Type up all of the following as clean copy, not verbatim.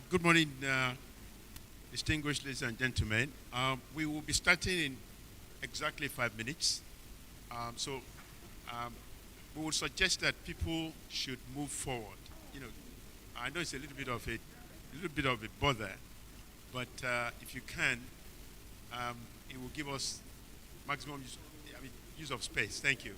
Good morning, distinguished ladies and gentlemen. We will be starting in exactly 5 minutes. So um, we would suggest that people should move forward. You know, I know it's a little bit of a bother, but if you can, it will give us maximum use of space. Thank you.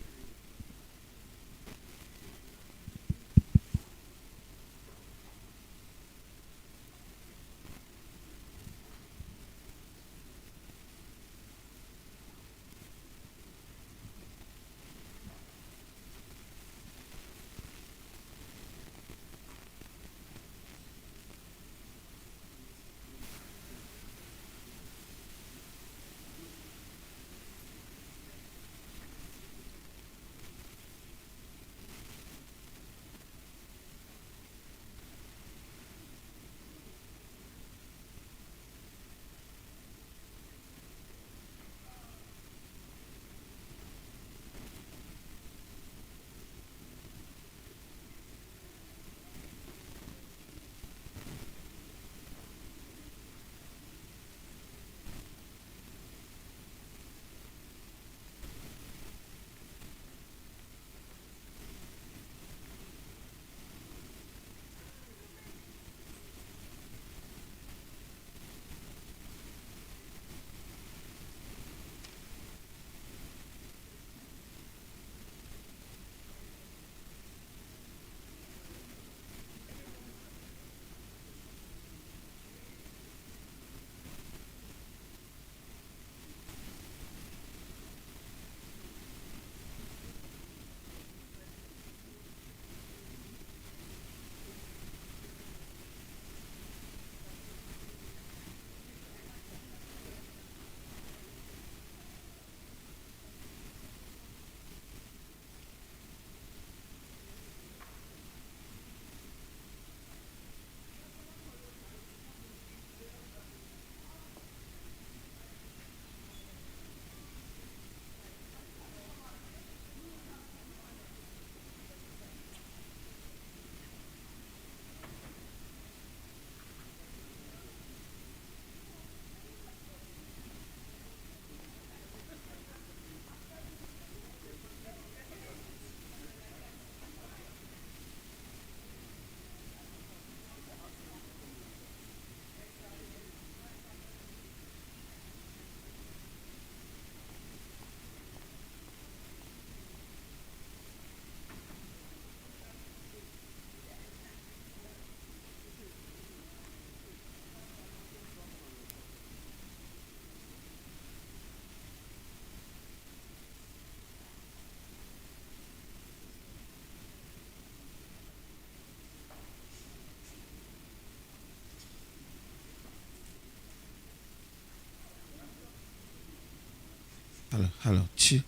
Hello, hello, two.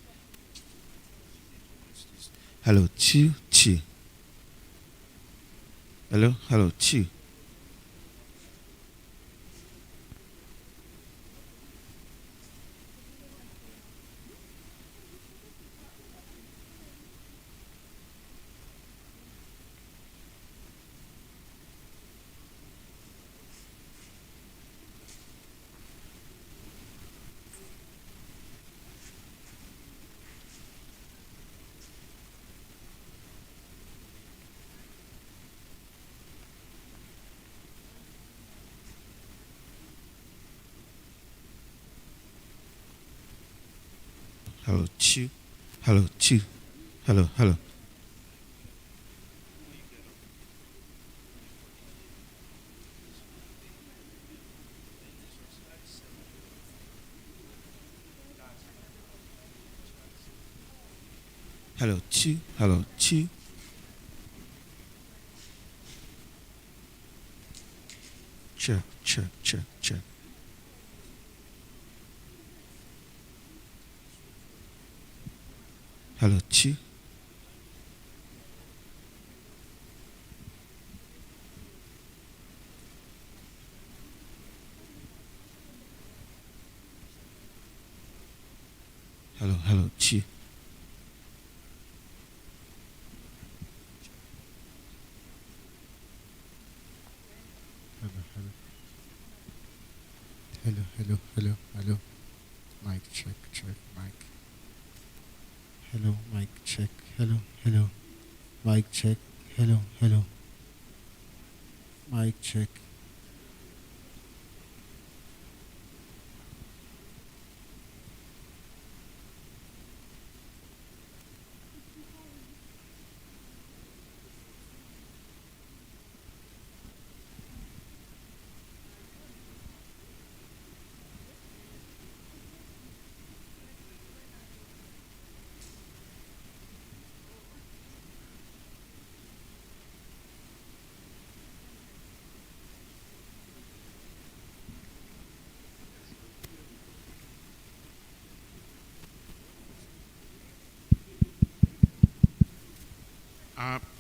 Hello, two, two. Hello, hello, two. Hello, two. Hello, two. Hello, hello. Hello, two. Hello, two. Check, check, check, check. Hello, two. Hello, hello, two. hello. Mic check, mic. Hello, mic check, hello. Mic check, hello. Mic check.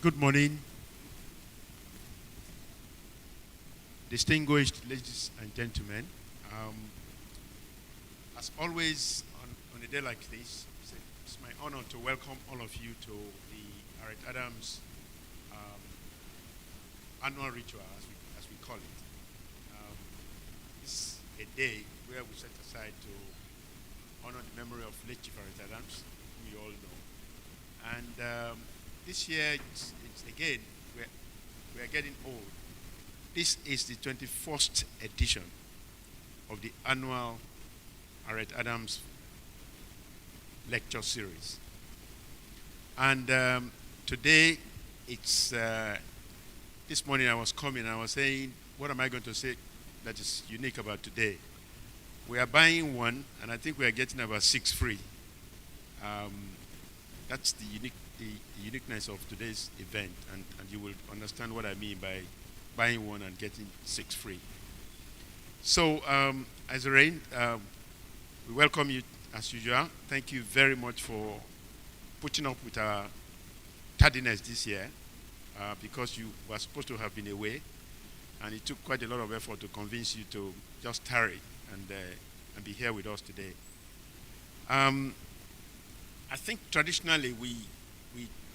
Good morning, distinguished ladies and gentlemen. As always, on a day like this, it's my honor to welcome all of you to the Aret Adams annual ritual, as we call it. This is a day where we set aside to honor the memory of late Chief Aret Adams, whom you all know. And this year, it's again, we're getting old. This is the 21st edition of the annual Aret Adams lecture series. And today, it's, this morning I was coming, I was saying, what am I going to say that is unique about today? We are buying one, and I think we are getting about 6 free. That's the uniqueness of today's event, and you will understand what I mean by buying one and getting 6 free. So, as a rain, we welcome you as usual. Thank you very much for putting up with our tardiness this year, because you were supposed to have been away, and it took quite a lot of effort to convince you to just tarry and be here with us today. I think traditionally we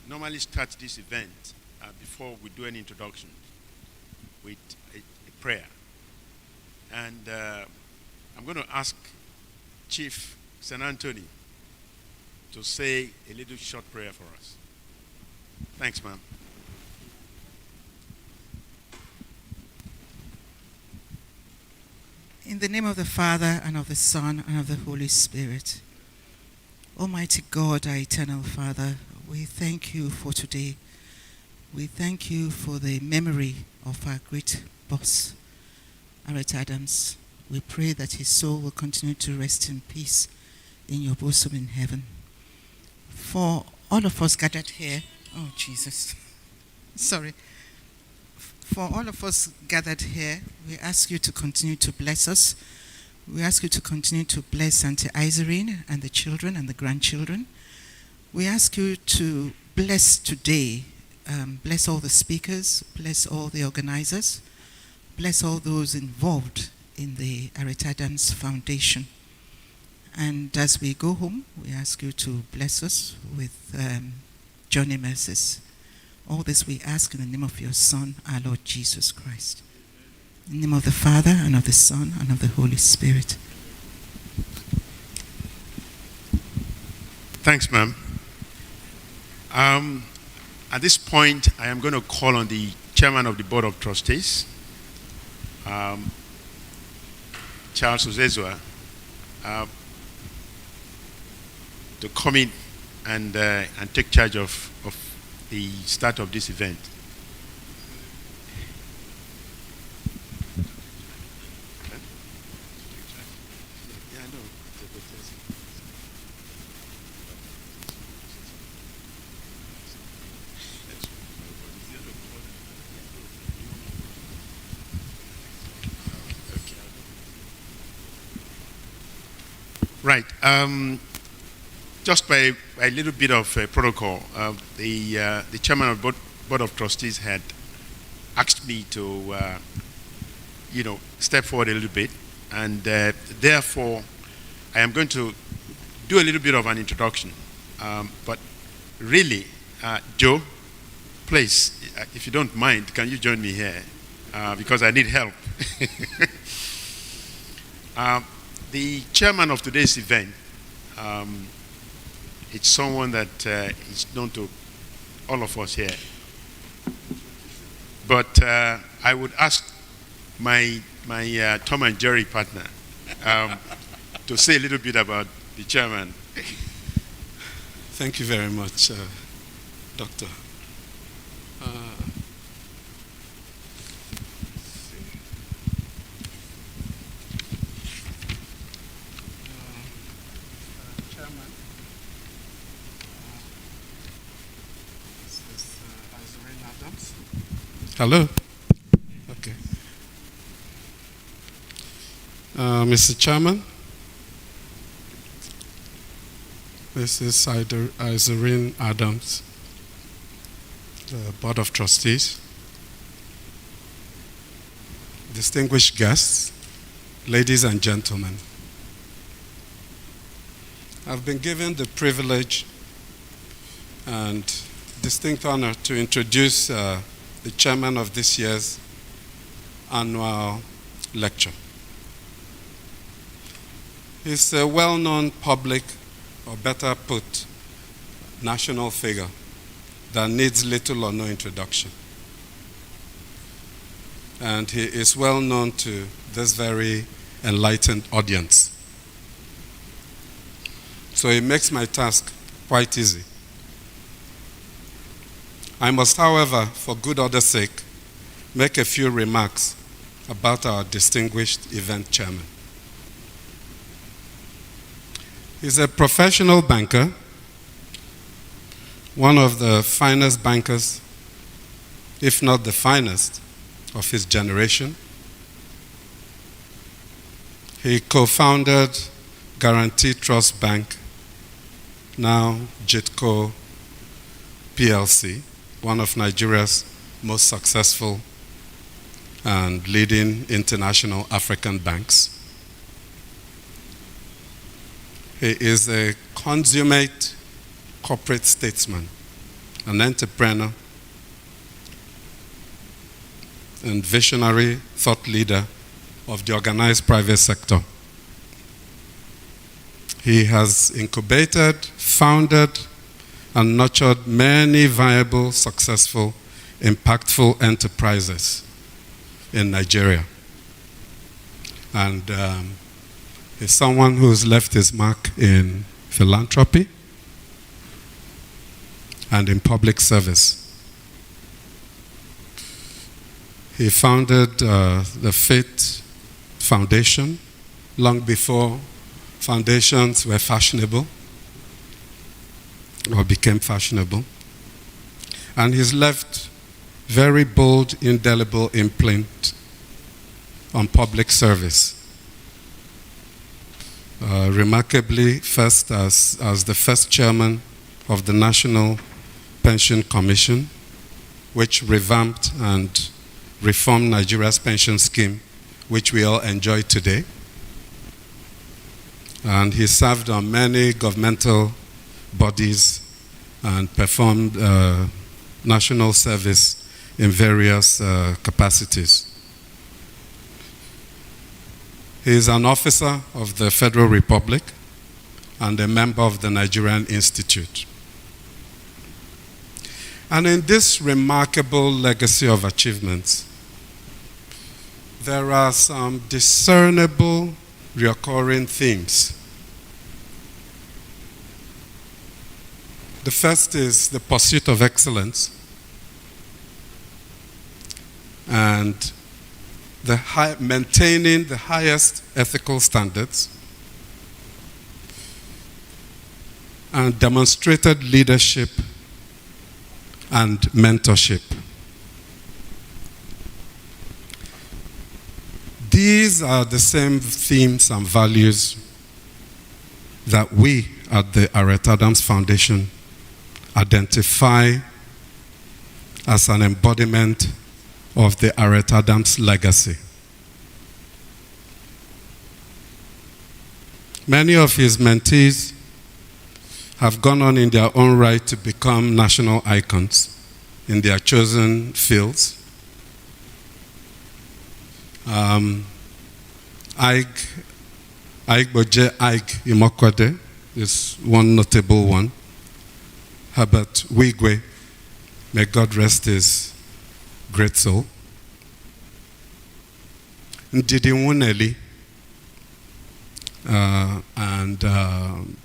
normally start this event before we do any introduction with a prayer. And I'm going to ask Chief St. Anthony to say a little short prayer for us. Thanks, ma'am. In the name of the Father, and of the Son, and of the Holy Spirit. Almighty God, our eternal Father, we thank you for today. We thank you for the memory of our great boss, Aret Adams. We pray that his soul will continue to rest in peace in your bosom in heaven. For all of us gathered here, oh Jesus, sorry. For all of us gathered here, we ask you to continue to bless us. We ask you to continue to bless Auntie Izerine and the children and the grandchildren. We ask you to bless today, bless all the speakers, bless all the organizers, bless all those involved in the Aret Adams Foundation. And as we go home, we ask you to bless us with journey mercies. All this we ask in the name of your Son, our Lord Jesus Christ. In the name of the Father, and of the Son, and of the Holy Spirit. Thanks, ma'am. At this point, I am going to call on the Chairman of the Board of Trustees, Charles Ozezua, to come in and take charge of the start of this event. Right. Just by a little bit of protocol, the chairman of board of trustees had asked me to, step forward a little bit, and therefore, I am going to do a little bit of an introduction. But really, Joe, please, if you don't mind, can you join me here? Because I need help. The chairman of today's event, it's someone that is known to all of us here. But I would ask my Tom and Jerry partner to say a little bit about the chairman. Thank you very much, Doctor. Chairman, this is Adams. Hello. Okay. Mr. Chairman, this is Izerine Adams, the Board of Trustees. Distinguished guests, ladies and gentlemen, I've been given the privilege and distinct honor to introduce the chairman of this year's annual lecture. He's a well-known public, or better put, national figure that needs little or no introduction. And he is well known to this very enlightened audience. So it makes my task quite easy. I must, however, for good order's sake, make a few remarks about our distinguished event chairman. He's a professional banker, one of the finest bankers, if not the finest, of his generation. He co-founded Guarantee Trust Bank, now JITCO PLC, one of Nigeria's most successful and leading international African banks. He is a consummate corporate statesman, an entrepreneur, and visionary thought leader of the organized private sector. He has incubated, founded, and nurtured many viable, successful, impactful enterprises in Nigeria. And he's someone who's left his mark in philanthropy and in public service. He founded the Faith Foundation long before foundations were fashionable or became fashionable. And he's left very bold, indelible imprint on public service. Remarkably, first as the first chairman of the National Pension Commission, which revamped and reformed Nigeria's pension scheme, which we all enjoy today. And he served on many governmental bodies and performed national service in various capacities. He is an officer of the Federal Republic and a member of the Nigerian Institute. And in this remarkable legacy of achievements, there are some discernible recurring themes. The first is the pursuit of excellence and maintaining the highest ethical standards and demonstrated leadership and mentorship. These are the same themes and values that we at the Aret Adams Foundation identify as an embodiment of the Aret Adams legacy. Many of his mentees have gone on in their own right to become national icons in their chosen fields. Aigboje Aig Imokwade is one notable one. Herbert Wigwe, may God rest his great soul. Ndidi Nwuneli and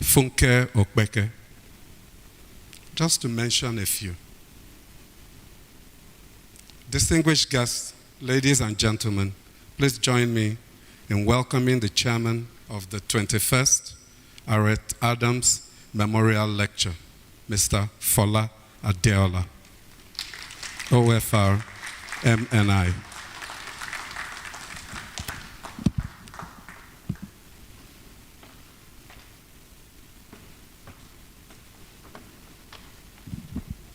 Funke Okpeke, just to mention a few. Distinguished guests, ladies and gentlemen, please join me in welcoming the chairman of the 21st Aret Adams Memorial Lecture, Mr. Fola Adeola, OFR, MNI.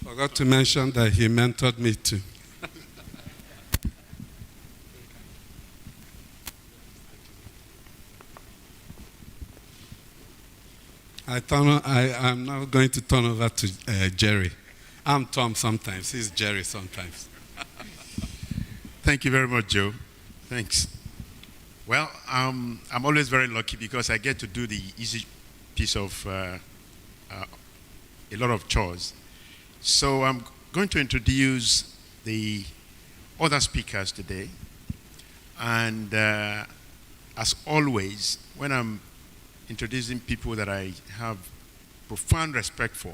Forgot to mention that he mentored me too. I'm now going to turn over to Jerry. I'm Tom sometimes, he's Jerry sometimes. Thank you very much, Joe. Thanks. Well, I'm always very lucky because I get to do the easy piece of a lot of chores. So I'm going to introduce the other speakers today. And as always, when I'm introducing people that I have profound respect for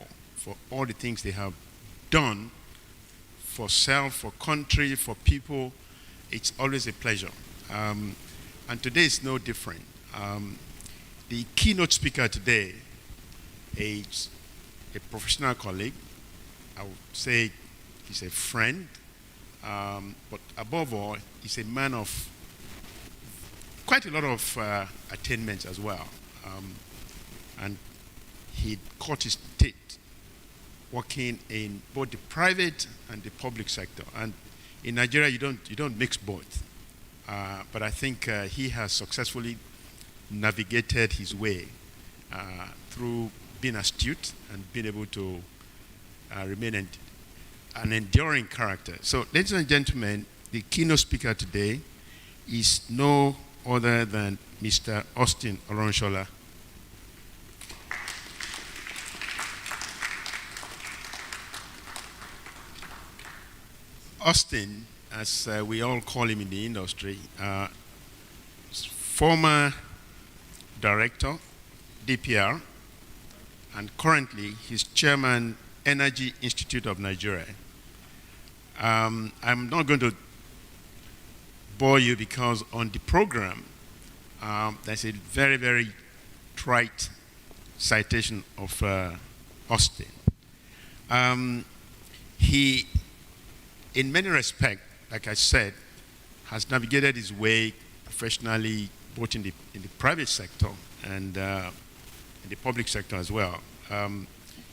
all the things they have done for self, for country, for people, it's always a pleasure. And today is no different. The keynote speaker today is a professional colleague. I would say he's a friend, but above all, he's a man of quite a lot of attainments as well. And he caught his teeth working in both the private and the public sector. And in Nigeria, you don't mix both. But I think he has successfully navigated his way through being astute and being able to remain an enduring character. So, ladies and gentlemen, the keynote speaker today is no other than Mr. Austin Oloronshola. Austin, as we all call him in the industry, is former director, DPR, and currently he's chairman, Energy Institute of Nigeria. I'm not going to bore you because on the program, there's a very, very trite citation of Austin. He, in many respects, like I said, has navigated his way professionally, both in the private sector and in the public sector as well.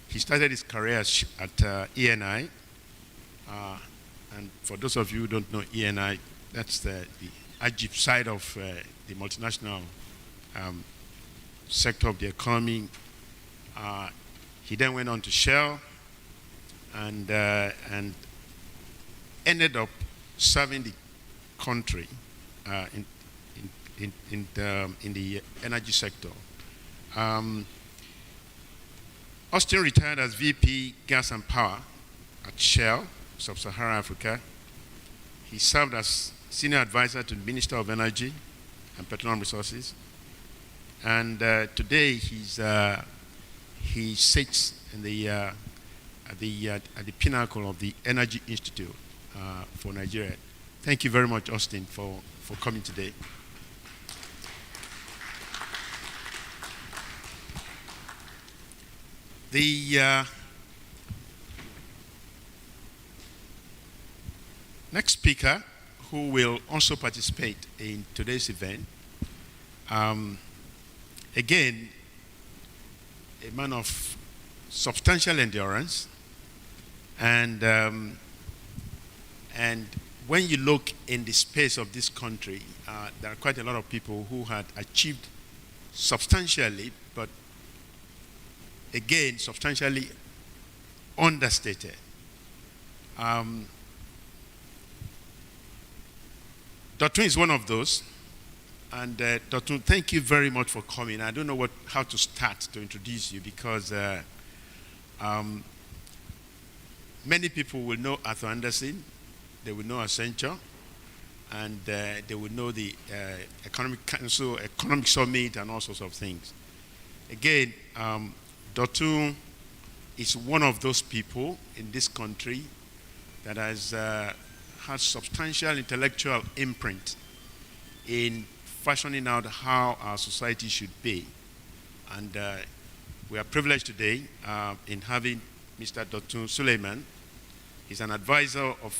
He started his career at ENI, and for those of you who don't know ENI, that's the Ajib side of the multinational sector of the economy. He then went on to Shell and ended up serving the country in the energy sector. Austin retired as VP Gas and Power at Shell, Sub-Saharan Africa. He served as Senior Advisor to the Minister of Energy and Petroleum Resources. And today he sits in at the pinnacle of the Energy Institute for Nigeria. Thank you very much, Austin, for coming today. The next speaker, who will also participate in today's event, again, a man of substantial endurance, and when you look in the space of this country, there are quite a lot of people who had achieved substantially, but again, substantially understated. Dr. is one of those. And Dr. Thank you very much for coming. I don't know how to start to introduce you because many people will know Arthur Anderson, they will know Accenture, and they will know the Economic Council, Economic Summit, and all sorts of things. Again, Dr. is one of those people in this country that has had substantial intellectual imprint in fashioning out how our society should be. And we are privileged today in having Mr. Dr. Suleiman. He's an advisor of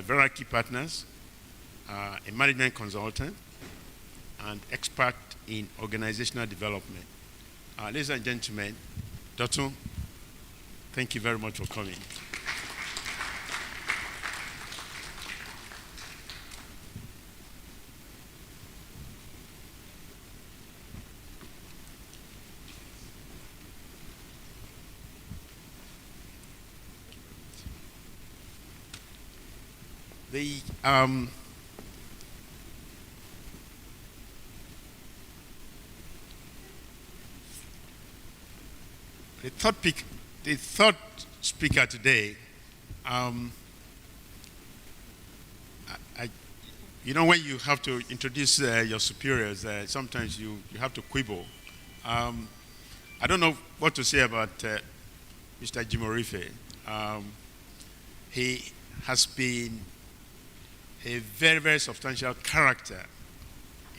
Veraki Partners, a management consultant, and expert in organizational development. Ladies and gentlemen, Dr. Thank you very much for coming. The third speaker today, when you have to introduce your superiors, sometimes you have to quibble. I don't know what to say about Mr. Jim Orife. He has been a very, very substantial character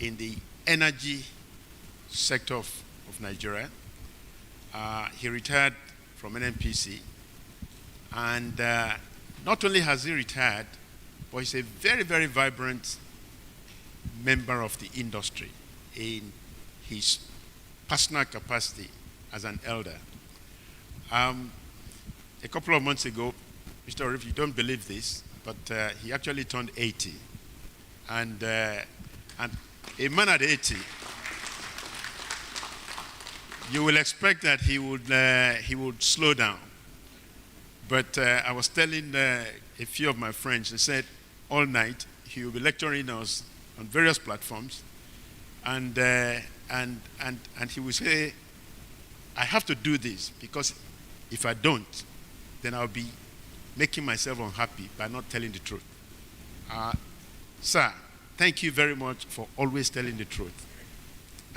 in the energy sector of Nigeria. He retired from NNPC, and not only has he retired, but he's a very, very vibrant member of the industry in his personal capacity as an elder. A couple of months ago, Mr. Orife, you don't believe this, but he actually turned 80. And a man at 80, you will expect that he would slow down. But I was telling a few of my friends, they said all night he will be lecturing us on various platforms, and he will say, I have to do this because if I don't, then I'll be making myself unhappy by not telling the truth. Sir, thank you very much for always telling the truth.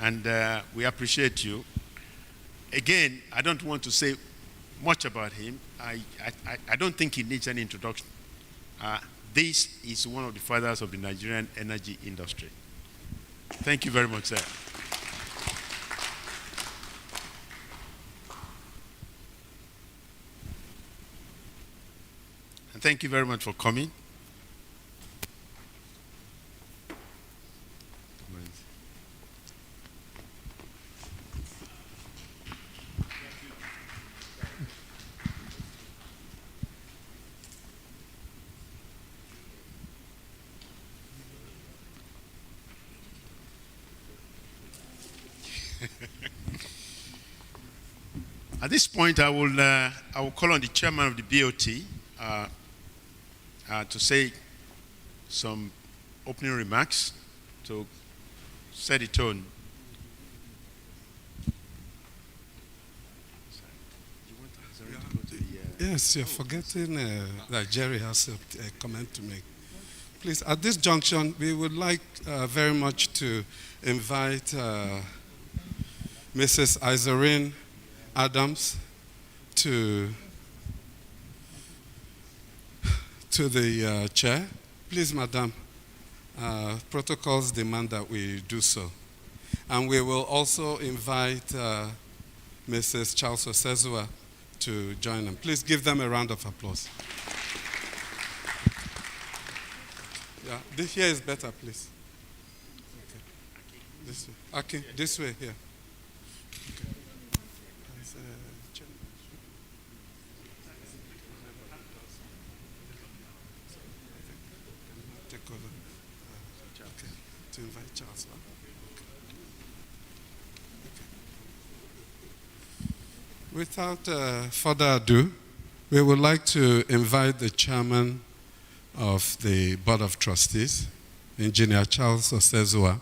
And we appreciate you. Again, I don't want to say much about him. I don't think he needs any introduction. This is one of the fathers of the Nigerian energy industry. Thank you very much, sir. And thank you very much for coming. At this point, I will call on the chairman of the BOT to say some opening remarks to set the tone. Yes, you're forgetting that Jerry has a comment to make. Please, at this junction, we would like very much to invite Mrs. Izarine Adams to the chair. Please, madam, protocols demand that we do so. And we will also invite Mrs. Charles Osezua to join them. Please give them a round of applause. Yeah, this here is better, please. Okay. This way. Okay, this way here. Okay. Take over. Okay. To invite Charles. Okay. Without further ado, we would like to invite the chairman of the Board of Trustees, Engineer Charles Osezua,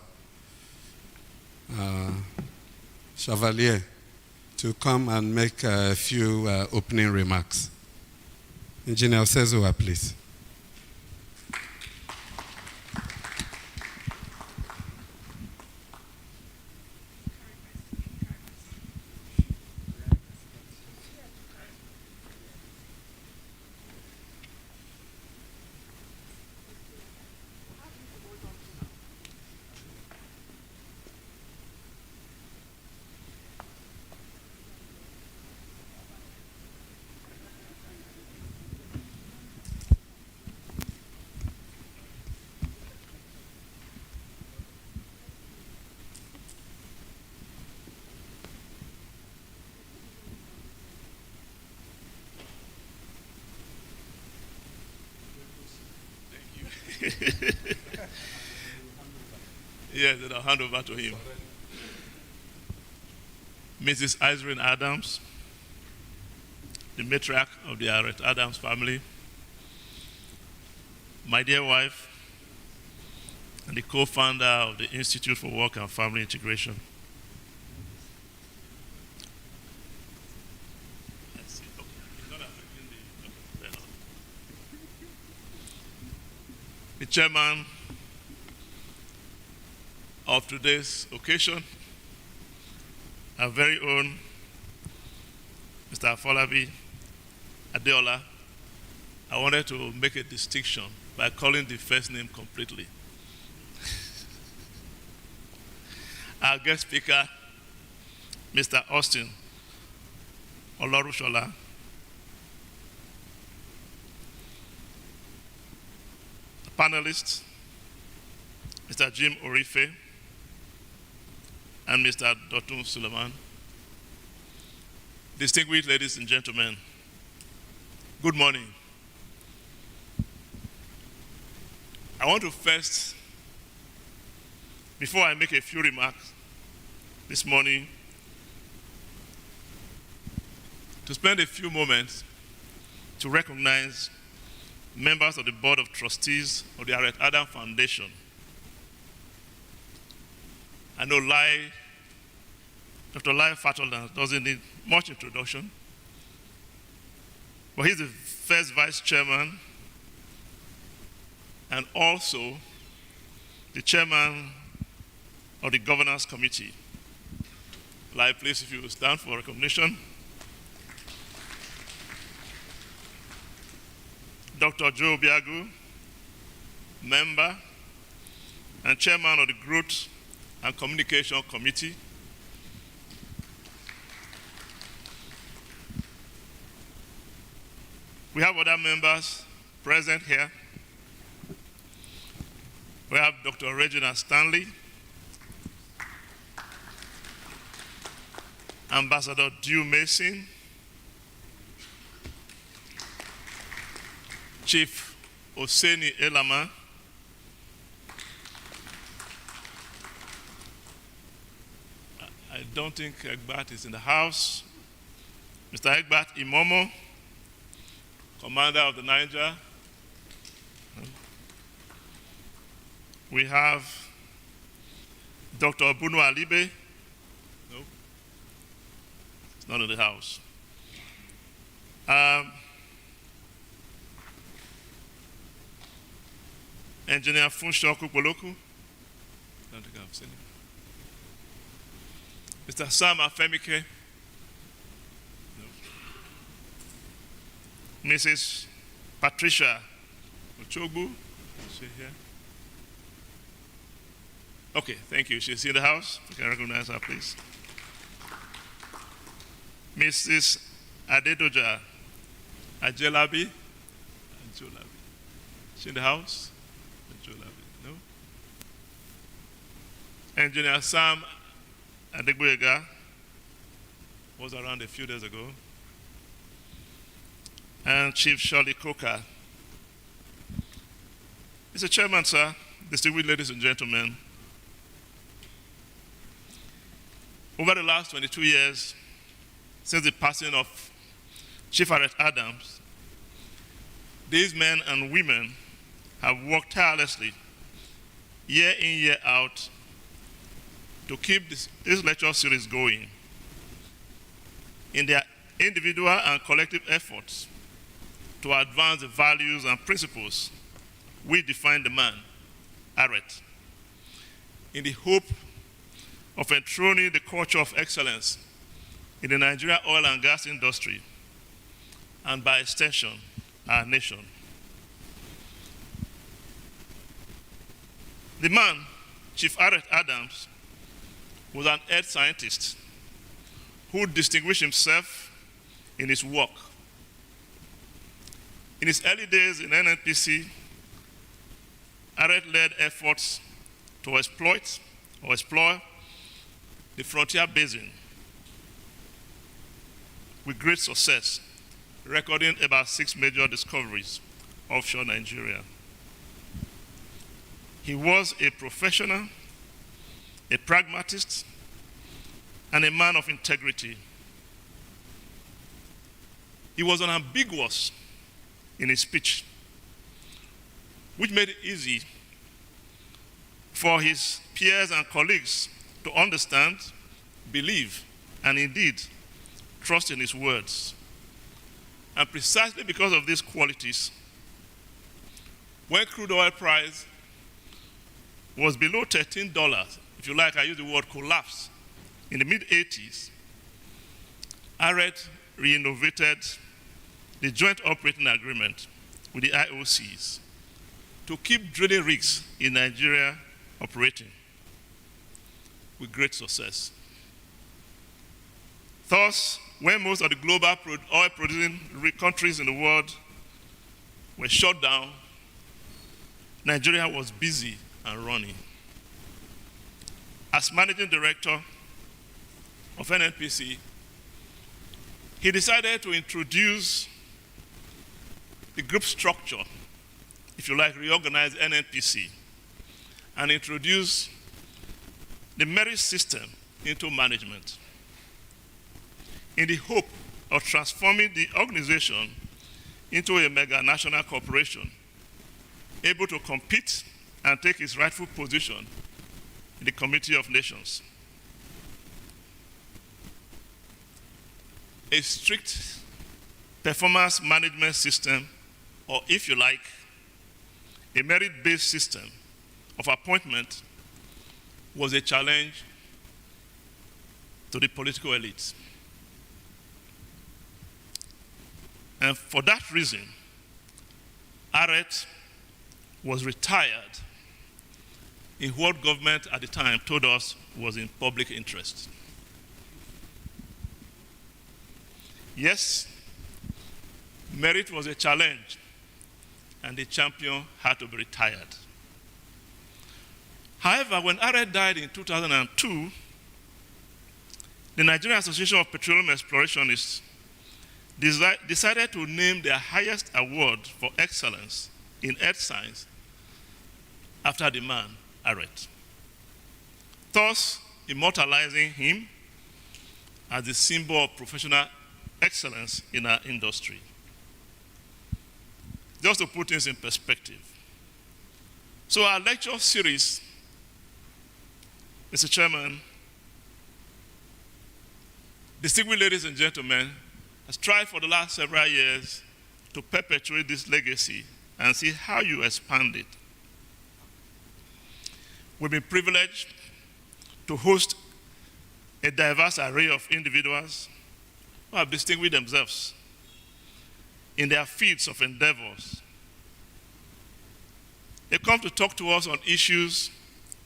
Chevalier to come and make a few opening remarks. Engineer Osezoa, please. Yes, then I'll hand over to him. Mrs. Irene Adams, the matriarch of the Aret Adams family, my dear wife, and the co-founder of the Institute for Work and Family Integration. The chairman of today's occasion, our very own Mr. Afolabi Adeola. I wanted to make a distinction by calling the first name completely. Our guest speaker, Mr. Austin Olorushola. Panelists, Mr. Jim Orife and Mr. Dotun Suleiman. Distinguished ladies and gentlemen, good morning. I want to first, before I make a few remarks this morning, to spend a few moments to recognize members of the Board of Trustees of the Aret Adam Foundation. I know Dr. Lai Fatola doesn't need much introduction, but he's the first vice chairman and also the chairman of the governance committee. Lai, please, if you will stand for recognition. Dr. Joe Biagu, member and chairman of the Growth and Communication Committee. We have other members present here. We have Dr. Regina Stanley, Ambassador Dew Mason, Chief Oseni Elama, I don't think Egbert is in the house. Mr. Egbert Imomo, Commander of the Niger. We have Dr. Bunu Alibe. No, it's not in the house. Engineer Funsho Kukboloku. I don't think I've seen him. Mr. Sam Afemike. No. Mrs. Patricia Ochogbu. Is she here? Okay, thank you. She's in the house. You can recognize her, please. Mrs. Adedoja Ajelabi. She in the house? No. Engineer Sam Adegbuyega was around a few days ago. And Chief Shirley Coker. Mr. Chairman, sir, distinguished ladies and gentlemen, over the last 22 years, since the passing of Chief Aret Adams, these men and women have worked tirelessly, year in, year out, to keep this lecture series going in their individual and collective efforts to advance the values and principles which define the man, Aret, in the hope of enthroning the culture of excellence in the Nigerian oil and gas industry, and by extension, our nation. The man, Chief Aret Adams, was an earth scientist who distinguished himself in his work. In his early days in NNPC, Aret led efforts to explore the frontier basin with great success, recording about 6 major discoveries offshore Nigeria. He was a professional, a pragmatist, and a man of integrity. He was unambiguous in his speech, which made it easy for his peers and colleagues to understand, believe, and indeed trust in his words. And precisely because of these qualities, when crude oil price was below $13, if you like, I use the word collapse, in the mid-80s, Aret reinnovated the joint operating agreement with the IOCs to keep drilling rigs in Nigeria operating with great success. Thus, when most of the global oil-producing countries in the world were shut down, Nigeria was busy and running. As managing director of NNPC, he decided to introduce the group structure, if you like, reorganize NNPC, and introduce the merit system into management in the hope of transforming the organization into a mega national corporation able to compete and take its rightful position in the Community of Nations. A strict performance management system, or if you like, a merit-based system of appointment, was a challenge to the political elites. And for that reason, Aret was retired in what government at the time told us was in public interest. Yes, merit was a challenge, and the champion had to be retired. However, when Aret died in 2002, the Nigerian Association of Petroleum Explorationists decided to name their highest award for excellence in earth science after the man, Aret, thus immortalizing him as the symbol of professional excellence in our industry. Just to put things in perspective. So our lecture series, Mr. Chairman, distinguished ladies and gentlemen, has tried for the last several years to perpetuate this legacy and see how you expand it. We've been privileged to host a diverse array of individuals who have distinguished themselves in their fields of endeavors. They come to talk to us on issues,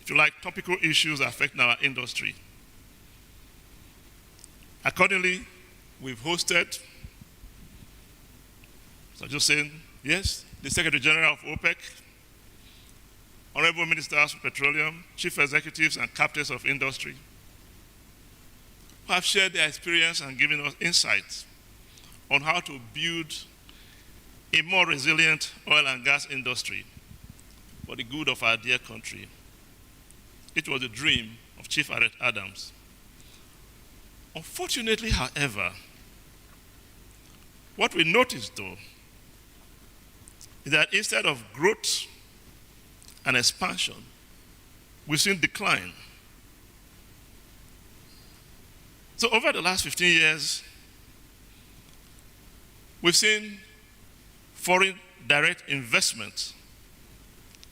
if you like, topical issues affecting our industry. Accordingly, we've hosted, so just saying, yes, the Secretary General of OPEC, Honorable Ministers of Petroleum, Chief Executives and Captains of Industry, who have shared their experience and given us insights on how to build a more resilient oil and gas industry for the good of our dear country. It was a dream of Chief Aret Adams. Unfortunately, however, what we noticed, though, is that instead of growth and expansion, we've seen decline. So over the last 15 years, we've seen foreign direct investment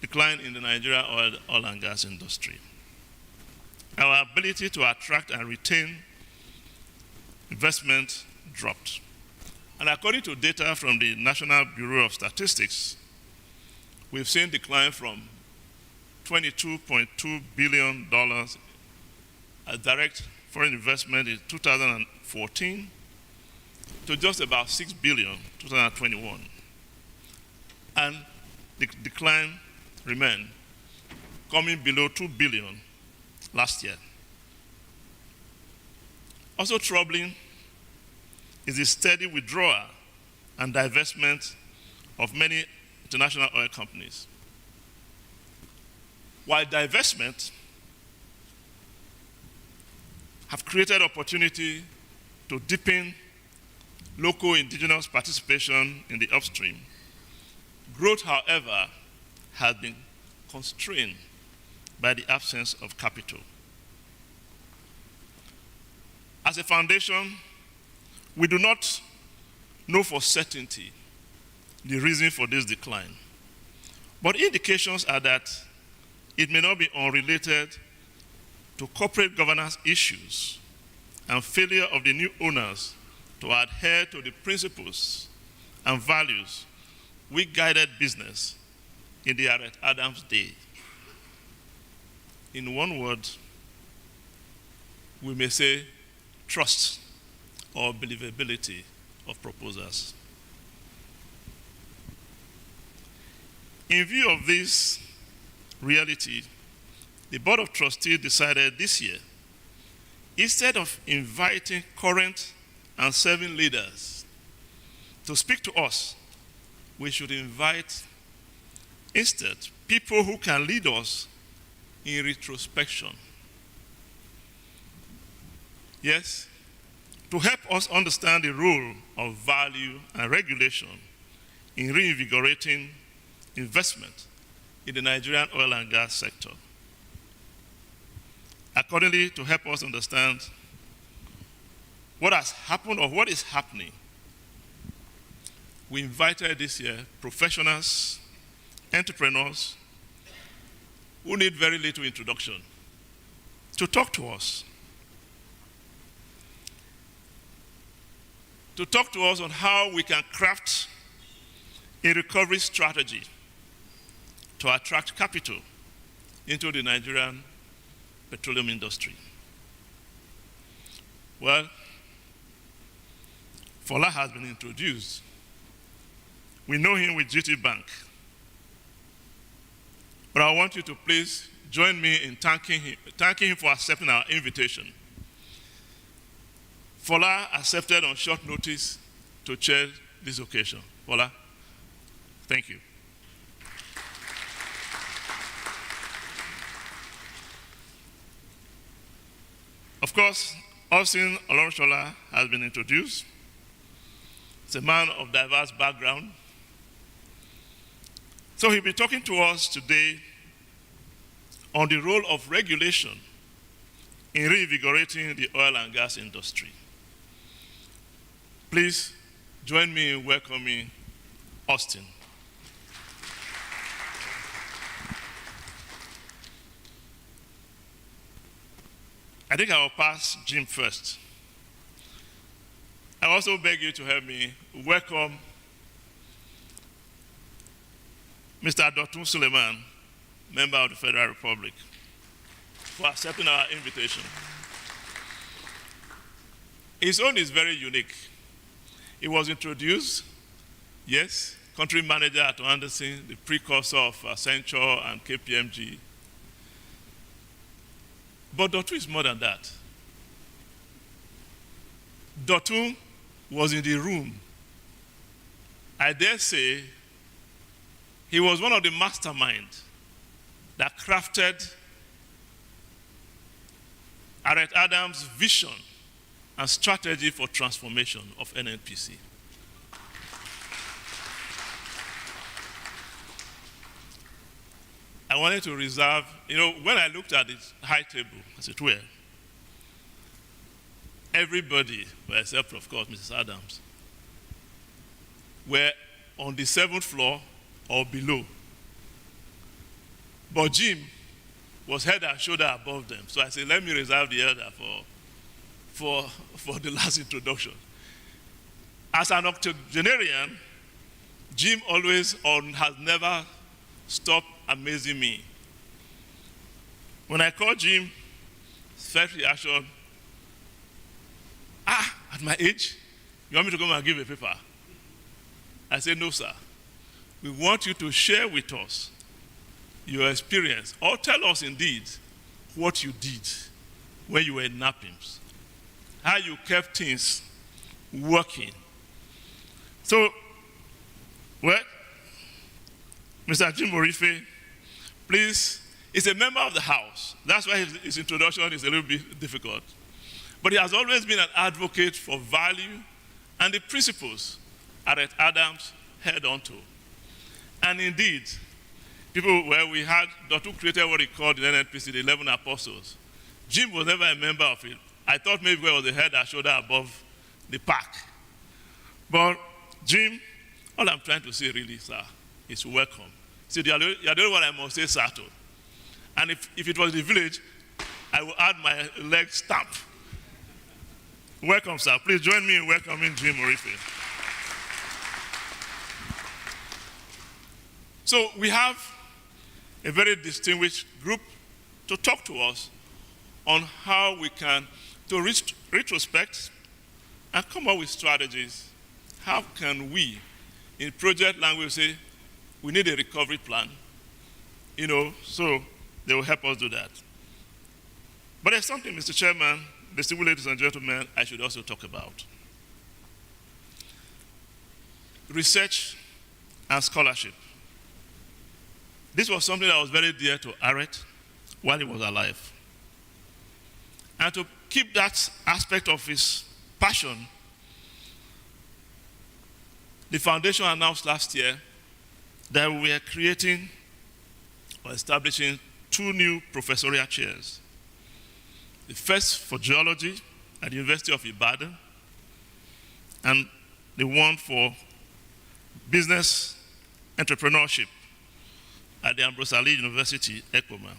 decline in the Nigerian oil and gas industry. Our ability to attract and retain investment dropped. And according to data from the National Bureau of Statistics, we've seen decline from $22.2 billion as direct foreign investment in 2014 to just about $6 billion in 2021. And the decline remained, coming below $2 billion last year. Also troubling is the steady withdrawal and divestment of many international oil companies. While divestment have created opportunity to deepen local indigenous participation in the upstream, growth, however, has been constrained by the absence of capital. As a foundation, we do not know for certainty the reason for this decline, but indications are that it may not be unrelated to corporate governance issues and failure of the new owners to adhere to the principles and values we guided business in the Aret Adams day. In one word, we may say trust or believability of proposals. In view of this reality, the Board of Trustees decided this year, instead of inviting current and serving leaders to speak to us, we should invite instead people who can lead us in retrospection. Yes, to help us understand the role of value and regulation in reinvigorating investment in the Nigerian oil and gas sector. Accordingly, to help us understand what has happened or what is happening, we invited this year professionals, entrepreneurs who need very little introduction to talk to us. To talk to us on how we can craft a recovery strategy to attract capital into the Nigerian petroleum industry. Well, Fola has been introduced. We know him with GT Bank. But I want you to please join me in thanking him for accepting our invitation. Fola accepted on short notice to chair this occasion. Fola, thank you. Of course, Austin Oloroshola has been introduced. He's a man of diverse background. So he'll be talking to us today on the role of regulation in reinvigorating the oil and gas industry. Please join me in welcoming Austin. I think I will pass Jim first. I also beg you to help me welcome Mr. Dotun Suleiman, member of the Federal Republic, for accepting our invitation. His own is very unique. He was introduced, yes, country manager at Anderson, the precursor of Accenture and KPMG. But Dotun is more than that. Dotun was in the room. I dare say he was one of the masterminds that crafted Aret Adams' vision and strategy for transformation of NNPC. I wanted to reserve, when I looked at this high table, as it were, everybody, well, except of course Mrs. Adams, were on the 7th floor or below. But Jim was head and shoulder above them. So I said, let me reserve the elder for the last introduction. As an octogenarian, Jim always has never stopped amazing me. When I called Jim, first reaction, at my age, you want me to come and give a paper? I said, no, sir. We want you to share with us your experience, or tell us indeed what you did when you were in NAPIMS, how you kept things working. So, well, Mr. Jim Orife, please, he's a member of the House. That's why his introduction is a little bit difficult. But he has always been an advocate for value and the principles Aret Adams held on to. And indeed, we had Dr. who created what he called in NNPC, the 11 Apostles. Jim was never a member of it. I thought maybe he was the head and shoulder above the pack. But Jim, all I'm trying to say really, sir, is welcome. See, you're the only one I must say, sir, to. And if it was the village, I will add my leg stamp. Welcome, sir. Please join me in welcoming Jim Orife. So we have a very distinguished group to talk to us on how we can, to retrospect and come up with strategies. How can we, in project language, say, we need a recovery plan? So they will help us do that. But there's something, Mr. Chairman, distinguished ladies and gentlemen, I should also talk about. Research and scholarship. This was something that was very dear to Aret while he was alive. And to keep that aspect of his passion, the foundation announced last year that we are creating or establishing 2 new professorial chairs. The first for geology at the University of Ibadan, and the one for business entrepreneurship at the Ambrose Ali University, Ekoma.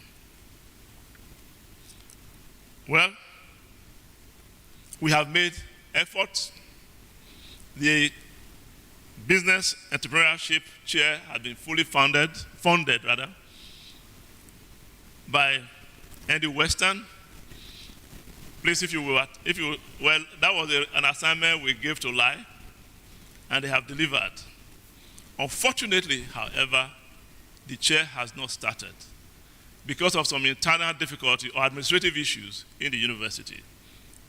Well, we have made efforts. The business entrepreneurship chair has been fully funded by Andy Weston. Please, that was an assignment we gave to LAI, and they have delivered. Unfortunately, however, the chair has not started because of some internal difficulty or administrative issues in the university.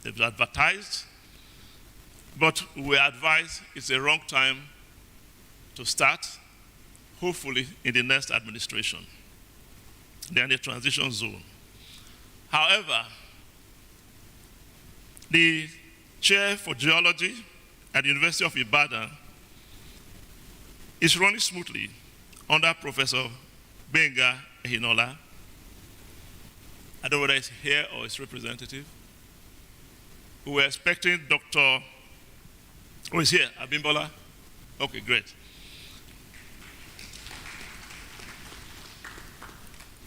They've advertised, but we advise it's a wrong time to start, hopefully in the next administration. They're in the transition zone. However, the chair for geology at the University of Ibadan is running smoothly under Professor Benga Ehinola. I don't know whether it's here or it's representative. We were expecting Dr. Oh, he's here, Abimbola? Okay, great.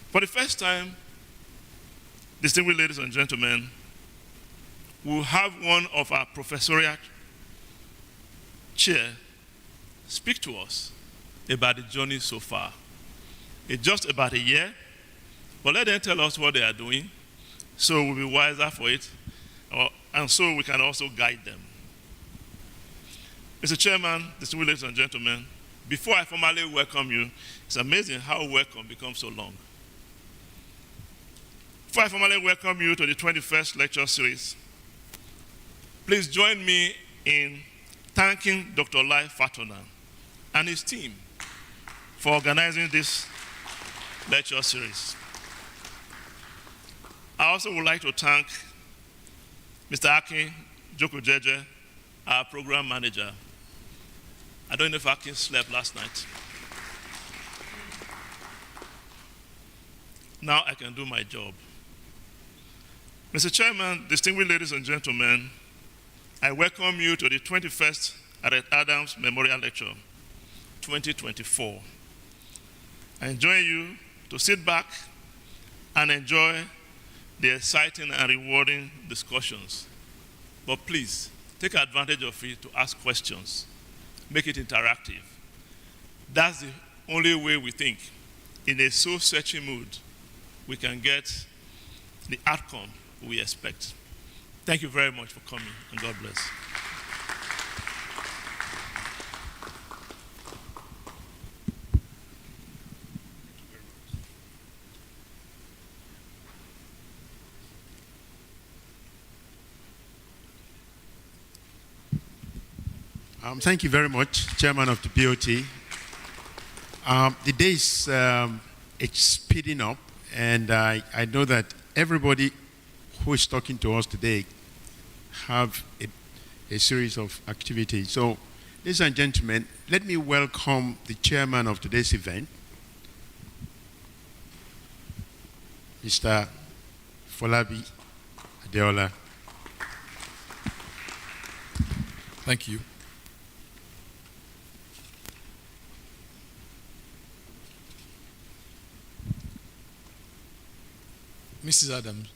For the first time, distinguished ladies and gentlemen, we'll have one of our professorial chair speak to us about the journey so far. It's just about a year, but let them tell us what they are doing so we'll be wiser for it, and so we can also guide them. Mr. Chairman, distinguished ladies and gentlemen, before I formally welcome you, it's amazing how welcome becomes so long. Before I formally welcome you to the 21st lecture series, please join me in thanking Dr. Lai Fatona and his team for organizing this lecture series. I also would like to thank Mr. Akin Jokojeje, our program manager. I don't know if Akin slept last night. Now I can do my job. Mr. Chairman, distinguished ladies and gentlemen, I welcome you to the 21st Aret Adams Memorial Lecture 2024. I enjoin you to sit back and enjoy the exciting and rewarding discussions. But please, take advantage of it to ask questions. Make it interactive. That's the only way we think, in a soul-searching mood, we can get the outcome we expect. Thank you very much for coming, and God bless. Thank you very much, Chairman of the BOT. The day is it's speeding up, and I know that everybody who is talking to us today have a series of activities. So, ladies and gentlemen, let me welcome the chairman of today's event, Mr. Folabi Adeola. Thank you. Mrs. Adams,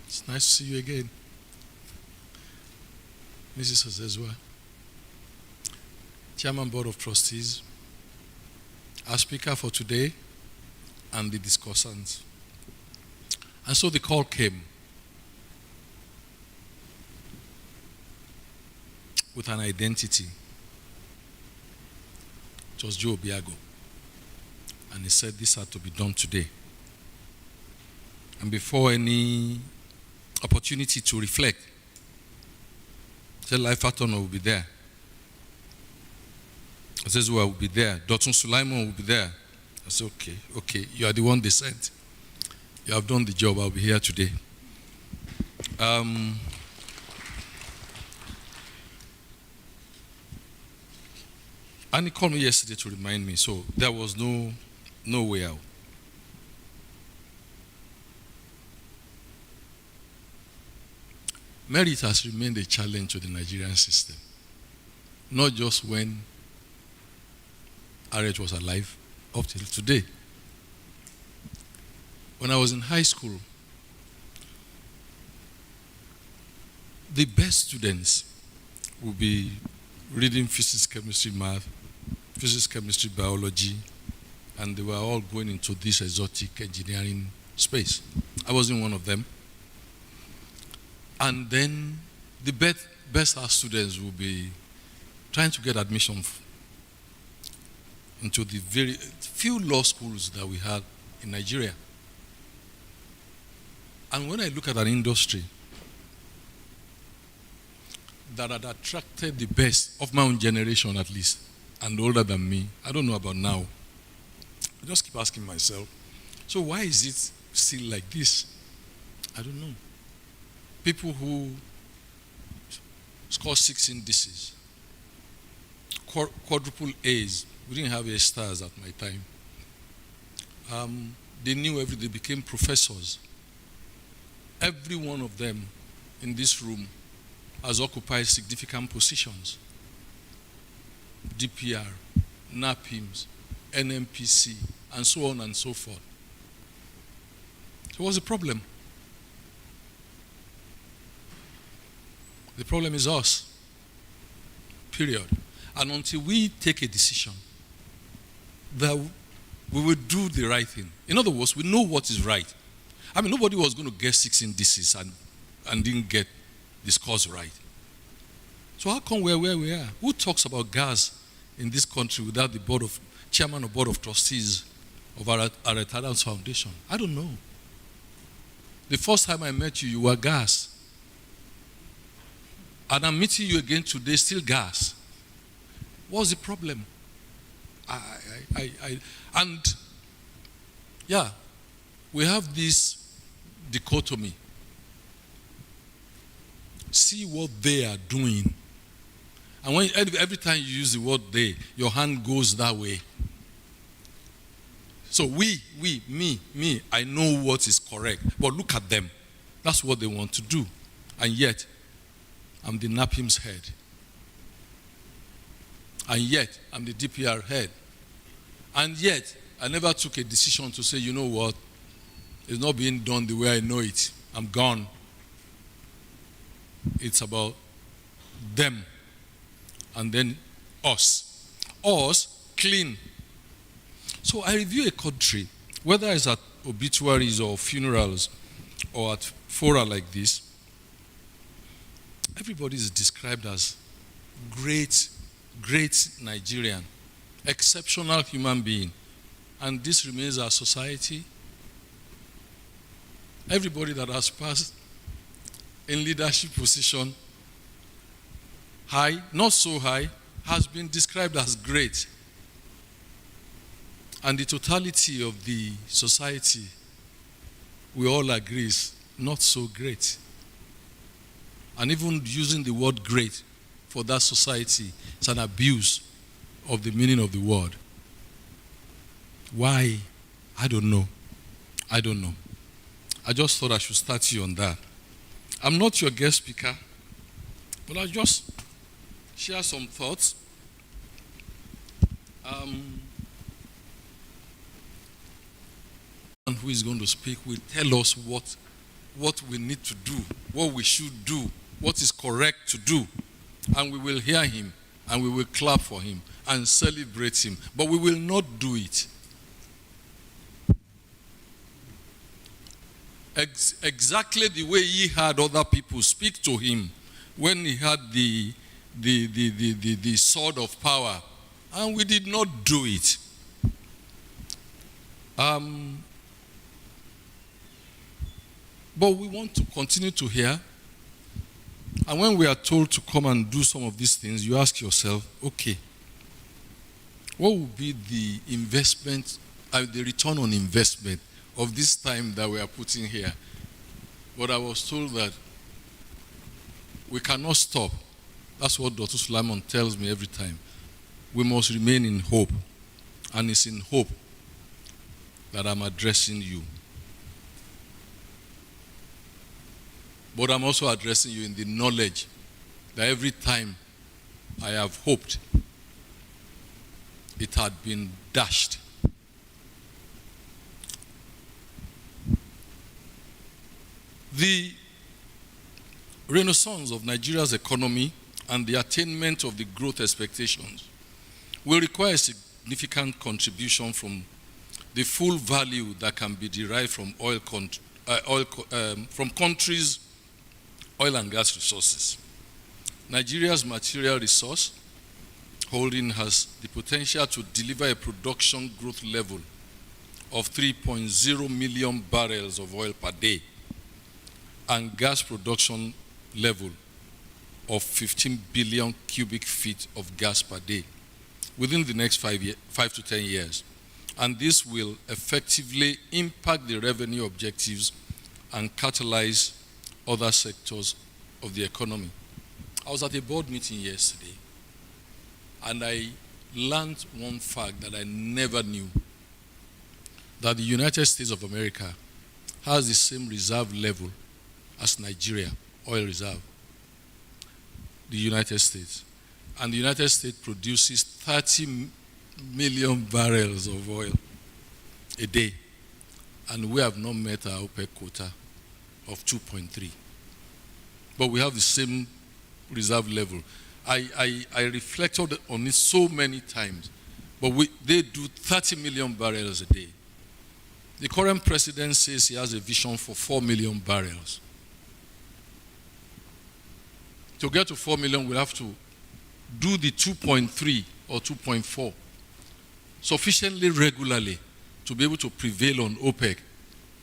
it's nice to see you again. Mrs. Ozezwa, Chairman Board of Trustees, our speaker for today, and the discussants. And so the call came with an identity. It was Joe Biago. And he said this had to be done today. And before any opportunity to reflect, said Life Attorney will be there. I said, well, will be there. Dr. Sulaiman will be there. I said, okay, you are the one they sent. You have done the job, I'll be here today. And he called me yesterday to remind me, so there was no way out. Merit has remained a challenge to the Nigerian system, not just when Aret was alive, up till today. When I was in high school, the best students would be reading physics, chemistry, math, physics, chemistry, biology, and they were all going into this exotic engineering space. I wasn't one of them. And then the best art students will be trying to get admission into the very few law schools that we had in Nigeria. And when I look at an industry that had attracted the best of my own generation, at least, and older than me, I don't know about now, I just keep asking myself, so why is it still like this? I don't know. People who score 6 indices, quadruple A's, we didn't have A stars at my time. They knew they became professors. Every one of them in this room has occupied significant positions. DPR, NAPIMS, NMPC, and so on and so forth. So what's the problem? The problem is us, period. And until we take a decision that we will do the right thing. In other words, we know what is right. I mean, nobody was going to get 6 indices and didn't get the scores right. So how come we're where we are? Who talks about gas in this country without the chairman of board of trustees of Aret Adams Foundation? I don't know. The first time I met you, you were gas. And I'm meeting you again today, still gas. What's the problem? We have this dichotomy. See what they are doing. And when every time you use the word they, your hand goes that way. So me, I know what is correct. But look at them. That's what they want to do. And yet, I'm the NAPIM's head. And yet, I'm the DPR head. And yet, I never took a decision to say, you know what, it's not being done the way I know it. I'm gone. It's about them. And then us. Us, clean. So I review a country, whether it's at obituaries or funerals or at fora like this, everybody is described as great Nigerian, exceptional human being. And this remains our society. Everybody that has passed in leadership position, high, not so high, has been described as great. And the totality of the society, we all agree, is not so great. And even using the word great for that society is an abuse of the meaning of the word. Why? I don't know. I just thought I should start you on that. I'm not your guest speaker, but I'll just share some thoughts. And who is going to speak will tell us what we need to do, what we should do, what is correct to do. And we will hear him, and we will clap for him, and celebrate him. But we will not do it. Exactly the way he had other people speak to him when he had the sword of power. And we did not do it. But we want to continue to hear. And when we are told to come and do some of these things, you ask yourself, okay, what will be the investment, the return on investment of this time that we are putting here? But I was told that we cannot stop. That's what Dr. Sulaiman tells me every time. We must remain in hope. And it's in hope that I'm addressing you. But I'm also addressing you in the knowledge that every time I have hoped, it had been dashed. The renaissance of Nigeria's economy and the attainment of the growth expectations will require a significant contribution from the full value that can be derived from from countries' oil and gas resources. Nigeria's material resource holding has the potential to deliver a production growth level of 3.0 million barrels of oil per day and gas production level of 15 billion cubic feet of gas per day within the next 5 to 10 years. And this will effectively impact the revenue objectives and catalyze other sectors of the economy. I was at a board meeting yesterday, and I learned one fact that I never knew, that the United States of America has the same reserve level as Nigeria, oil reserve, the United States. And the United States produces 30 million barrels of oil a day, and we have not met our OPEC quota of 2.3. But we have the same reserve level. I reflected on it so many times, but they do 30 million barrels a day. The current president says he has a vision for 4 million barrels. To get to 4 million, we'll have to do the 2.3 or 2.4 sufficiently regularly to be able to prevail on OPEC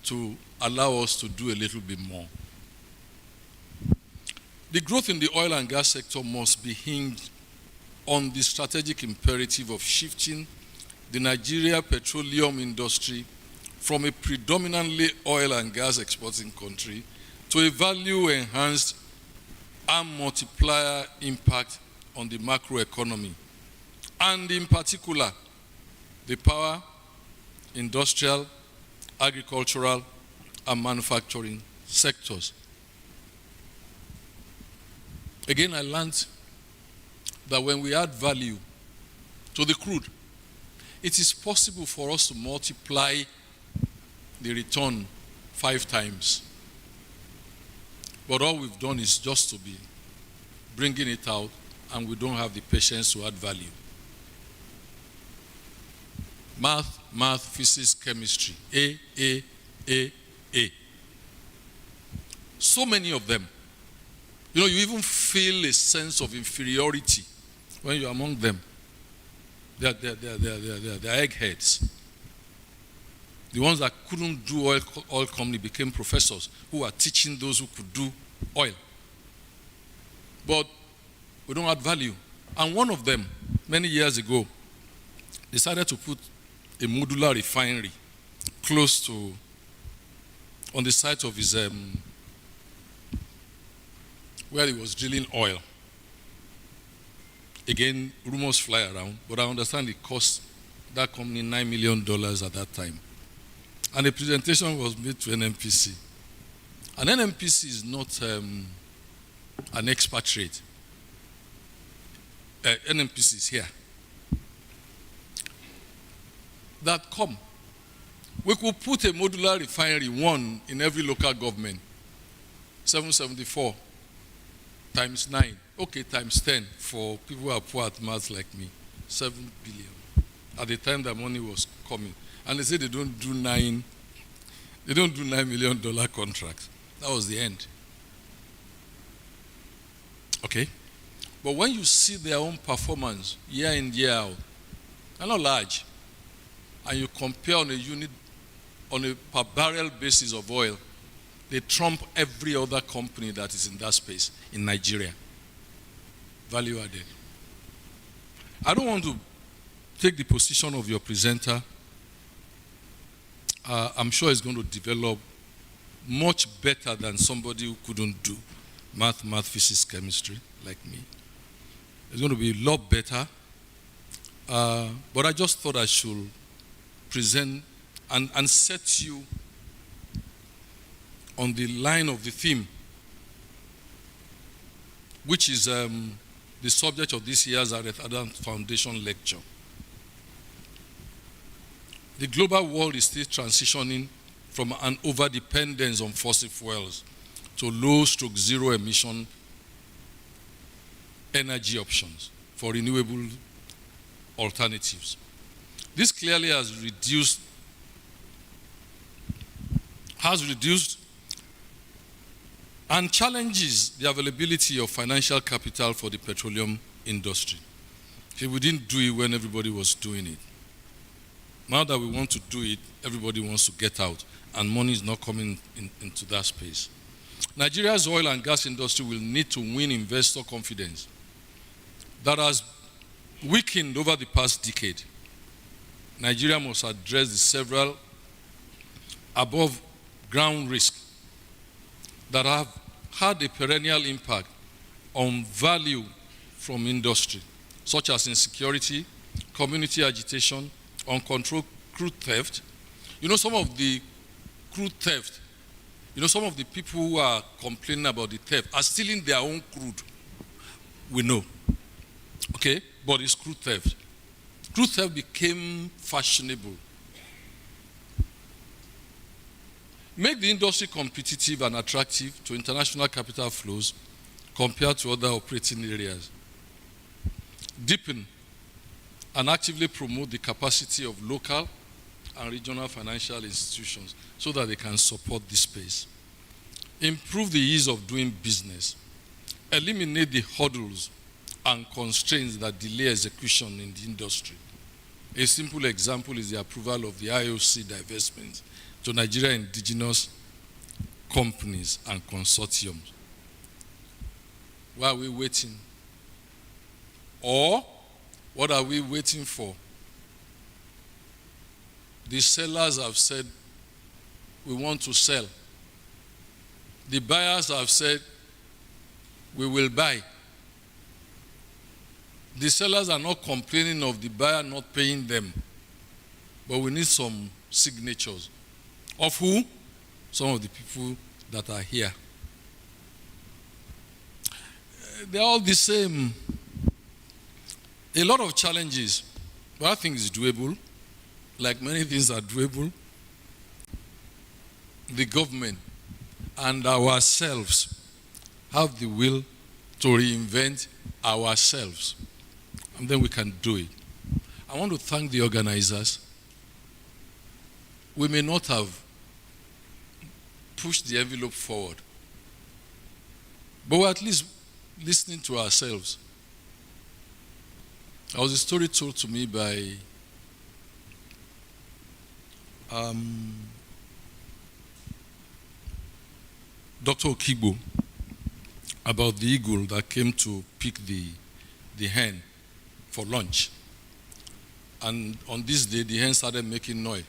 to allow us to do a little bit more. The growth in the oil and gas sector must be hinged on the strategic imperative of shifting the Nigeria petroleum industry from a predominantly oil and gas exporting country to a value-enhanced and multiplier impact on the macroeconomy, and in particular, the power, industrial, agricultural, and manufacturing sectors. Again, I learned that when we add value to the crude, it is possible for us to multiply the return 5 times. But all we've done is just to be bringing it out, and we don't have the patience to add value. Math, physics, chemistry. A. So many of them. You even feel a sense of inferiority when you're among them. They're eggheads. The ones that couldn't do oil company became professors who are teaching those who could do oil. But we don't add value. And one of them, many years ago, decided to put a modular refinery close to, on the site of his, where he was drilling oil. Again, rumors fly around, but I understand it cost that company $9 million at that time. And the presentation was made to NNPC. And NNPC is not an expatriate. NNPC is here. That come. We could put a modular refinery, one in every local government. 774 times 9. Okay, times 10 for people who are poor at maths like me. 7 billion. At the time that money was coming. And they say they don't do $9 million contracts. That was the end. Okay? But when you see their own performance year in, year out, they're not large. And you compare on a per barrel basis of oil, they trump every other company that is in that space in Nigeria. Value added. I don't want to take the position of your presenter. I'm sure he's going to develop much better than somebody who couldn't do math, physics, chemistry like me. It's going to be a lot better. But I just thought I should present and set you on the line of the theme, which is the subject of this year's Aret Foundation lecture. The global world is still transitioning from an overdependence on fossil fuels to low/zero emission energy options for renewable alternatives. This clearly has reduced and challenges the availability of financial capital for the petroleum industry. We didn't do it when everybody was doing it. Now that we want to do it, everybody wants to get out, and money is not coming into that space. Nigeria's oil and gas industry will need to win investor confidence that has weakened over the past decade. Nigeria must address the several above ground risks that have had a perennial impact on value from industry, such as insecurity, community agitation, uncontrolled crude theft. Some of the crude theft, some of the people who are complaining about the theft are stealing their own crude. We know. Okay? But it's crude theft. Crude theft became fashionable. Make the industry competitive and attractive to international capital flows compared to other operating areas. Deepen and actively promote the capacity of local and regional financial institutions so that they can support this space. Improve the ease of doing business. Eliminate the hurdles and constraints that delay execution in the industry. A simple example is the approval of the IOC divestment to Nigeria indigenous companies and consortiums. Why are we waiting? Or what are we waiting for? The sellers have said, we want to sell. The buyers have said, we will buy. The sellers are not complaining of the buyer not paying them. But we need some signatures. Of who? Some of the people that are here. they're all the same. A lot of challenges, but I think it's doable. Like many things are doable. The government and ourselves have the will to reinvent ourselves, and then we can do it. I want to thank the organizers. We may not have pushed the envelope forward, but we're at least listening to ourselves. There was a story told to me by Dr. Okigbo about the eagle that came to pick the hen for lunch. And on this day, the hen started making noise.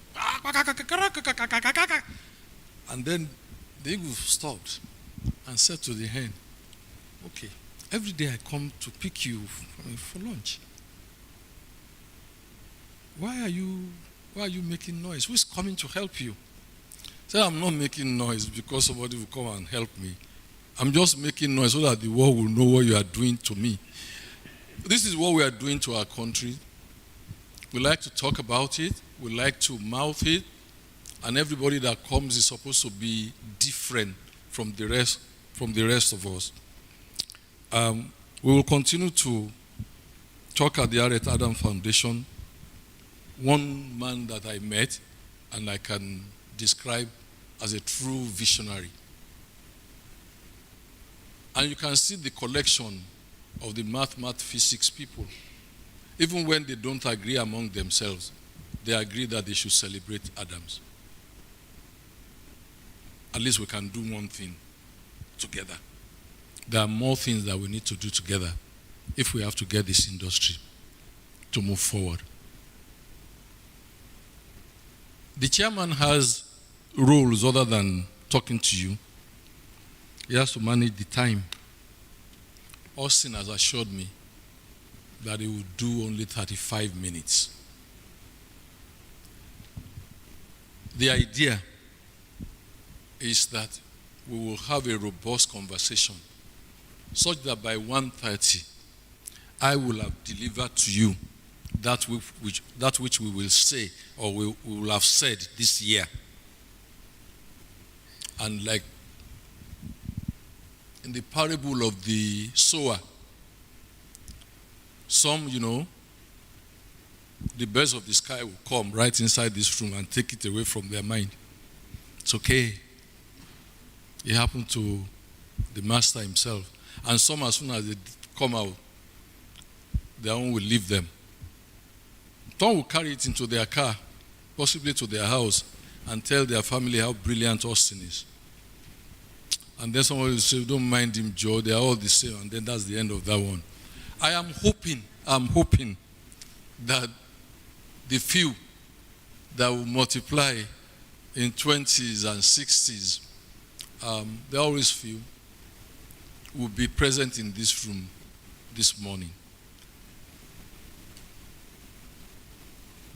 And then the eagle stopped and said to the hen, okay, every day I come to pick you for lunch. Why are you making noise? Who's coming to help you? Say, I'm not making noise because somebody will come and help me. I'm just making noise so that the world will know what you are doing to me. This is what we are doing to our country. We like to talk about it. We like to mouth it. And everybody that comes is supposed to be different from the rest of us. We will continue to talk at the Aret Adam Foundation. One man that I met and I can describe as a true visionary. And you can see the collection of the math, physics people. Even when they don't agree among themselves, they agree that they should celebrate Adams. At least we can do one thing together. There are more things that we need to do together if we have to get this industry to move forward. The chairman has roles other than talking to you. He has to manage the time. Austin has assured me that he will do only 35 minutes. The idea is that we will have a robust conversation such that by 1:30 I will have delivered to you that which we will say or we will have said this year. And like in the parable of the sower, some, the birds of the sky will come right inside this room and take it away from their mind. It's okay. It happened to the master himself. And some, as soon as they come out, their own will leave them. Some will carry it into their car, possibly to their house, and tell their family how brilliant Austin is. And then someone will say, don't mind him, Joe, they are all the same, and then that's the end of that one. I'm hoping that the few that will multiply in 20s and 60s, there are always few, will be present in this room this morning.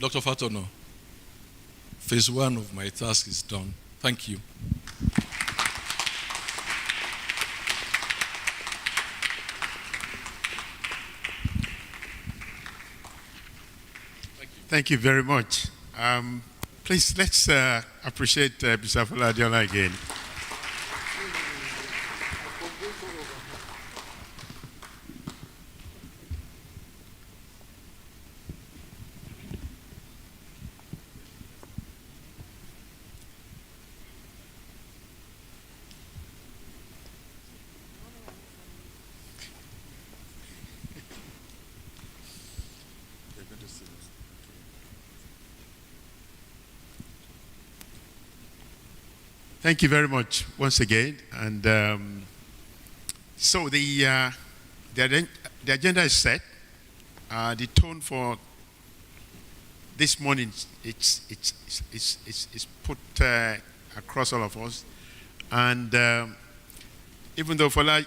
Dr. Fatono, phase 1 of my task is done. Thank you. Thank you very much. Please, let's appreciate Bishop Oladiola again. Thank you very much once again. And so the agenda is set. The tone for this morning it's put across all of us. And even though Fola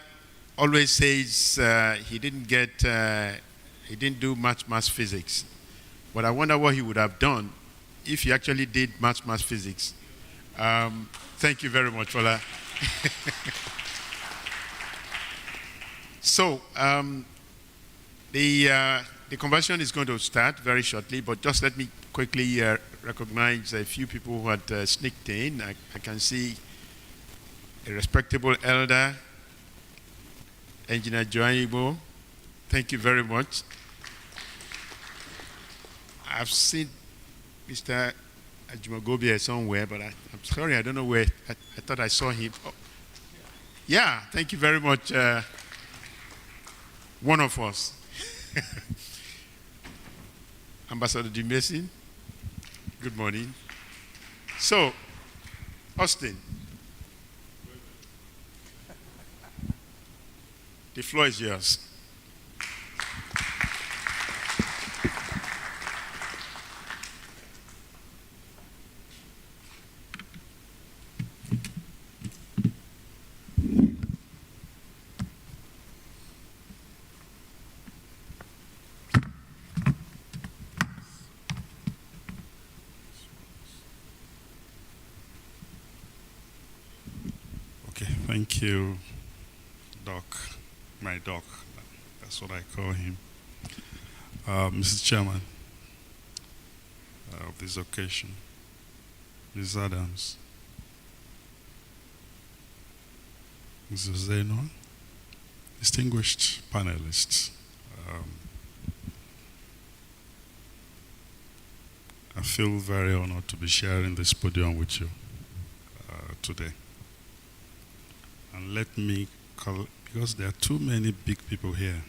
always says he didn't do much math physics, but I wonder what he would have done if he actually did math physics. Thank you very much, Fola. So, the conversion is going to start very shortly, but just let me quickly recognize a few people who had sneaked in. I can see a respectable elder, Engineer Joanibo. Thank you very much. I've seen Mr. Ajumagobia somewhere, but I'm sorry, I don't know where. I thought I saw him. Oh. Yeah, thank you very much. One of us. Ambassador Dimesin, good morning. So, Austin, the floor is yours. Thank you, Doc, my Doc, that's what I call him. Mr. Chairman of this occasion, Ms. Adams, Mr. Zeno, distinguished panelists, I feel very honored to be sharing this podium with you today. And let me, because there are too many big people here,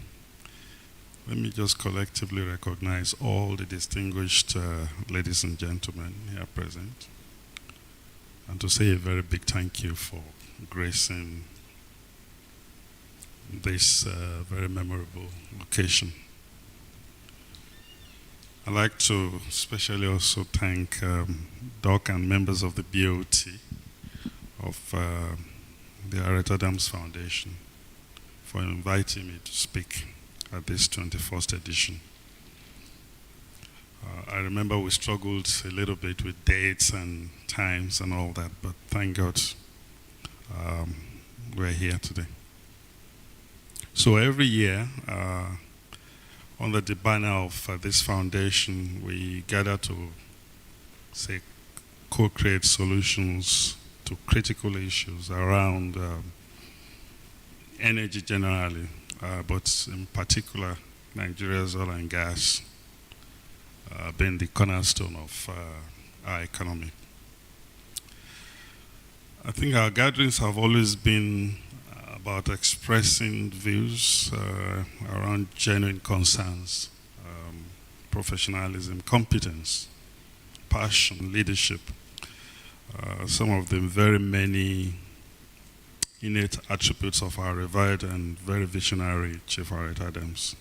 let me just collectively recognize all the distinguished ladies and gentlemen here present, and to say a very big thank you for gracing this very memorable occasion. I'd like to especially also thank Doc and members of the BOT of the Aret Adams Foundation for inviting me to speak at this 21st edition. I remember we struggled a little bit with dates and times and all that, but thank God we're here today. So every year, under the banner of this foundation, we gather to, say, co-create solutions to critical issues around energy generally, but in particular, Nigeria's oil and gas being the cornerstone of our economy. I think our gatherings have always been about expressing views around genuine concerns, professionalism, competence, passion, leadership. Some of the very many innate attributes of our revered and very visionary Chief Aret Adams.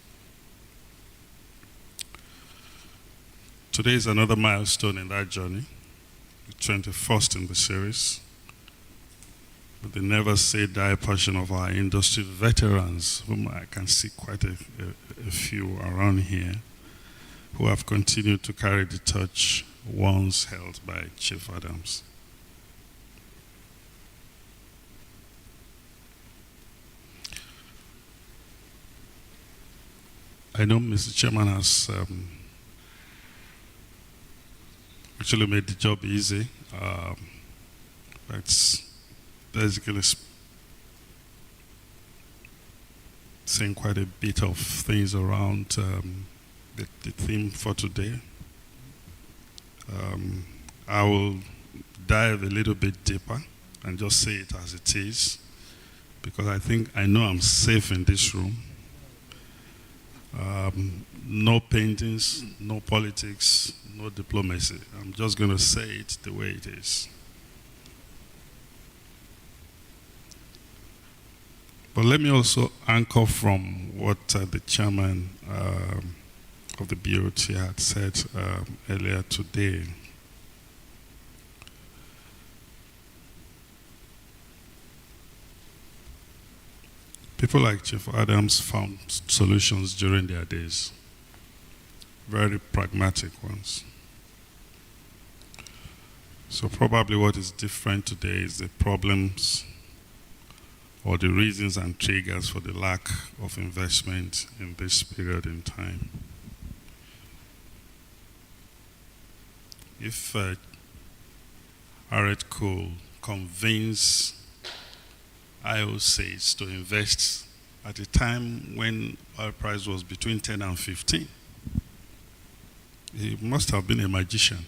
Today is another milestone in that journey, the 21st in the series, with the never say die passion of our industry veterans, whom I can see quite a few around here, who have continued to carry the torch once held by Chief Adams. I know Mr. Chairman has actually made the job easy. It's basically saying quite a bit of things around the theme for today. I will dive a little bit deeper and just say it as it is, because I know I'm safe in this room. No paintings, no politics, no diplomacy. I'm just going to say it the way it is. But let me also anchor from what the chairman of the BOT had said earlier today. People like Chief Adams found solutions during their days, very pragmatic ones. So probably what is different today is the problems or the reasons and triggers for the lack of investment in this period in time. If Aret could convince IOCs to invest at a time when oil price was between 10 and 15, he must have been a magician,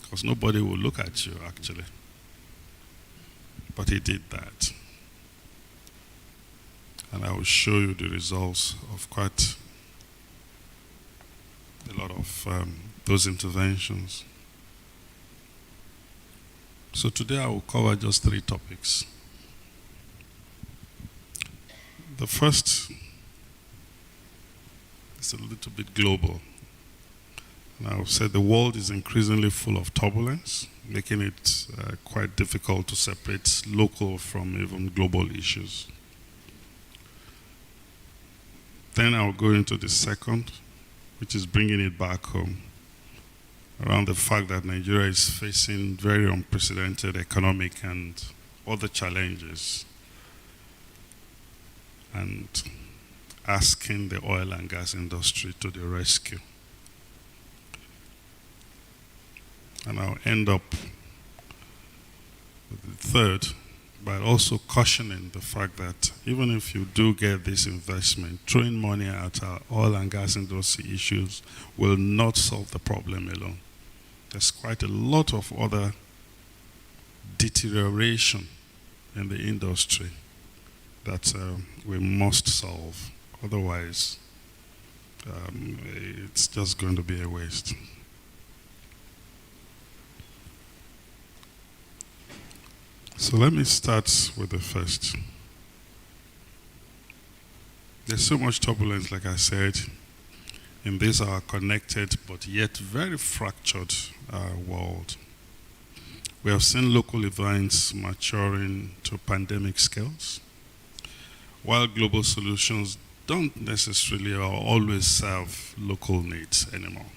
because nobody will look at you actually. But he did that. And I will show you the results of quite a lot of those interventions. So today I will cover just 3 topics. The first is a little bit global. And I will say the world is increasingly full of turbulence, making it quite difficult to separate local from even global issues. Then I'll go into the second, which is bringing it back home, around the fact that Nigeria is facing very unprecedented economic and other challenges, and asking the oil and gas industry to the rescue. And I'll end up with the third by also cautioning the fact that even if you do get this investment, throwing money at our oil and gas industry issues will not solve the problem alone. There's quite a lot of other deterioration in the industry that we must solve. Otherwise, it's just going to be a waste. So let me start with the first. There's so much turbulence, like I said, in this our connected but yet very fractured world. We have seen local events maturing to pandemic scales, while global solutions don't necessarily or always serve local needs anymore.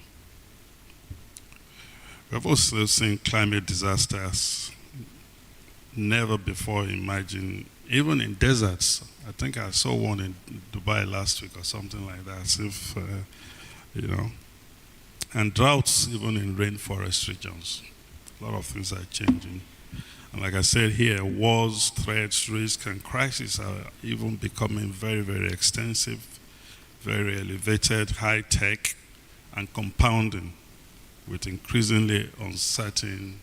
We have also seen climate disasters never before imagined, even in deserts. I think I saw one in Dubai last week or something like that, as if, and droughts even in rainforest regions. A lot of things are changing. And like I said here, wars, threats, risks, and crises are even becoming very, very extensive, very elevated, high-tech, and compounding with increasingly uncertain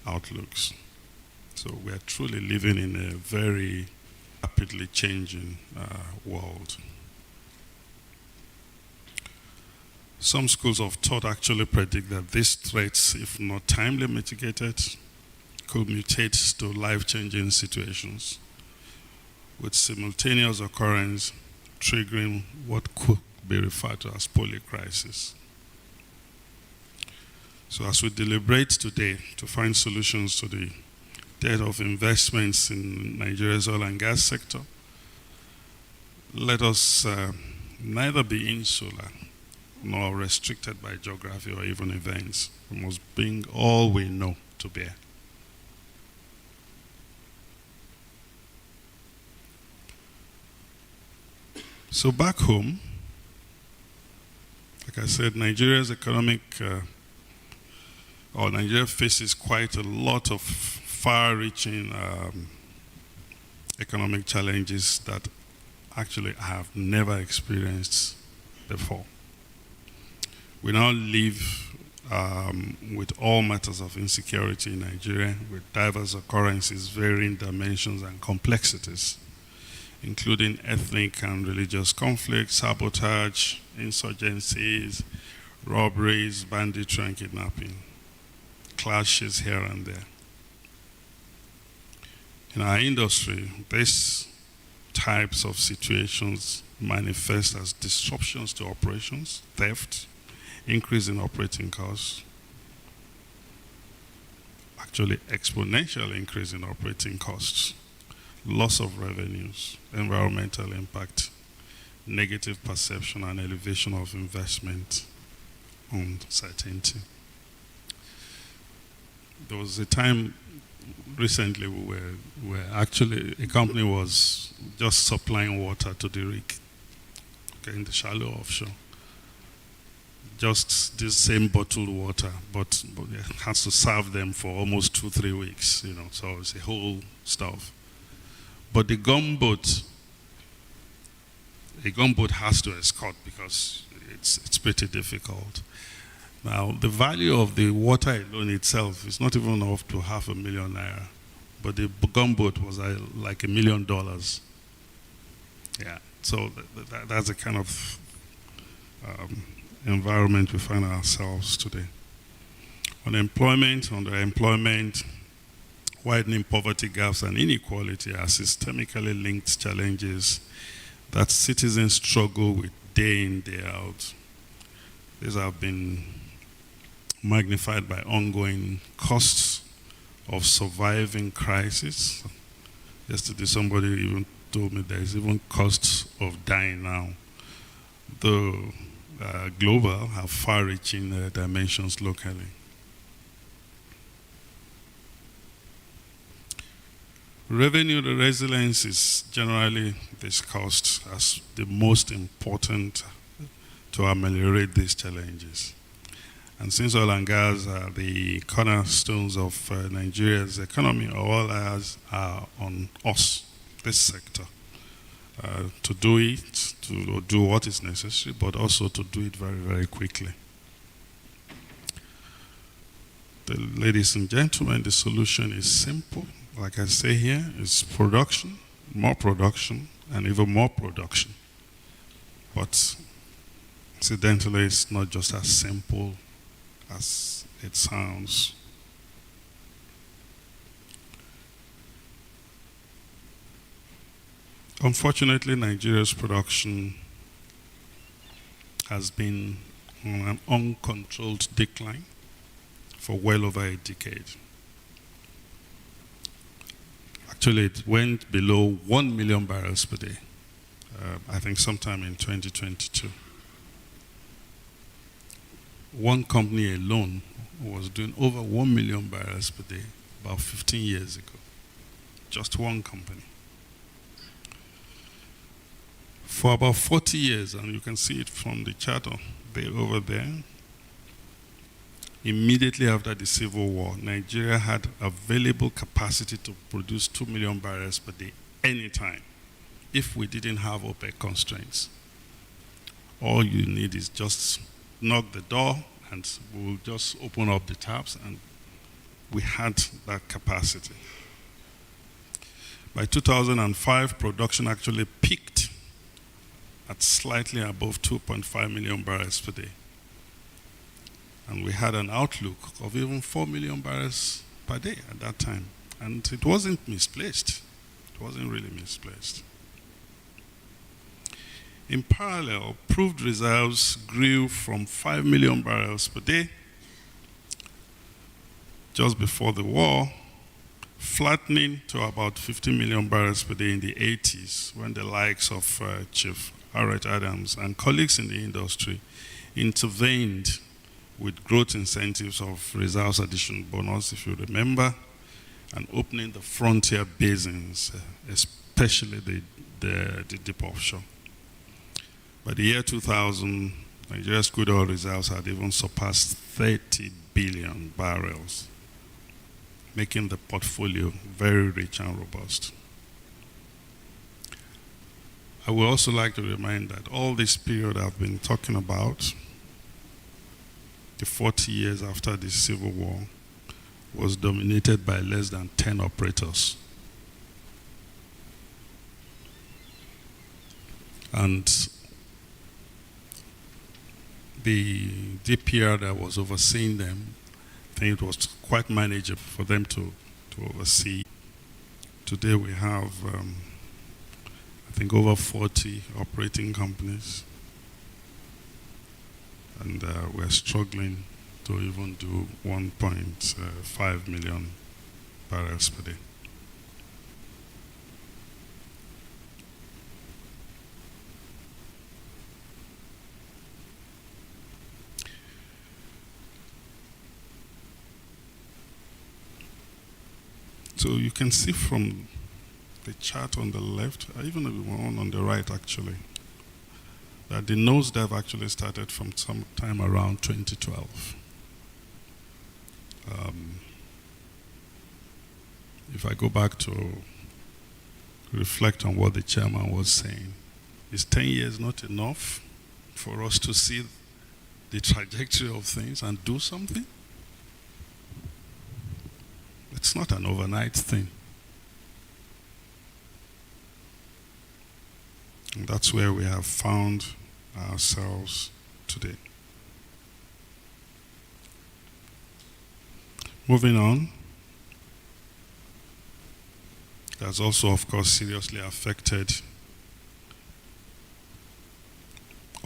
outlooks. So we are truly living in a very rapidly changing world. Some schools of thought actually predict that these threats, if not timely mitigated, could mutate to life-changing situations with simultaneous occurrence triggering what could be referred to as polycrisis. So as we deliberate today to find solutions to the dearth of investments in Nigeria's oil and gas sector, let us neither be insular nor restricted by geography or even events. We must bring all we know to bear. So back home, like I said, Nigeria's Nigeria faces quite a lot of far-reaching economic challenges that actually I have never experienced before. We now live with all matters of insecurity in Nigeria, with diverse occurrences, varying dimensions and complexities, including ethnic and religious conflicts, sabotage, insurgencies, robberies, banditry and kidnapping, clashes here and there. In our industry, these types of situations manifest as disruptions to operations, theft, increase in operating costs, actually exponential increase in operating costs, loss of revenues, environmental impact, negative perception and elevation of investment uncertainty. There was a time recently actually, a company was just supplying water to the rig, okay, in the shallow offshore. Just this same bottled water, but it has to serve them for almost 2-3 weeks, so it's a whole stuff. But a gunboat has to escort because it's pretty difficult. Now, the value of the water alone itself is not even up to $500,000 naira, but the gunboat was like $1 million. Yeah, so that's the kind of environment we find ourselves today. Unemployment, underemployment, widening poverty gaps and inequality are systemically linked challenges that citizens struggle with day in, day out. These have been magnified by ongoing costs of surviving crisis. Yesterday somebody even told me there is even costs of dying now. Though global have far-reaching dimensions locally. Revenue resilience is generally discussed as the most important to ameliorate these challenges. And since oil and gas are the cornerstones of Nigeria's economy, all eyes are on us, this sector, to do it, to do what is necessary, but also to do it very, very quickly. Ladies and gentlemen, the solution is simple. Like I say here, it's production, and even more production. But incidentally, it's not just as simple as it sounds. Unfortunately, Nigeria's production has been on an uncontrolled decline for well over a decade. Actually, it went below 1 million barrels per day, I think sometime in 2022. One company alone was doing over 1 million barrels per day about 15 years ago. Just one company. For about 40 years, and you can see it from the chart over there, immediately after the Civil War, Nigeria had available capacity to produce 2 million barrels per day anytime if we didn't have OPEC constraints. All you need is just knock the door and we'll just open up the taps, and we had that capacity. By 2005, production actually peaked at slightly above 2.5 million barrels per day. And we had an outlook of even 4 million barrels per day at that time. And it wasn't misplaced. It wasn't really misplaced. In parallel, proved reserves grew from 5 million barrels per day just before the war, flattening to about 50 million barrels per day in the 80s, when the likes of Chief Aret and colleagues in the industry intervened with growth incentives of reserves addition bonus, if you remember, and opening the frontier basins, especially the deep offshore. By the year 2000, Nigeria's crude oil reserves had even surpassed 30 billion barrels, making the portfolio very rich and robust. I would also like to remind that all this period I've been talking about, the 40 years after the Civil War, was dominated by less than 10 operators. And the DPR that was overseeing them, I think it was quite manageable for them to oversee. Today we have, I think, over 40 operating companies. And we're struggling to even do 1.5 million barrels per day. So So you can see from the chart on the left, even the one on the right actually, that the nosedive actually started from sometime around 2012. If I go back to reflect on what the chairman was saying, is 10 years not enough for us to see the trajectory of things and do something? It's not an overnight thing. And that's where we have found ourselves today. Moving on, that's also, of course, seriously affected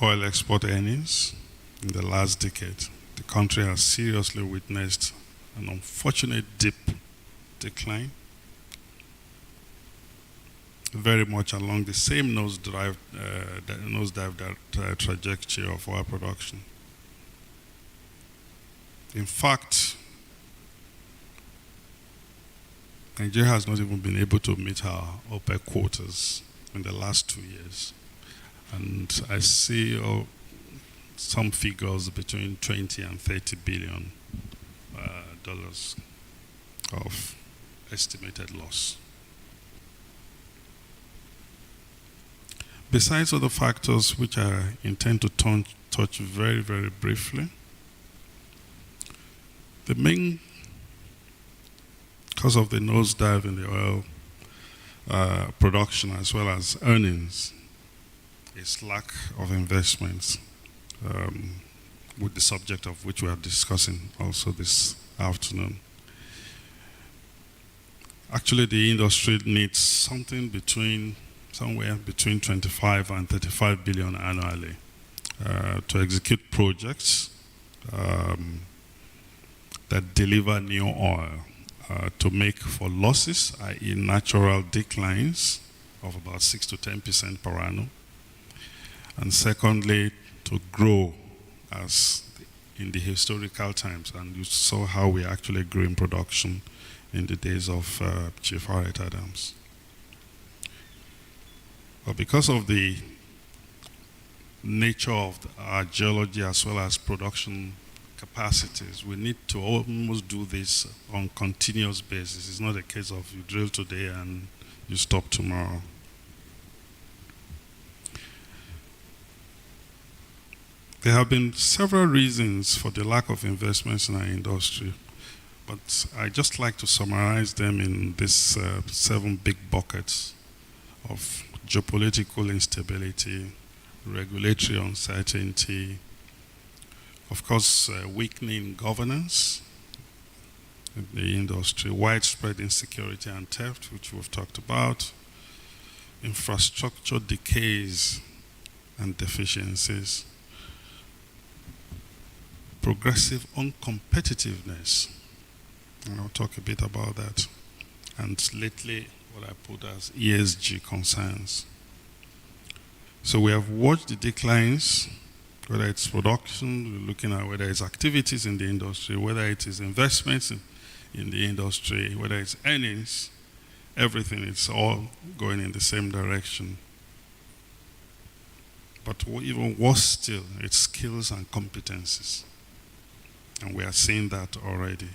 oil export earnings in the last decade. The country has seriously witnessed an unfortunate decline, very much along the same nosedive trajectory of oil production. In fact, Nigeria has not even been able to meet our OPEC quotas in the last 2 years. And I see some figures between 20 and 30 billion dollars of estimated loss. Besides other factors which I intend to touch very, very briefly, the main cause of the nosedive in the oil production as well as earnings is lack of investments, with the subject of which we are discussing also this afternoon. Actually, the industry needs somewhere between 25 and 35 billion annually to execute projects that deliver new oil, to make for losses, i.e. natural declines of about 6 to 10% per annum. And secondly, to grow as in the historical times. And you saw how we actually grew in production in the days of Chief Aret Adams. But because of the nature of our geology as well as production capacities, we need to almost do this on continuous basis. It's not a case of you drill today and you stop tomorrow. There have been several reasons for the lack of investments in our industry, but I just like to summarize them in these 7 big buckets of geopolitical instability, regulatory uncertainty, of course, weakening governance in the industry, widespread insecurity and theft, which we've talked about, infrastructure decays and deficiencies, progressive uncompetitiveness, and I'll talk a bit about that, and lately what I put as ESG concerns. So we have watched the declines, whether it's production, we're looking at whether it's activities in the industry, whether it is investments in the industry, whether it's earnings, everything, it's all going in the same direction. But even worse still, it's skills and competencies. And we are seeing that already.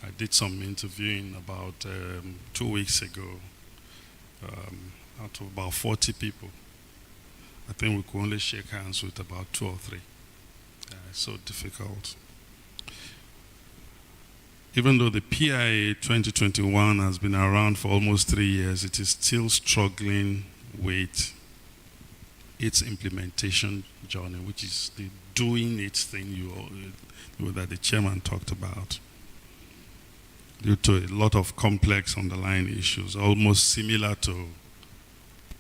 I did some interviewing about 2 weeks ago, out of about 40 people. I think we could only shake hands with about 2 or 3. It's so difficult. Even though the PIA 2021 has been around for almost 3 years, it is still struggling with its implementation journey, which is the doing its thing that the chairman talked about, due to a lot of complex underlying issues, almost similar to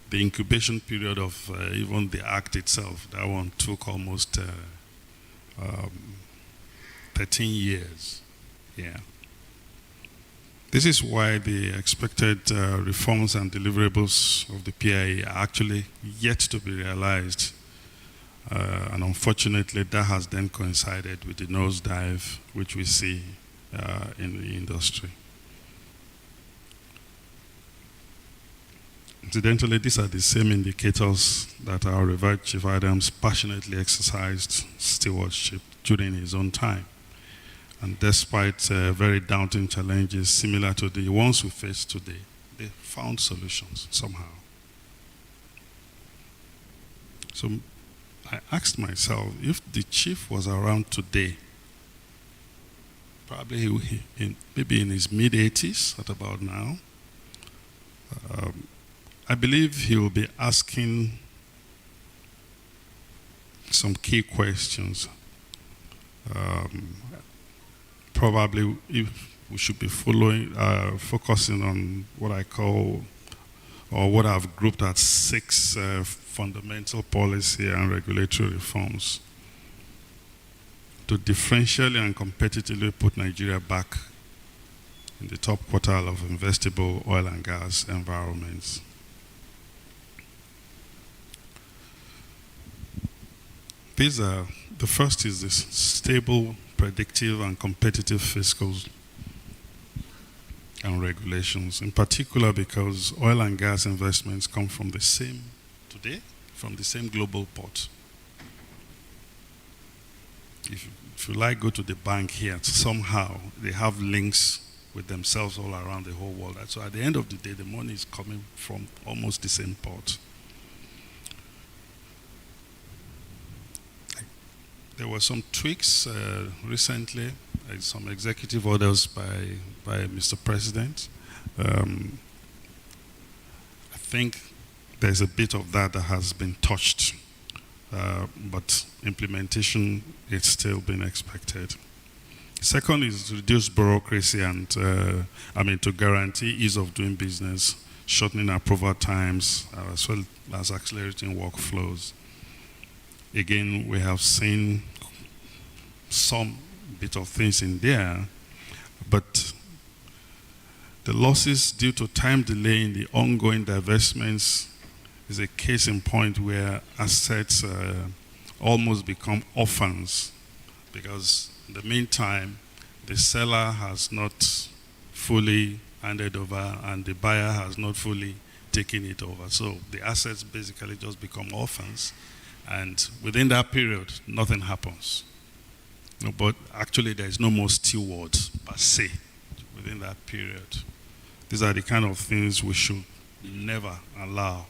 the incubation period of even the act itself. That one took almost 13 years. Yeah. This is why the expected reforms and deliverables of the PIA are actually yet to be realized. And unfortunately, that has then coincided with the nosedive, which we see in the industry. Incidentally, these are the same indicators that our revered Chief Adams passionately exercised stewardship during his own time. And despite very daunting challenges similar to the ones we face today, they found solutions somehow. So I asked myself, if the chief was around today, probably maybe in his mid-80s at about now, I believe he will be asking some key questions. Probably if we should be focusing on what I call, or what I've grouped as 6 fundamental policy and regulatory reforms to differentially and competitively put Nigeria back in the top quartile of investable oil and gas environments. The first is this stable, predictive, and competitive fiscals and regulations, in particular because oil and gas investments come from the same global port. If you like, go to the bank here, somehow they have links with themselves all around the whole world. So at the end of the day, the money is coming from almost the same port. There were some tweaks recently, some executive orders by Mr. President. I think there's a bit of that has been touched, but implementation is still being expected. Second is to reduce bureaucracy and, to guarantee ease of doing business, shortening approval times, as well as accelerating workflows. Again, we have seen some bit of things in there, but the losses due to time delay in the ongoing divestments is a case in point where assets almost become orphans, because in the meantime, the seller has not fully handed over and the buyer has not fully taken it over. So the assets basically just become orphans. And within that period, nothing happens. No, but actually, there is no more stewards per se within that period. These are the kind of things we should never allow,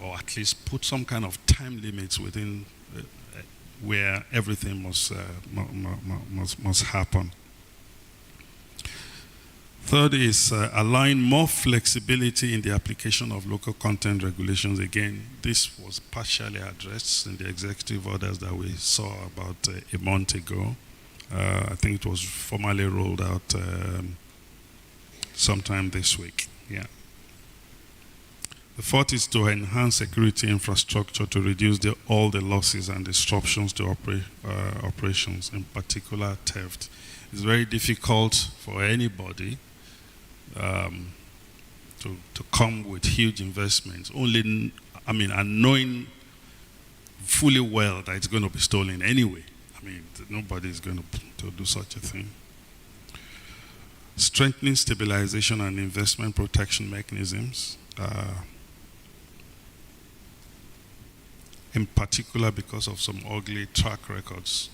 or at least put some kind of time limits within where everything must happen. Third is allowing more flexibility in the application of local content regulations. Again, this was partially addressed in the executive orders that we saw about a month ago. I think it was formally rolled out sometime this week. Yeah. The fourth is to enhance security infrastructure to reduce all the losses and disruptions to operations, in particular theft. It's very difficult for anybody to come with huge investments, and knowing fully well that it's going to be stolen anyway. Nobody is going to do such a thing. Strengthening stabilization and investment protection mechanisms, in particular because of some ugly track records.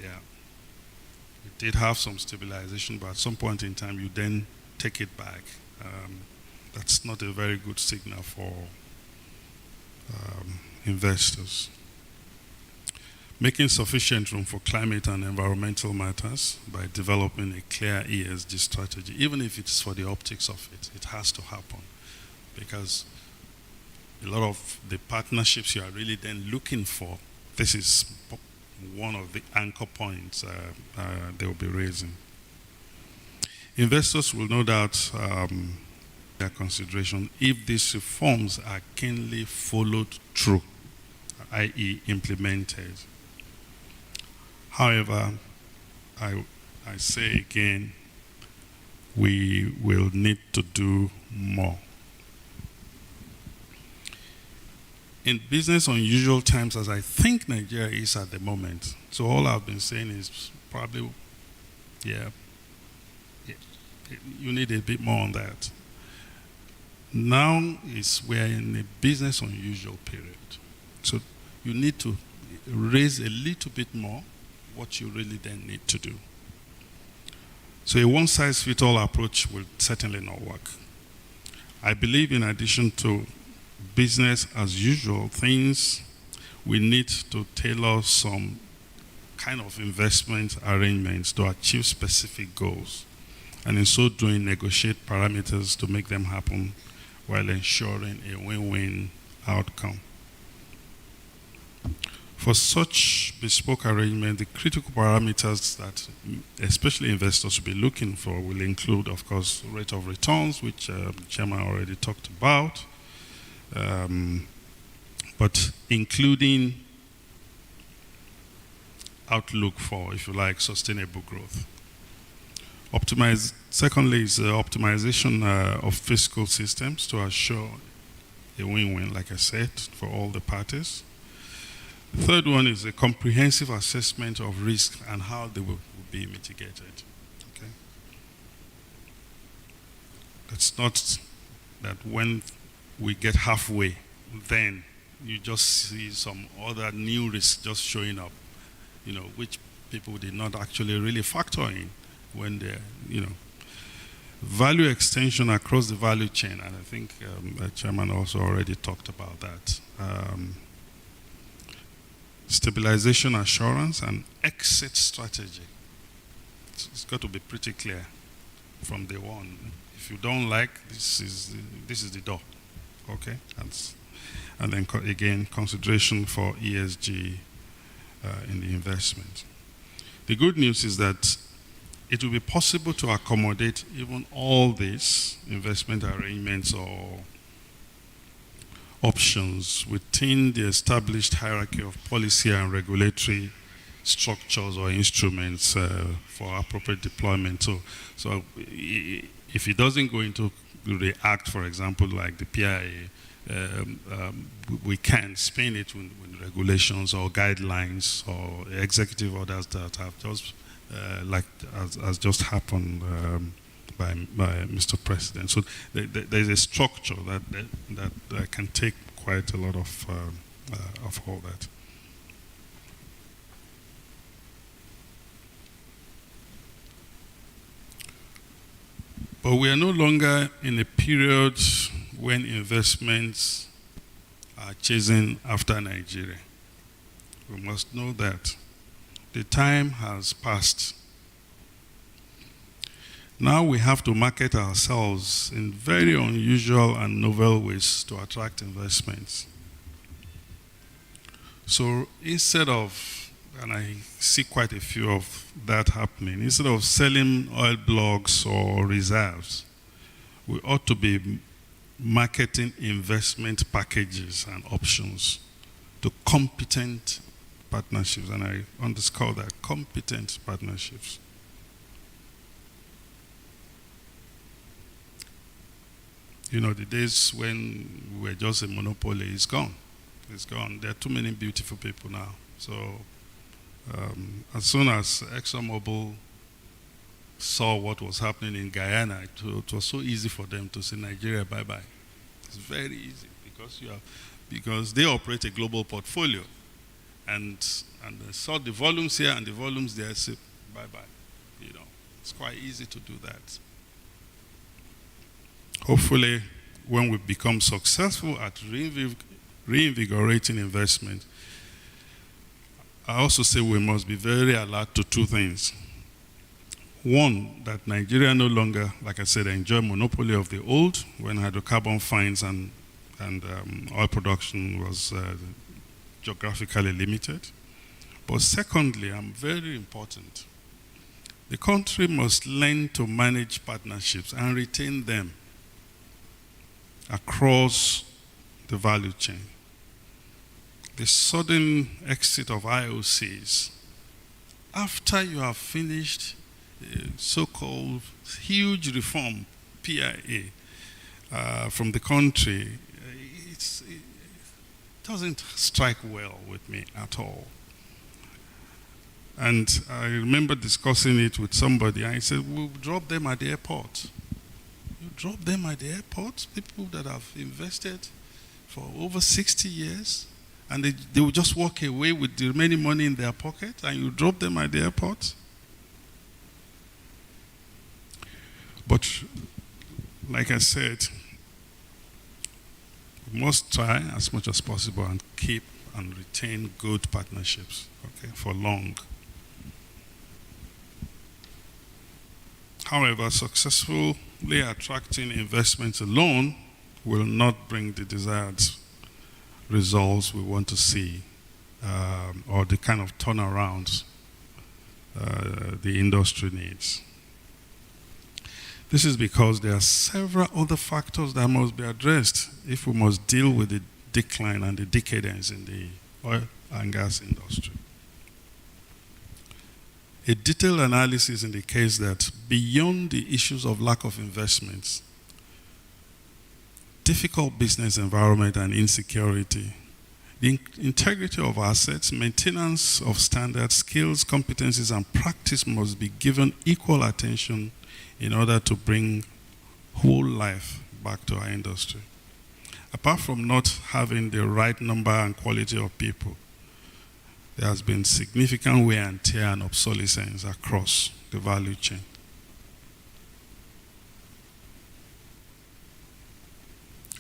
Yeah. It did have some stabilization, but at some point in time, you then take it back. That's not a very good signal for investors. Making sufficient room for climate and environmental matters by developing a clear ESG strategy, even if it's for the optics of it, it has to happen. Because a lot of the partnerships you are really then looking for, this is one of the anchor points they will be raising. Investors will no doubt their consideration if these reforms are keenly followed through, i.e. implemented. However, I say again, we will need to do more. In business unusual times, as I think Nigeria is at the moment, So all I've been saying is probably, yeah, you need a bit more on that. Now we're in a business unusual period. So you need to raise a little bit more what you really then need to do. So a one-size-fits-all approach will certainly not work. I believe in addition to business as usual things, we need to tailor some kind of investment arrangements to achieve specific goals, and in so doing negotiate parameters to make them happen while ensuring a win-win outcome. For such bespoke arrangement, the critical parameters that especially investors should be looking for will include, of course, rate of returns, which the chairman already talked about, but including outlook for, if you like, sustainable growth. Secondly is optimization of fiscal systems to assure a win-win, like I said, for all the parties. The third one is a comprehensive assessment of risk and how they will be mitigated. Okay? It's not that when we get halfway, then you just see some other new risk just showing up, which people did not actually really factor in when they're, value extension across the value chain, and I think the chairman also already talked about that. Stabilization assurance and exit strategy. It's got to be pretty clear from day one. If you don't like, this is the door, okay? And then again, consideration for ESG in the investment. The good news is that it will be possible to accommodate even all these investment arrangements or options within the established hierarchy of policy and regulatory structures or instruments for appropriate deployment. So if it doesn't go into the act, for example, like the PIA, we can spin it with regulations or guidelines or executive orders that have just, as just happened by Mr. President. So there's a structure that can take quite a lot of all that. But we are no longer in a period when investments are chasing after Nigeria. We must know that the time has passed. Now we have to market ourselves in very unusual and novel ways to attract investments. So instead of, and I see quite a few of that happening, instead of selling oil blocks or reserves, we ought to be marketing investment packages and options to competent partnerships, and I underscore that, competent partnerships. The days when we were just a monopoly is gone. It's gone. There are too many beautiful people now. So as soon as ExxonMobil saw what was happening in Guyana, it was so easy for them to say, Nigeria, bye-bye. It's very easy because they operate a global portfolio. And they saw the volumes here and the volumes there, say, bye-bye. It's quite easy to do that. Hopefully, when we become successful at reinvigorating investment, I also say we must be very alert to two things. One, that Nigeria no longer, like I said, enjoy monopoly of the old when hydrocarbon finds and oil production was geographically limited. But secondly, and very important, the country must learn to manage partnerships and retain them across the value chain. The sudden exit of IOCs, after you have finished so-called huge reform, PIA, from the country, it doesn't strike well with me at all. And I remember discussing it with somebody, and he said, we'll drop them at the airport. You drop them at the airport? People that have invested for over 60 years, and they will just walk away with the remaining money in their pocket, and you drop them at the airport? But like I said, we must try as much as possible and keep and retain good partnerships, okay, for long. However, successfully attracting investments alone will not bring the desired results we want to see, or the kind of turnaround the industry needs. This is because there are several other factors that must be addressed if we must deal with the decline and the decadence in the oil and gas industry. A detailed analysis indicates that beyond the issues of lack of investments, difficult business environment and insecurity, the integrity of assets, maintenance of standards, skills, competencies, and practice must be given equal attention in order to bring whole life back to our industry. Apart from not having the right number and quality of people, there has been significant wear and tear and obsolescence across the value chain.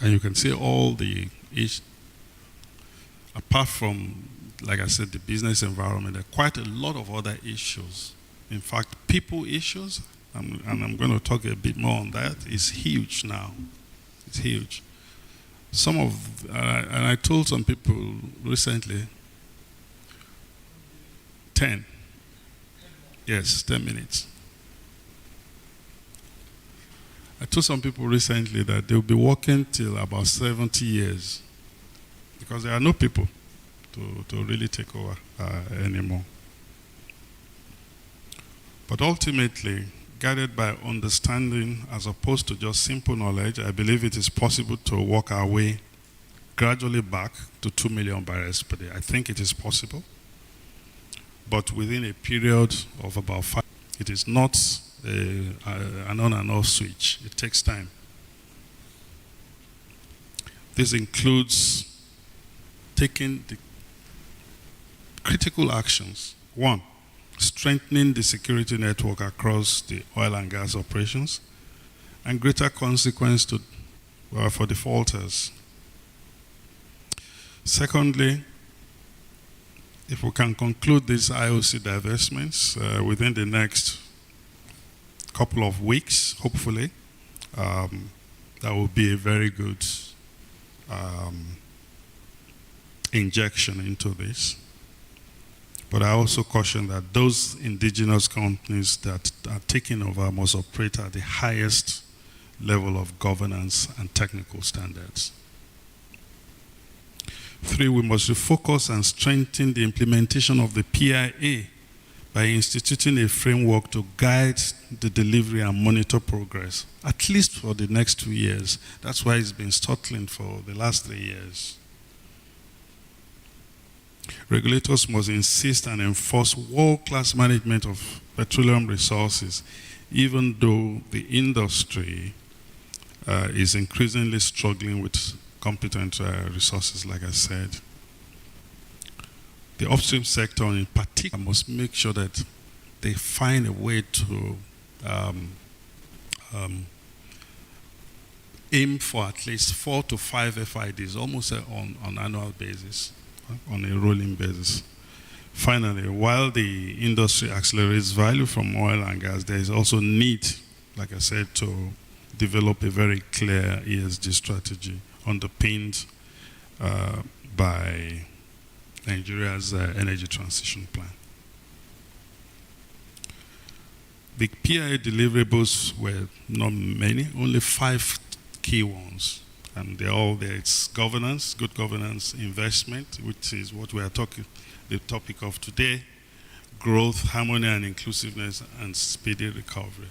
And you can see all the issues, apart from, like I said, the business environment, there are quite a lot of other issues. In fact, people issues, and I'm going to talk a bit more on that, is huge now. It's huge. And I told some people recently, 10. Yes, 10 minutes. I told some people recently that they'll be working till about 70 years because there are no people to really take over anymore. But ultimately, guided by understanding as opposed to just simple knowledge, I believe it is possible to work our way gradually back to 2 million barrels per day. I think it is possible. But within a period of about 5, it is not an on and off switch. It takes time. This includes taking the critical actions. 1, strengthening the security network across the oil and gas operations, and greater consequence for defaulters. Secondly, if we can conclude these IOC divestments within the next couple of weeks, hopefully, that will be a very good injection into this. But I also caution that those indigenous companies that are taking over must operate at the highest level of governance and technical standards. 3, we must refocus and strengthen the implementation of the PIA by instituting a framework to guide the delivery and monitor progress, at least for the next 2 years. That's why it's been stuttling for the last 3 years. Regulators must insist and enforce world-class management of petroleum resources, even though the industry is increasingly struggling with competent resources, like I said. The upstream sector in particular must make sure that they find a way to aim for at least 4 to 5 FIDs, almost on an annual basis, on a rolling basis. Finally, while the industry accelerates value from oil and gas, there is also need, like I said, to develop a very clear ESG strategy underpinned by Nigeria's energy transition plan. The PIA deliverables were not many, only 5 key ones. And they're all there. It's governance, good governance, investment, which is what we are talking, the topic of today, growth, harmony and inclusiveness, and speedy recovery.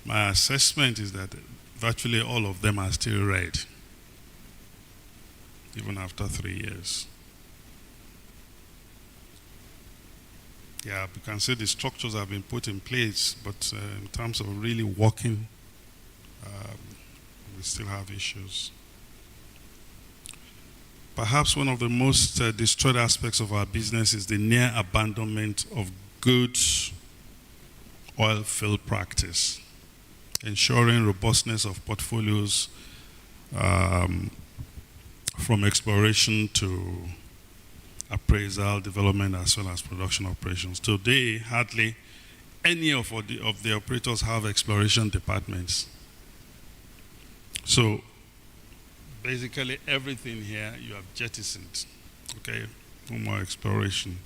My assessment is that virtually all of them are still red, even after 3 years. Yeah, we can say the structures have been put in place, but in terms of really working, we still have issues. Perhaps one of the most destroyed aspects of our business is the near abandonment of good oil field practice, ensuring robustness of portfolios from exploration to appraisal, development, as well as production operations. Today, hardly any of the operators have exploration departments. So basically everything here you have jettisoned, okay, no more exploration.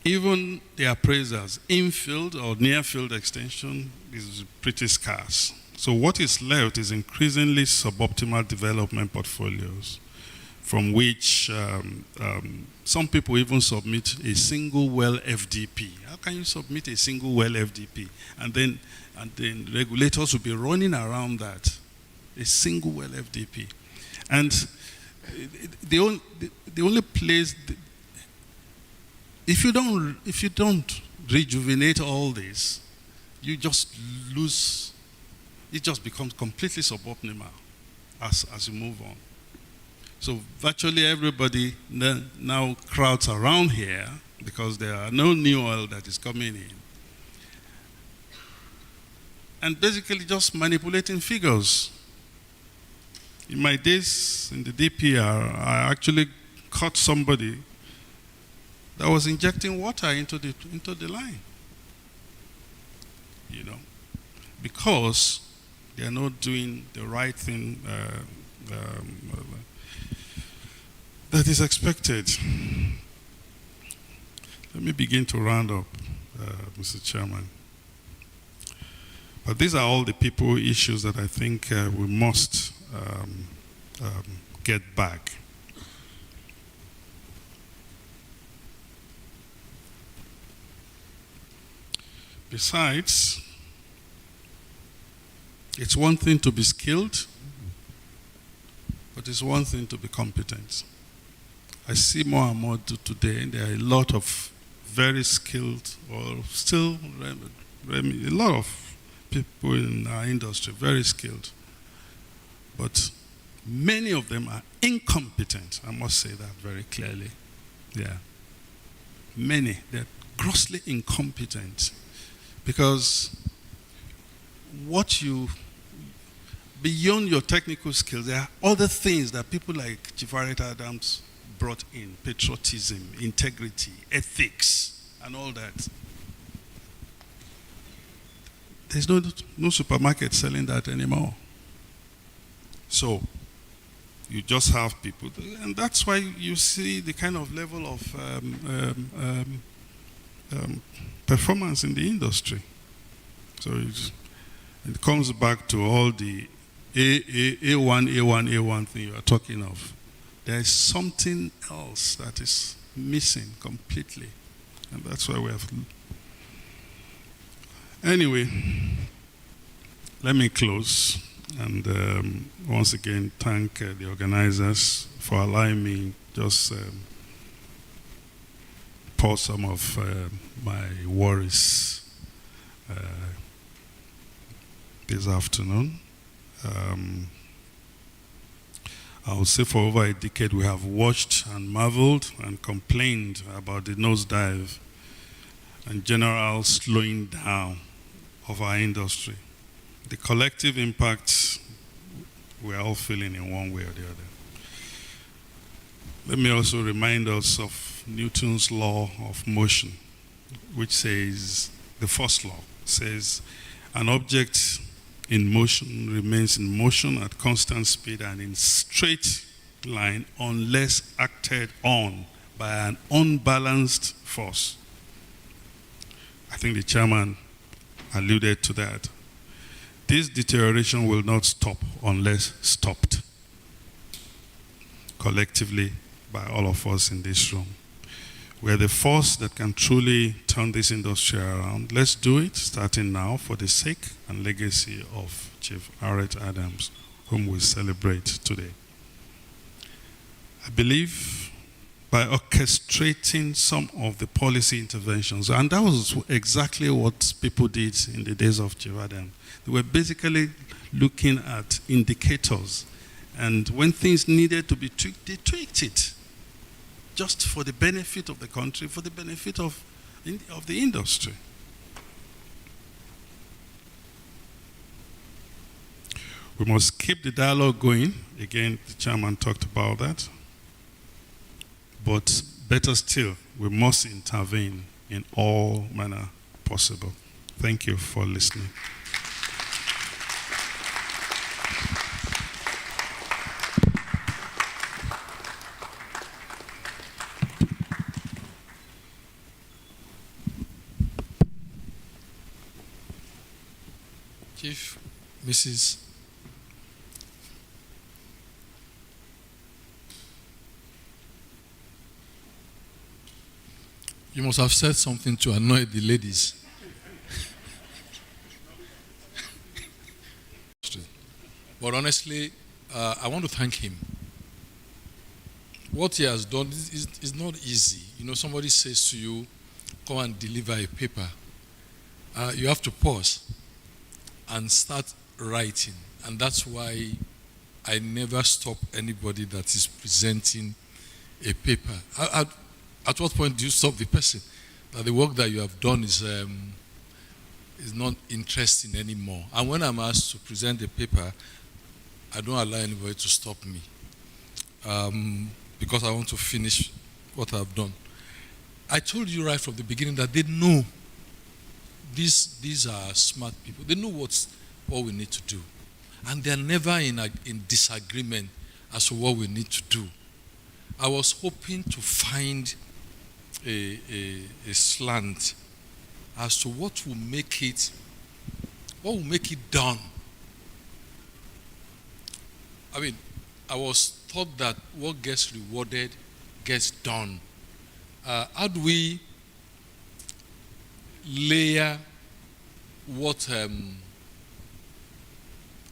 Even the appraisers, in-field or near-field extension is pretty scarce. So what is left is increasingly suboptimal development portfolios, from which some people even submit a single well FDP. How can you submit a single well FDP? And then regulators will be running around that, a single well FDP. And the only place, if you don't rejuvenate all this, you just lose, it just becomes completely suboptimal as you move on. So virtually everybody now crowds around here because there are no new oil that is coming in. And basically just manipulating figures. In my days in the DPR, I actually caught somebody that was injecting water into the line. You know, because they are not doing the right thing that is expected. Let me begin to round up, Mr. Chairman. But these are all the people issues that I think we must get back. Besides, it's one thing to be skilled, but it's one thing to be competent. I see more and more today, there are a lot of very skilled, or still a lot of people in our industry, very skilled. But many of them are incompetent. I must say that very clearly. Yeah. Many, they're grossly incompetent. Because beyond your technical skills, there are other things that people like Chief Aret Adams brought in: patriotism, integrity, ethics, and all that. There's no supermarket selling that anymore. So you just have people, and that's why you see the kind of level of performance in the industry. So it comes back to all the A1 thing you are talking of. There is something else that is missing completely, and that's why we have. Anyway, let me close and once again thank the organizers for allowing me just pour some of my worries this afternoon. I would say for over a decade we have watched and marveled and complained about the nosedive and general slowing down of our industry. The collective impact we're all feeling in one way or the other. Let me also remind us of Newton's law of motion, which says, the first law says, an object in motion remains in motion at constant speed and in straight line unless acted on by an unbalanced force. I think the chairman alluded to that. This deterioration will not stop unless stopped collectively by all of us in this room. We're the force that can truly turn this industry around. Let's do it, starting now, for the sake and legacy of Chief Aret Adams, whom we celebrate today. I believe by orchestrating some of the policy interventions. And that was exactly what people did in the days of Jehoiakim. They were basically looking at indicators. And when things needed to be tweaked, they tweaked it. Just for the benefit of the country, for the benefit of the industry. We must keep the dialogue going. Again, the chairman talked about that. But better still, we must intervene in all manner possible. Thank you for listening. Chief, Mrs. You must have said something to annoy the ladies. But honestly, I want to thank him. What he has done is not easy. You know, somebody says to you, come and deliver a paper. You have to pause and start writing. And that's why I never stop anybody that is presenting a paper. At what point do you stop the person? That the work that you have done is not interesting anymore. And when I'm asked to present a paper, I don't allow anybody to stop me because I want to finish what I've done. I told you right from the beginning that they know these are smart people. They know what we need to do. And they're never in disagreement as to what we need to do. I was hoping to find a slant as to what will make it done. I mean, I was taught that what gets rewarded gets done. How do we layer what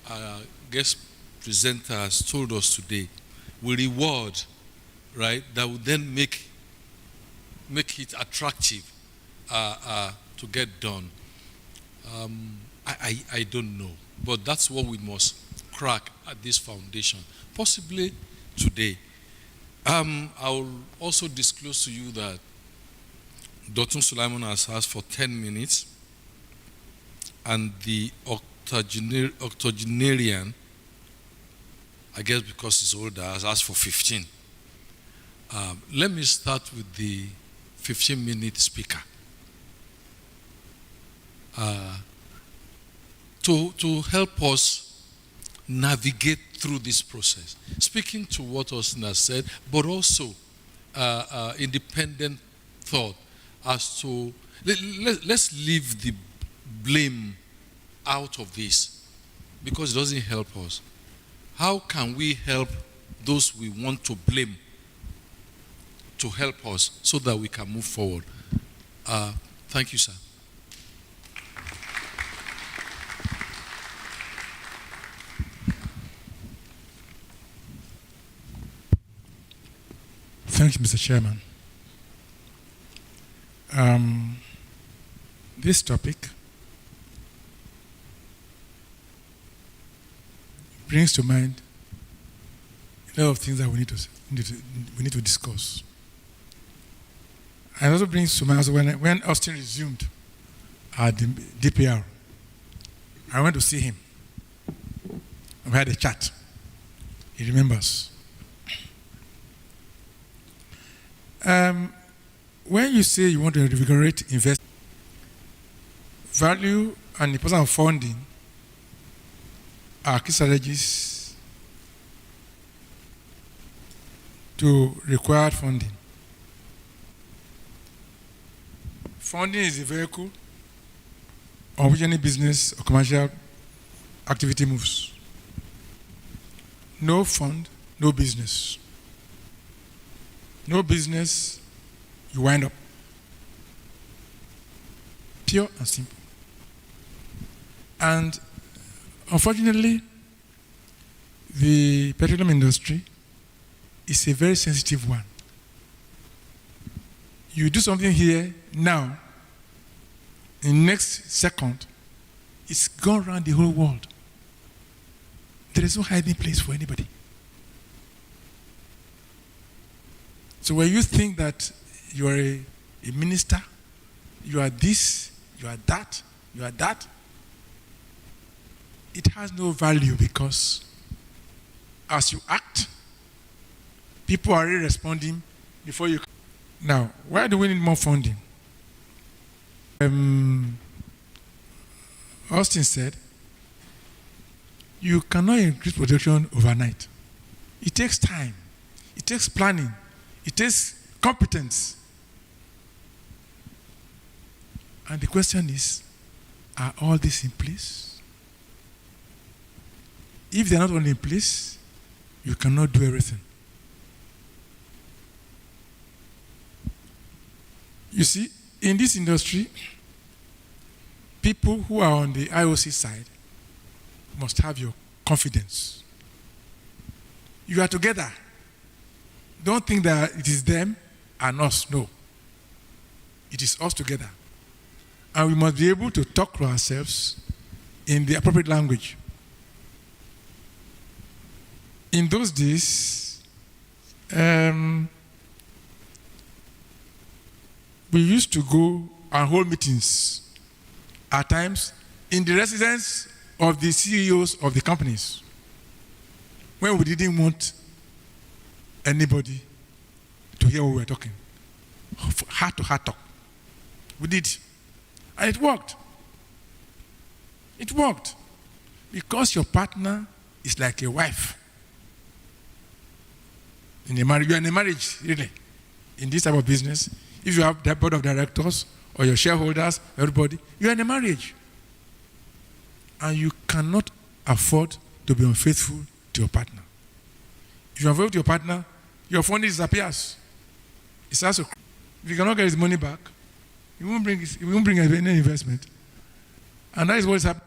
our guest presenter has told us today? We reward, right? That will then make it attractive to get done. I don't know, but that's what we must crack at this foundation, possibly today. I'll also disclose to you that Dr. Sulaiman has asked for 10 minutes, and the octogenarian, I guess because he's older, has asked for 15. Let me start with the 15-minute speaker. To help us navigate through this process, speaking to what Austin has said, but also independent thought as to, let's leave the blame out of this because it doesn't help us. How can we help those we want to blame to help us so that we can move forward? Thank you, sir. Thank you, Mr. Chairman. This topic brings to mind a lot of things that we need to discuss. And also brings to mind when Austin resumed at the DPR, I went to see him. We had a chat. He remembers. When you say you want to reinvigorate investment, value and the person of funding are key strategies to required funding. Funding is a vehicle on which any business or commercial activity moves. No fund, no business. No business, you wind up. Pure and simple. And unfortunately, the petroleum industry is a very sensitive one. You do something here now, in next second, it's gone around the whole world. There is no hiding place for anybody. So when you think that you are a minister, you are this, you are that, it has no value, because as you act, people are already responding before you. Now, why do we need more funding? Austin said, you cannot increase production overnight. It takes time. It takes planning. It takes competence. And the question is, are all these in place? If they're not all in place, you cannot do everything. You see, in this industry, people who are on the IOC side must have your confidence. You are together. Don't think that it is them and us. No. It is us together. And we must be able to talk to ourselves in the appropriate language. In those days, we used to go and hold meetings at times in the residence of the CEOs of the companies, when we didn't want anybody to hear what we were talking. Heart-to-heart talk. We did. And it worked. It worked. Because your partner is like a wife. In a marriage, you are in a marriage, really. In this type of business, if you have the board of directors or your shareholders, everybody, you are in a marriage. And you cannot afford to be unfaithful to your partner. If you are unfaithful to your partner, your funding disappears. It starts to. If you cannot get his money back, he won't bring any investment. And that is what is happening.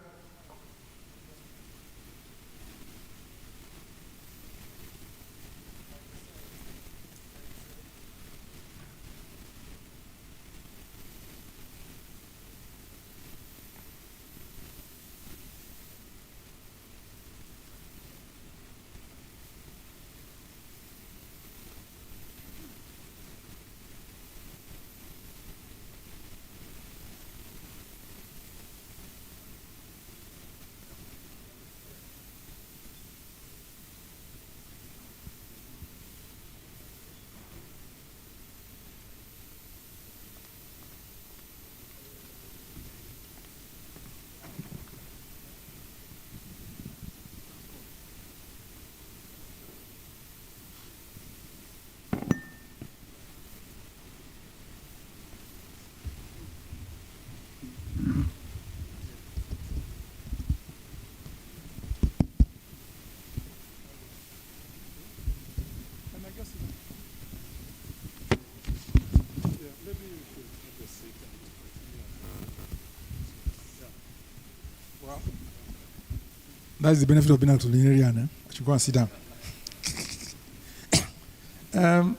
That's the benefit of being a Nigerian. I should go and sit down.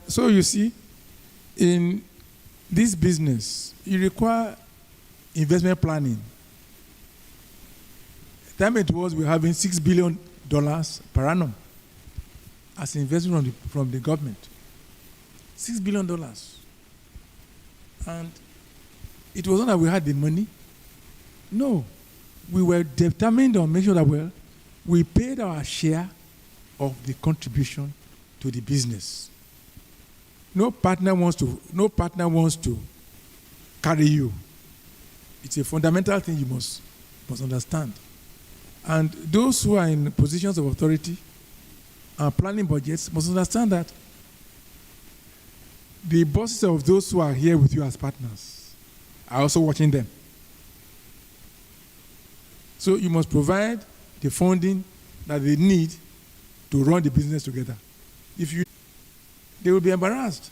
So you see, in this business, you require investment planning. The time it was, we were having $6 billion per annum as investment from the government. $6 billion. And it wasn't that we had the money. No. We were determined on making sure that, we paid our share of the contribution to the business. No partner wants to carry you. It's a fundamental thing you must understand. And those who are in positions of authority and planning budgets must understand that the bosses of those who are here with you as partners are also watching them. So you must provide the funding that they need to run the business together. They will be embarrassed.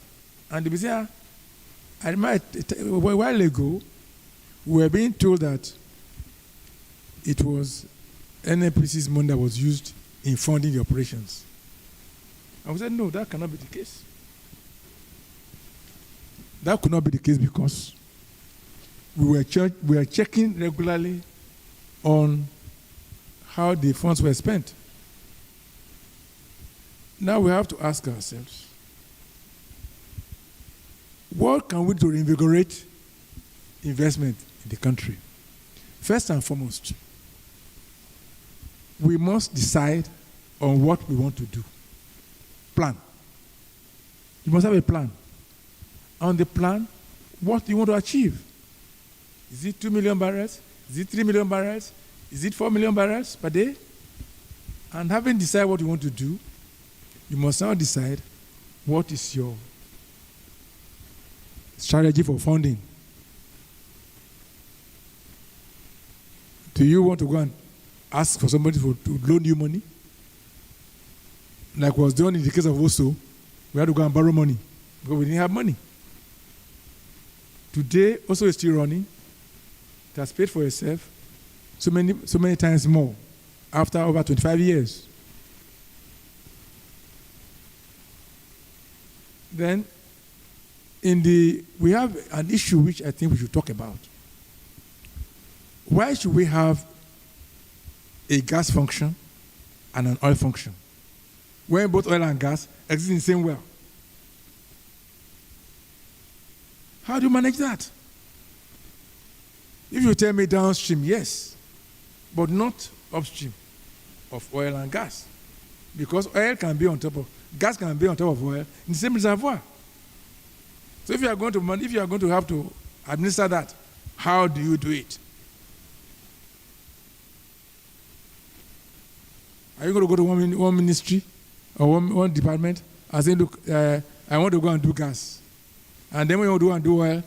And they will say, I remember a while ago, we were being told that it was NNPC's money that was used in funding the operations. And we said, no, that cannot be the case. That could not be the case because we were checking regularly on how the funds were spent. Now we have to ask ourselves, what can we do to reinvigorate investment in the country? First and foremost, we must decide on what we want to do. Plan. You must have a plan. On the plan, what do you want to achieve? Is it 2 million barrels? Is it 3 million barrels? Is it 4 million barrels per day? And having decided what you want to do, you must now decide what is your strategy for funding. Do you want to go and ask for somebody to loan you money? Like was done in the case of Oso, we had to go and borrow money because we didn't have money. Today, Oso is still running. It has paid for itself so many times more after over 25 years. Then, we have an issue which I think we should talk about. Why should we have a gas function and an oil function when both oil and gas exist in the same well? How do you manage that? If you tell me downstream, yes, but not upstream of oil and gas. Because oil can be on top of, gas can be on top of oil in the same reservoir. So if you are going to have to administer that, how do you do it? Are you going to go to one ministry or one department and say, look, I want to go and do gas. And then when you go and do oil,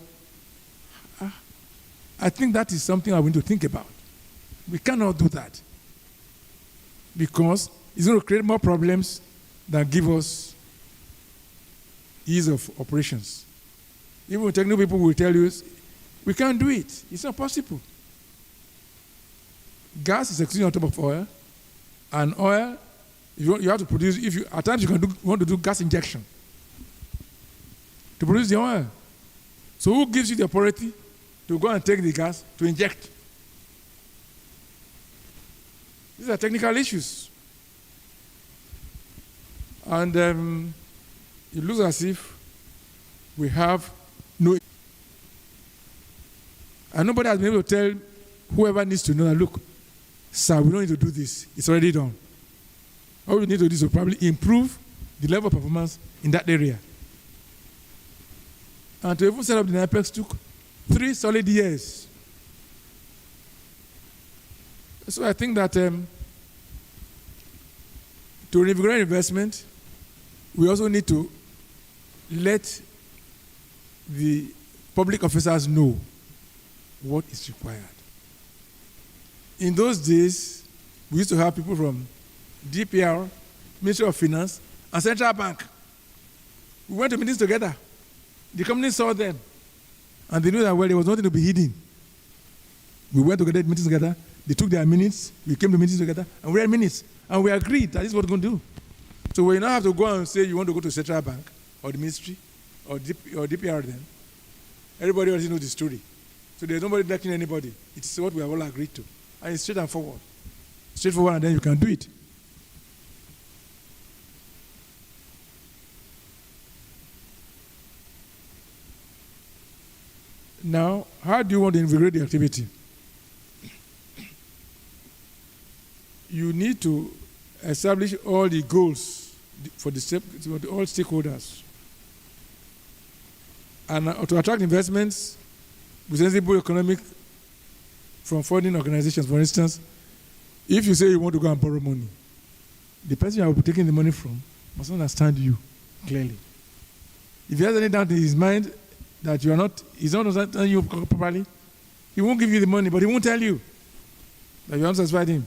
I think that is something I want to think about. We cannot do that because it's going to create more problems than give us ease of operations. Even technical people will tell you, we can't do it. It's not possible. Gas is existing on top of oil, and oil, you have to produce, at times you want to do gas injection to produce the oil. So who gives you the authority to go and take the gas to inject? These are technical issues. And it looks as if we have no... And nobody has been able to tell whoever needs to know that, look, sir, we don't need to do this. It's already done. All we need to do is to probably improve the level of performance in that area. And to even set up the NIPEX took 3 solid years. So I think that to reinvigorate investment, we also need to let the public officers know what is required. In those days, we used to have people from DPR, Ministry of Finance, and Central Bank. We went to meetings together. The company saw them, and they knew that, well, there was nothing to be hidden. We went to get meetings together. They took their minutes. We came to meetings together, and we had minutes. And we agreed that this is what we're going to do. So we now have to go and say you want to go to Central Bank or the ministry or DPR then. Everybody already knows the story. So there's nobody lecturing anybody. It's what we have all agreed to. And it's straight and forward. Straightforward, and then you can do it. Now, how do you want to invigorate the activity? You need to establish all the goals for all stakeholders. And to attract investments with sensible economic from funding organizations, for instance, if you say you want to go and borrow money, the person you will be taking the money from must understand you clearly. If he has any doubt in his mind that he's not understanding you properly, he won't give you the money, but he won't tell you that you haven't satisfied him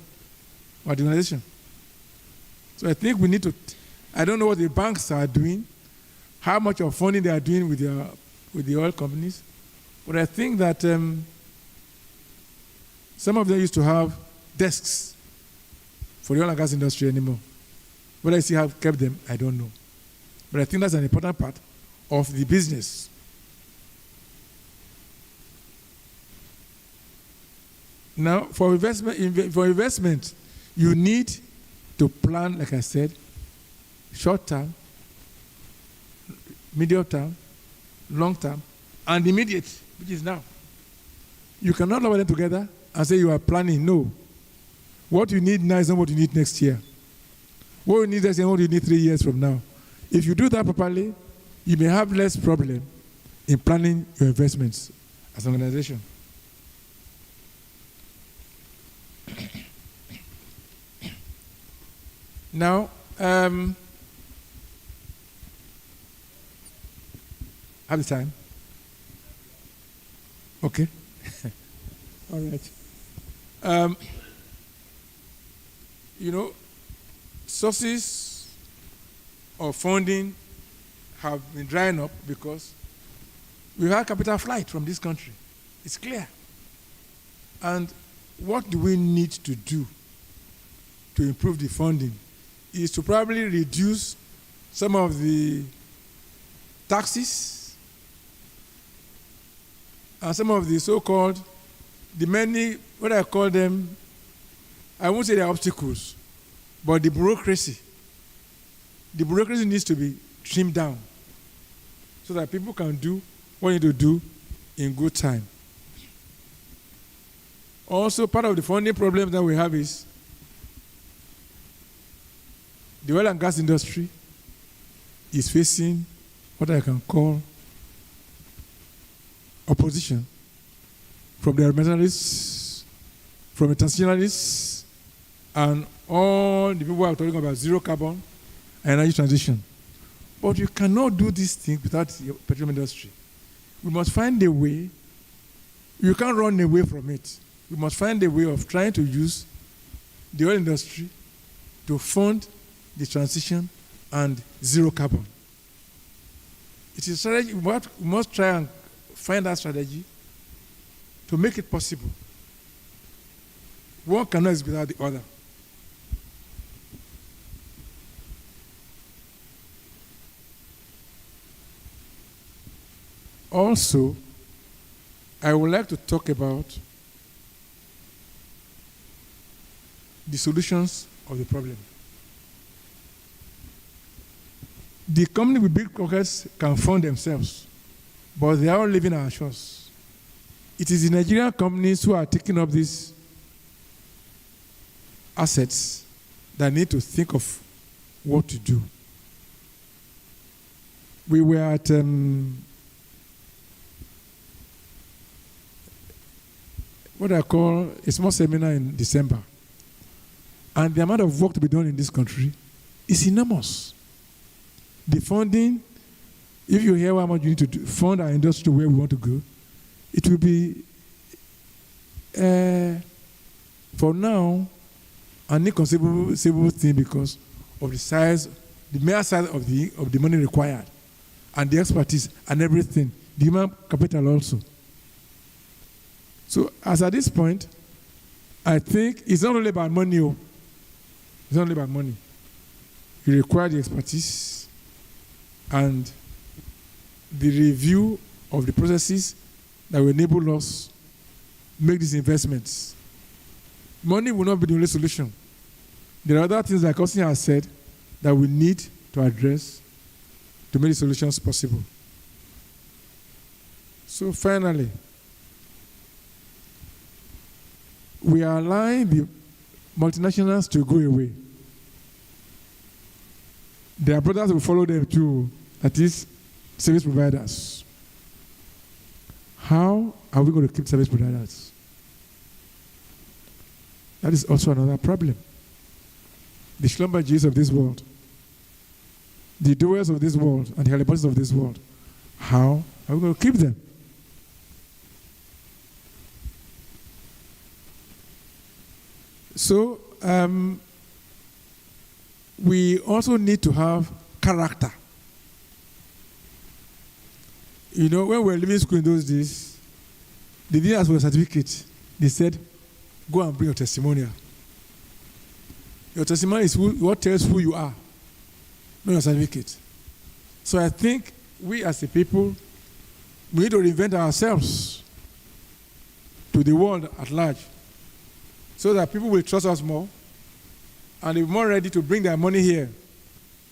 or the organization. So I think we need to, I don't know what the banks are doing, how much of funding they are doing with the oil companies, but I think that some of them used to have desks for the oil and gas industry anymore. Whether I still have kept them, I don't know. But I think that's an important part of the business. Now, for investment, you need to plan, like I said, short term, medium term, long term, and immediate, which is now. You cannot lump them together and say you are planning. No. What you need now is not what you need next year. What you need next year is what you need 3 years from now. If you do that properly, you may have less problem in planning your investments as an organization. Now, have the time? Okay. All right. You know, sources of funding have been drying up because we've had capital flight from this country. It's clear. And what do we need to do to improve the funding is to probably reduce some of the taxes and some of the so-called, the many, what I call them, I won't say they're obstacles, but the bureaucracy. The bureaucracy needs to be trimmed down so that people can do what they need to do in good time. Also, part of the funding problem that we have is the oil and gas industry is facing what I can call opposition from the environmentalists, from the transitionalists, and all the people who are talking about zero carbon and energy transition. But you cannot do this thing without the petroleum industry. We must find a way. You can't run away from it. We must find a way of trying to use the oil industry to fund the transition and zero carbon. It is a strategy. We must try and find that strategy to make it possible. One cannot exist without the other. Also, I would like to talk about the solutions of the problem. The company with big pockets can fund themselves, but they are all living our shores. It is the Nigerian companies who are taking up these assets that need to think of what to do. We were at what I call a small seminar in December. And the amount of work to be done in this country is enormous. The funding, if you hear how much you need to fund our industry to where we want to go, it will be, for now, an inconceivable thing because of the size, the mere size of the money required, and the expertise and everything, the human capital also. So, as at this point, I think it's not only about money. It's not only about money. You require the expertise and the review of the processes that will enable us make these investments. Money will not be the only solution. There are other things, like Austin has said, that we need to address to make the solutions possible. So finally, we are allowing the multinationals to go away. Their brothers will follow them too, that is, service providers. How are we going to keep service providers? That is also another problem. The Schlumbergers of this world, the doers of this world, and the Halliburtons of this world, how are we going to keep them? So, we also need to have character. You know, when we were leaving school in those days, they didn't ask for a certificate. They said, go and bring your testimonial. Your testimony is what tells who you are, not your certificate. So I think we as a people, we need to reinvent ourselves to the world at large so that people will trust us more and they're more ready to bring their money here.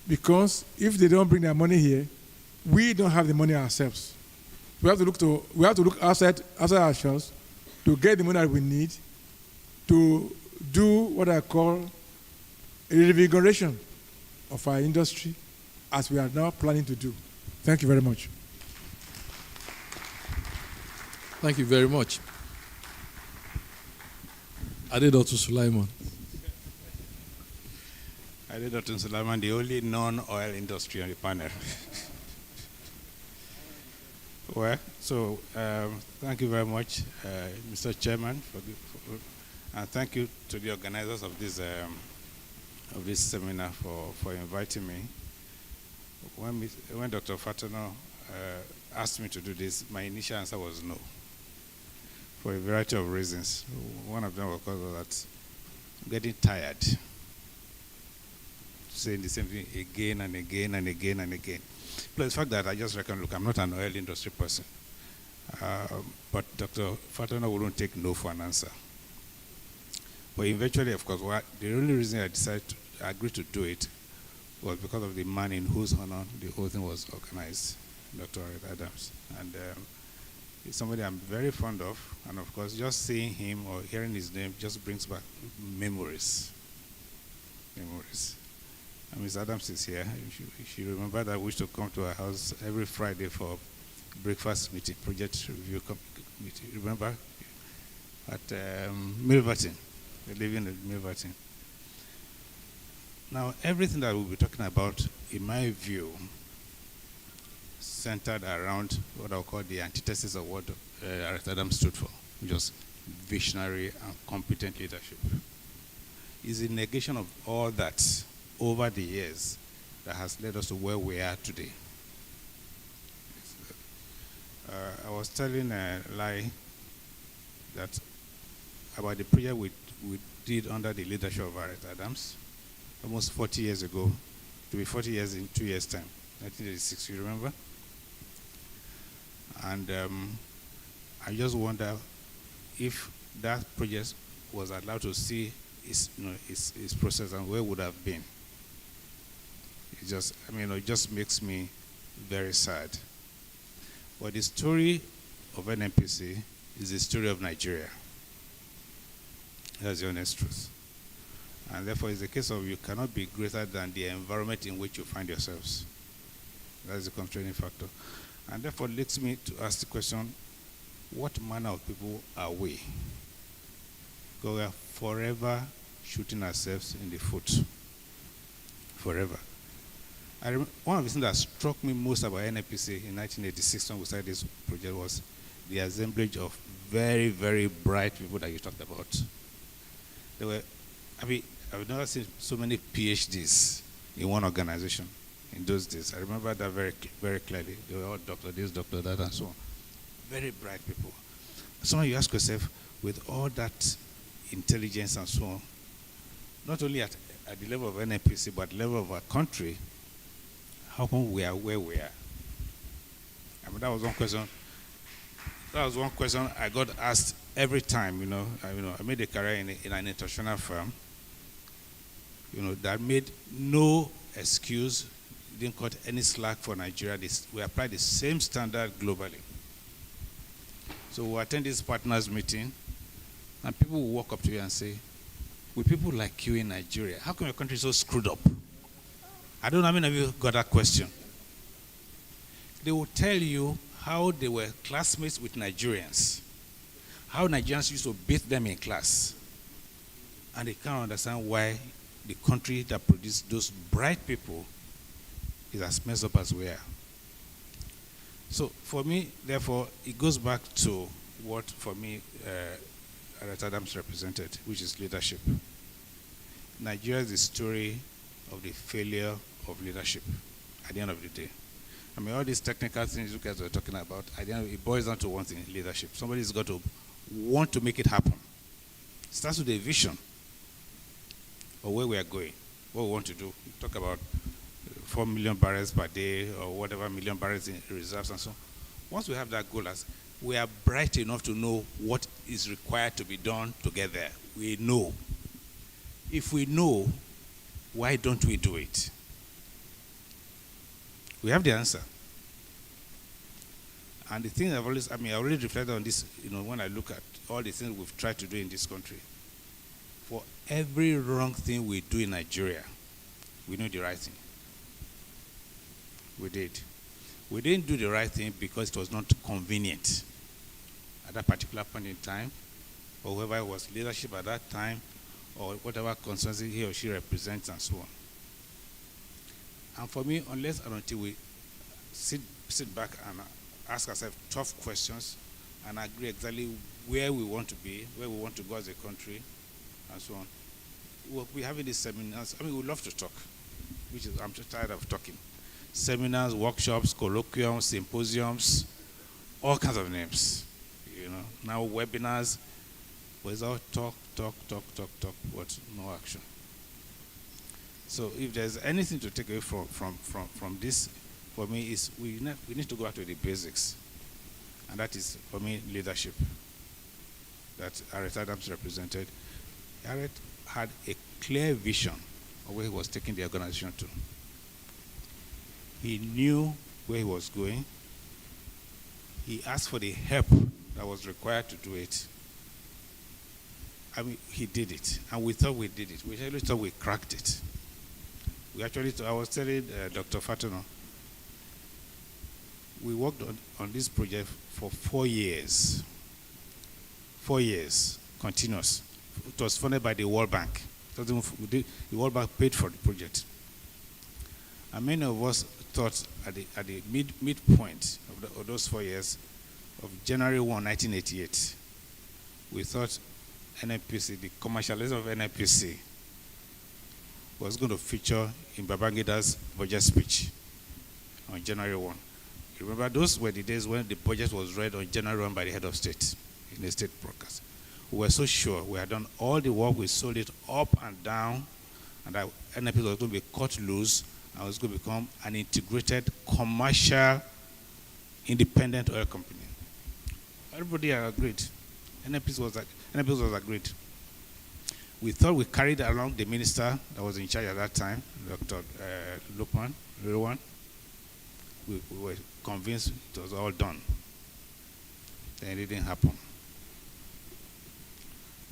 Because if they don't bring their money here, we don't have the money ourselves. We have to look outside ourselves to get the money that we need to do what I call a reinvigoration of our industry, as we are now planning to do. Thank you very much. Thank you very much. Adedotu Sulaiman. Aret Sulaiman, the only non-oil industry on the panel. Well, so thank you very much, Mr. Chairman, and thank you to the organizers of this seminar for inviting me. When Dr. Fatano asked me to do this, my initial answer was no, for a variety of reasons. One of them, of course, was that I'm getting tired saying the same thing again and again and again and again. Plus the fact that I just reckon, look, I'm not an oil industry person. But Dr. Fatana wouldn't take no for an answer. But eventually, of course, the only reason I decided to agree to do it was because of the man in whose honor the whole thing was organized, Dr. Aret Adams. And he's somebody I'm very fond of. And of course, just seeing him or hearing his name just brings back memories. Memories. And Ms. Adams is here. You should remember that we used to come to our house every Friday for breakfast meeting, project review meeting. Remember? At Milverton. We're living at Milverton. Now, everything that we'll be talking about, in my view, centered around what I'll call the antithesis of what Aret Adams stood for, which was visionary and competent leadership. Is a negation of all that over the years that has led us to where we are today. I was telling Lai that about the project we did under the leadership of Aret Adams almost 40 years ago, to be 40 years in 2 years' time, 1986, you remember? And I just wonder if that project was allowed to see its process and where it would have been. It just makes me very sad. But the story of NNPC is the story of Nigeria. That's the honest truth. And therefore, it's a case of you cannot be greater than the environment in which you find yourselves. That's the constraining factor. And therefore, it leads me to ask the question, what manner of people are we? Because we are forever shooting ourselves in the foot. Forever. One of the things that struck me most about NNPC in 1986 when we started this project was the assemblage of very, very bright people that you talked about. There were, I've never seen so many PhDs in one organization in those days. I remember that very, very clearly. They were all doctor this, doctor that, and so on. Very bright people. Sometimes you ask yourself, with all that intelligence and so on, not only at the level of NNPC, but at the level of our country, how come we are where we are? That was one question. That was one question I got asked every time. I made a career in an international firm. That made no excuse, didn't cut any slack for Nigeria. We applied the same standard globally. So we attend this partners meeting, and people will walk up to you and say, with people like you in Nigeria, how come your country is so screwed up? I don't know how many of you got that question. They will tell you how they were classmates with Nigerians, how Nigerians used to beat them in class. And they can't understand why the country that produced those bright people is as messed up as we are. So for me, therefore, it goes back to what, for me, Aret Adams represented, which is leadership. Nigeria is the story of the failure of leadership at the end of the day. All these technical things you guys are talking about, at the end of it boils down to one thing, leadership. Somebody's got to want to make it happen. It starts with a vision of where we are going, what we want to do. We talk about 4 million barrels per day or whatever million barrels in reserves and so on. Once we have that goal, we are bright enough to know what is required to be done to get there. We know. If we know, why don't we do it? We have the answer. And the thing I already reflected on this, when I look at all the things we've tried to do in this country. For every wrong thing we do in Nigeria, we know the right thing. We did. We didn't do the right thing because it was not convenient at that particular point in time, or whoever was leadership at that time, or whatever constituency he or she represents, and so on. And for me, unless and until we sit back and ask ourselves tough questions and agree exactly where we want to be, where we want to go as a country, and so on, we're having these seminars. We love to talk, I'm just tired of talking. Seminars, workshops, colloquiums, symposiums, all kinds of names. Now webinars, but it's all talk, but no action. So if there's anything to take away from this, for me, is we need to go back to the basics. And that is, for me, leadership that Aret Adams represented. Aret had a clear vision of where he was taking the organization to. He knew where he was going. He asked for the help that was required to do it. He did it, and we thought we did it. We actually thought we cracked it. I was telling Dr. Fatono, we worked on this project for 4 years. 4 years, continuous. It was funded by the World Bank. The World Bank paid for the project. And many of us thought at the midpoint of those 4 years, of January 1, 1988, we thought NNPC, the commercialization of NNPC, was going to feature in Babangida's budget speech on January 1. You remember, those were the days when the budget was read on January 1 by the head of state in the state broadcast. We were so sure. We had done all the work. We sold it up and down, and that NNPC was going to be cut loose and was going to become an integrated commercial independent oil company. Everybody agreed. NNPC was agreed. We thought we carried along the minister that was in charge at that time, Dr. Lukman. We were convinced it was all done. Then it didn't happen.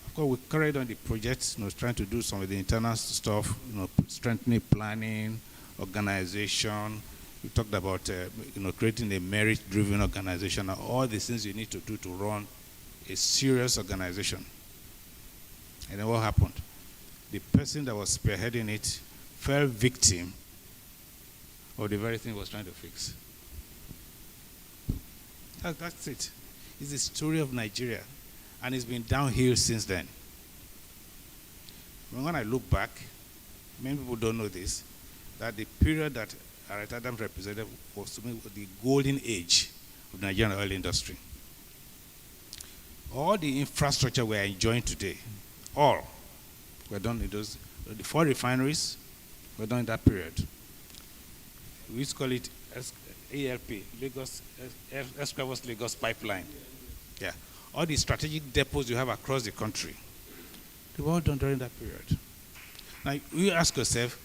Of course, we carried on the project, trying to do some of the internal stuff, strengthening planning, organization. We talked about, creating a merit-driven organization, and all the things you need to do to run a serious organization. And then what happened? The person that was spearheading it fell victim of the very thing he was trying to fix. That's it. It's the story of Nigeria, and it's been downhill since then. When I look back, many people don't know this, that the period that Aret Adams represented was to me the golden age of the Nigerian oil industry. All the infrastructure we're enjoying today, all were done in those. The 4 refineries were done in that period. We used to call it ALP, Escravos Lagos Pipeline. Yeah. All the strategic depots you have across the country, they were all done during that period. Now, you ask yourself,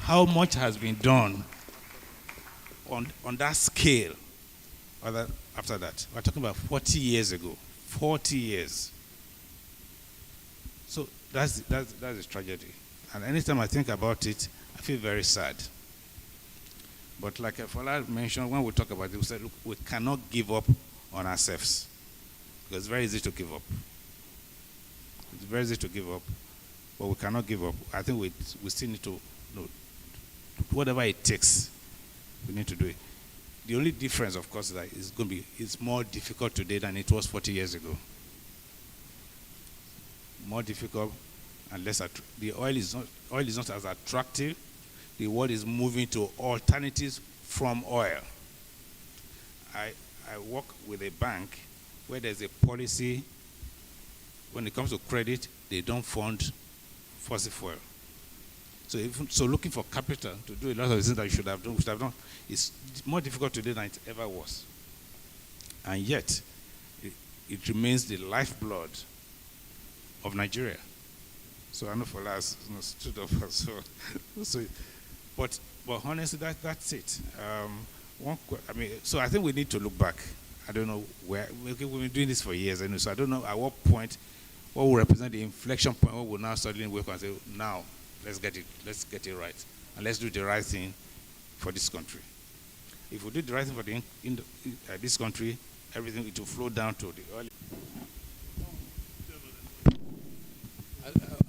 how much has been done on that scale after that? We're talking about 40 years ago. 40 years. So that's a tragedy. And anytime I think about it, I feel very sad. But like Fola mentioned, when we talk about it, we said, look, we cannot give up on ourselves. Because it's very easy to give up. It's very easy to give up, but we cannot give up. I think we still need to, whatever it takes, we need to do it. The only difference, of course, is that it's more difficult today than it was 40 years ago. More difficult and less attractive. The oil is not as attractive. The world is moving to alternatives from oil. I work with a bank where there's a policy, when it comes to credit, they don't fund fossil fuel. So looking for capital to do a lot of things that you should have done, it's more difficult today than it ever was. And yet, it remains the lifeblood of Nigeria. So I know for us, stood up. But honestly, that's it. So I think we need to look back. I don't know where we've been doing this for years, anyway, so I don't know at what point what will represent the inflection point where we'll now suddenly wake up and say, now let's get it right, and let's do the right thing for this country. If we do the right thing for this country, everything it will flow down to the early.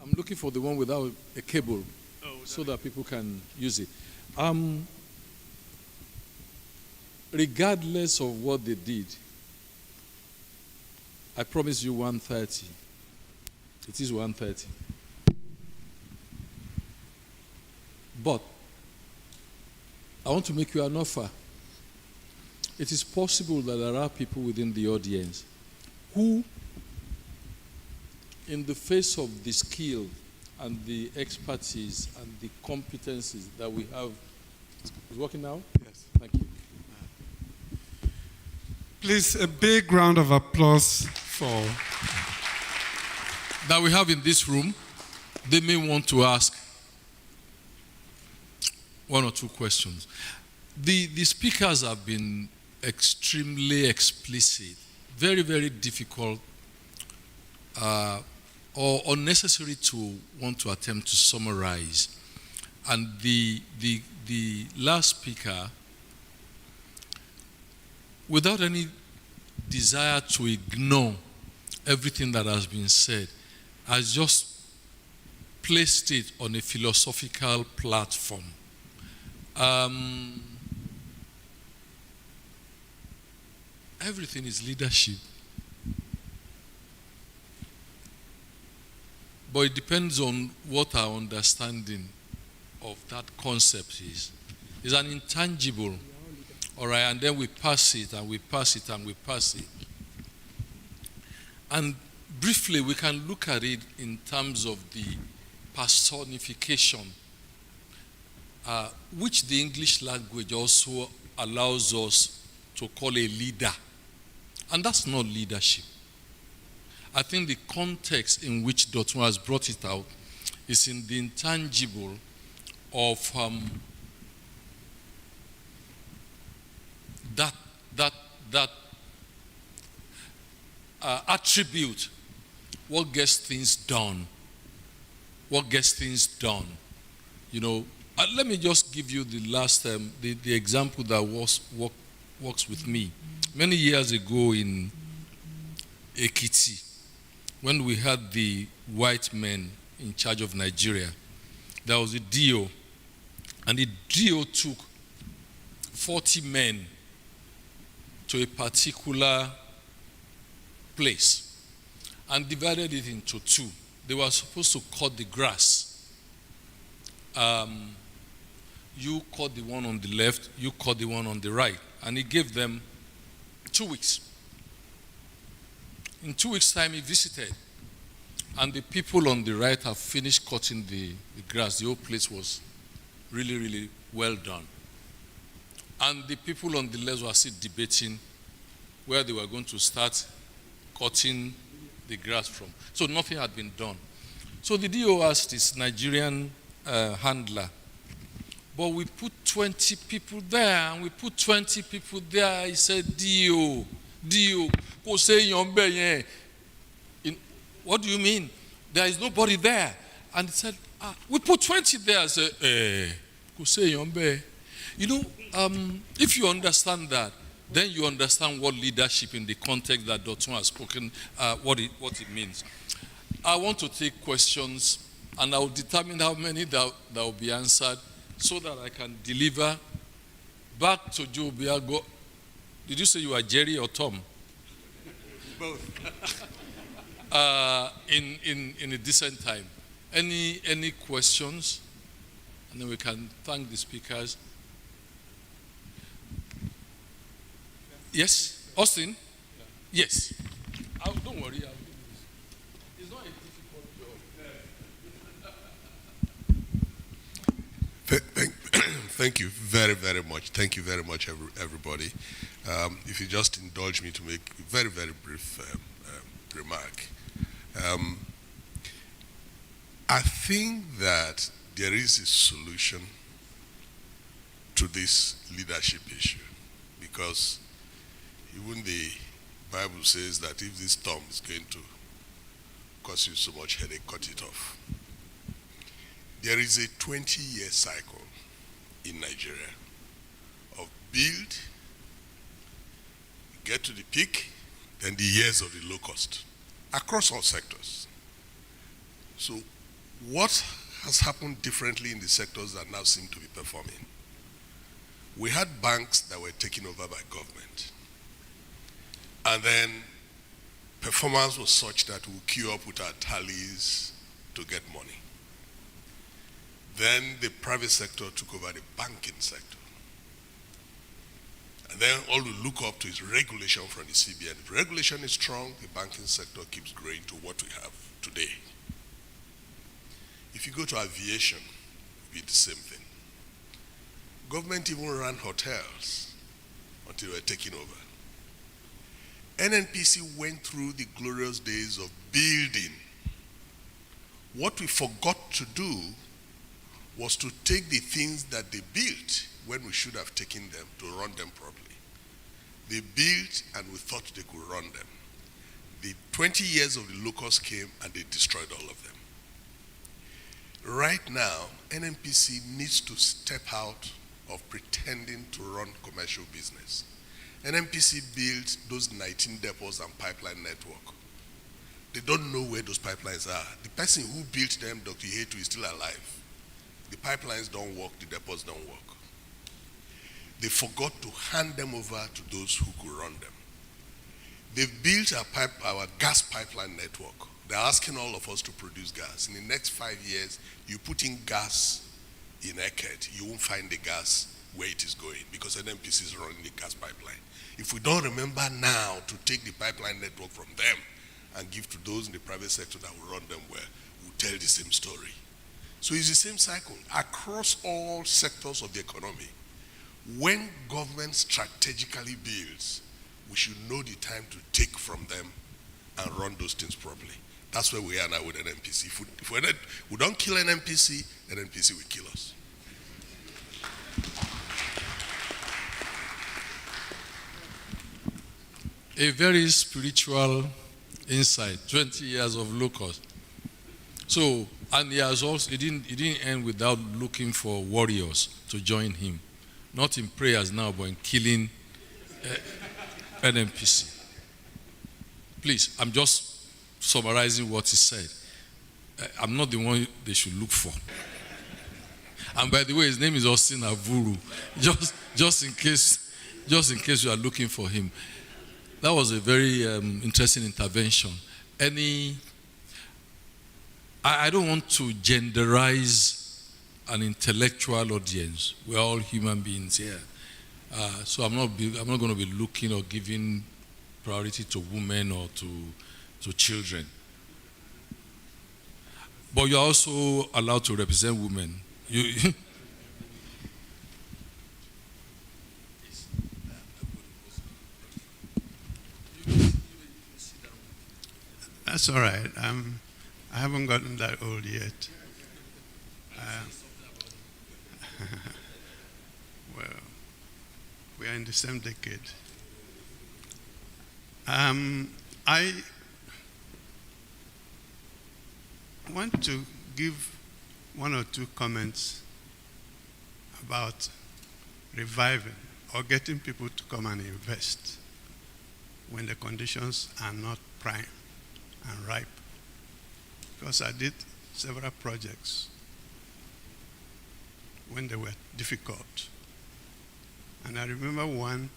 I'm looking for the one without a cable, so that people can use it. Regardless of what they did, I promise you 1:30. It is 1:30. But I want to make you an offer. It is possible that there are people within the audience who, in the face of the skill and the expertise and the competencies that we have, is working now? Yes. Thank you. Please, a big round of applause for that we have in this room. They may want to ask one or two questions. The speakers have been extremely explicit, very, very difficult or unnecessary to want to attempt to summarize. And the last speaker, without any desire to ignore everything that has been said, has just placed it on a philosophical platform. Everything is leadership. But it depends on what our understanding of that concept is. It's an intangible. All right, and then we pass it, and we pass it, and we pass it. And briefly, we can look at it in terms of the personification, which the English language also allows us to call a leader. And that's not leadership. I think the context in which Dotun has brought it out is in the intangible of that attribute, what gets things done. What gets things done. You know, let me just give you the last the example that works with me. Many years ago in Ekiti, when we had the white men in charge of Nigeria, there was a DO, and the DO took 40 men to a particular place and divided it into two. They were supposed to cut the grass. You cut the one on the left, you cut the one on the right. And he gave them 2 weeks. In 2 weeks' time, he visited. And the people on the right have finished cutting the grass. The whole place was really, really well done. And the people on the left were still debating where they were going to start cutting the grass from. So nothing had been done. So the DO asked his Nigerian handler, but we put 20 people there, and we put 20 people there. He said, DO, go say what do you mean? There is nobody there. And he said, we put 20 there. I said, go say you know, if you understand that, then you understand what leadership in the context that Dotun has spoken, what it means. I want to take questions, and I will determine how many that will be answered so that I can deliver back to Joe Biago. Did you say you are Jerry or Tom? Both. In a decent time. Any questions? And then we can thank the speakers. Yes? Austin? Yeah. Yes. Don't worry. It's not a difficult job. Thank you very, very much. Thank you very much, everybody. If you just indulge me to make a very, very brief remark. I think that there is a solution to this leadership issue, because even the Bible says that if this storm is going to cause you so much headache, cut it off. There is a 20-year cycle in Nigeria of build, get to the peak, then the years of the low cost across all sectors. So what has happened differently in the sectors that now seem to be performing? We had banks that were taken over by government, and then performance was such that we'll queue up with our tallies to get money. Then the private sector took over the banking sector. And then all we look up to is regulation from the CBN. If regulation is strong, the banking sector keeps growing to what we have today. If you go to aviation, it'll be the same thing. Government even ran hotels until they were taken over. NNPC went through the glorious days of building. What we forgot to do was to take the things that they built when we should have taken them to run them properly. They built and we thought they could run them. The 20 years of the locusts came and they destroyed all of them. Right now, NNPC needs to step out of pretending to run commercial business. NNPC built those 19 depots and pipeline network. They don't know where those pipelines are. The person who built them, Dr. Hetu, is still alive. The pipelines don't work, the depots don't work. They forgot to hand them over to those who could run them. They've built our gas pipeline network. They're asking all of us to produce gas. In the next 5 years, you put in gas in Aret, you won't find the gas where it is going, because NNPC is running the gas pipeline. If we don't remember now to take the pipeline network from them and give to those in the private sector that will run them well, we'll tell the same story. So it's the same cycle across all sectors of the economy. When government strategically builds, we should know the time to take from them and run those things properly. That's where we are now with NNPC. If we don't kill NNPC, NNPC will kill us. A very spiritual insight, 20 years of locust. So, and he didn't end without looking for warriors to join him. Not in prayers now, but in killing NNPC. Please, I'm just summarizing what he said. I'm not the one they should look for. And by the way, his name is Austin Avuru. Just in case you are looking for him. That was a very interesting intervention. I don't want to genderize an intellectual audience. We're all human beings here. So I'm not going to be looking or giving priority to women or to children. But you're also allowed to represent women. That's all right. I haven't gotten that old yet. Well, we are in the same decade. I want to give one or two comments about reviving or getting people to come and invest when the conditions are not prime and ripe. Because I did several projects when they were difficult. And I remember one,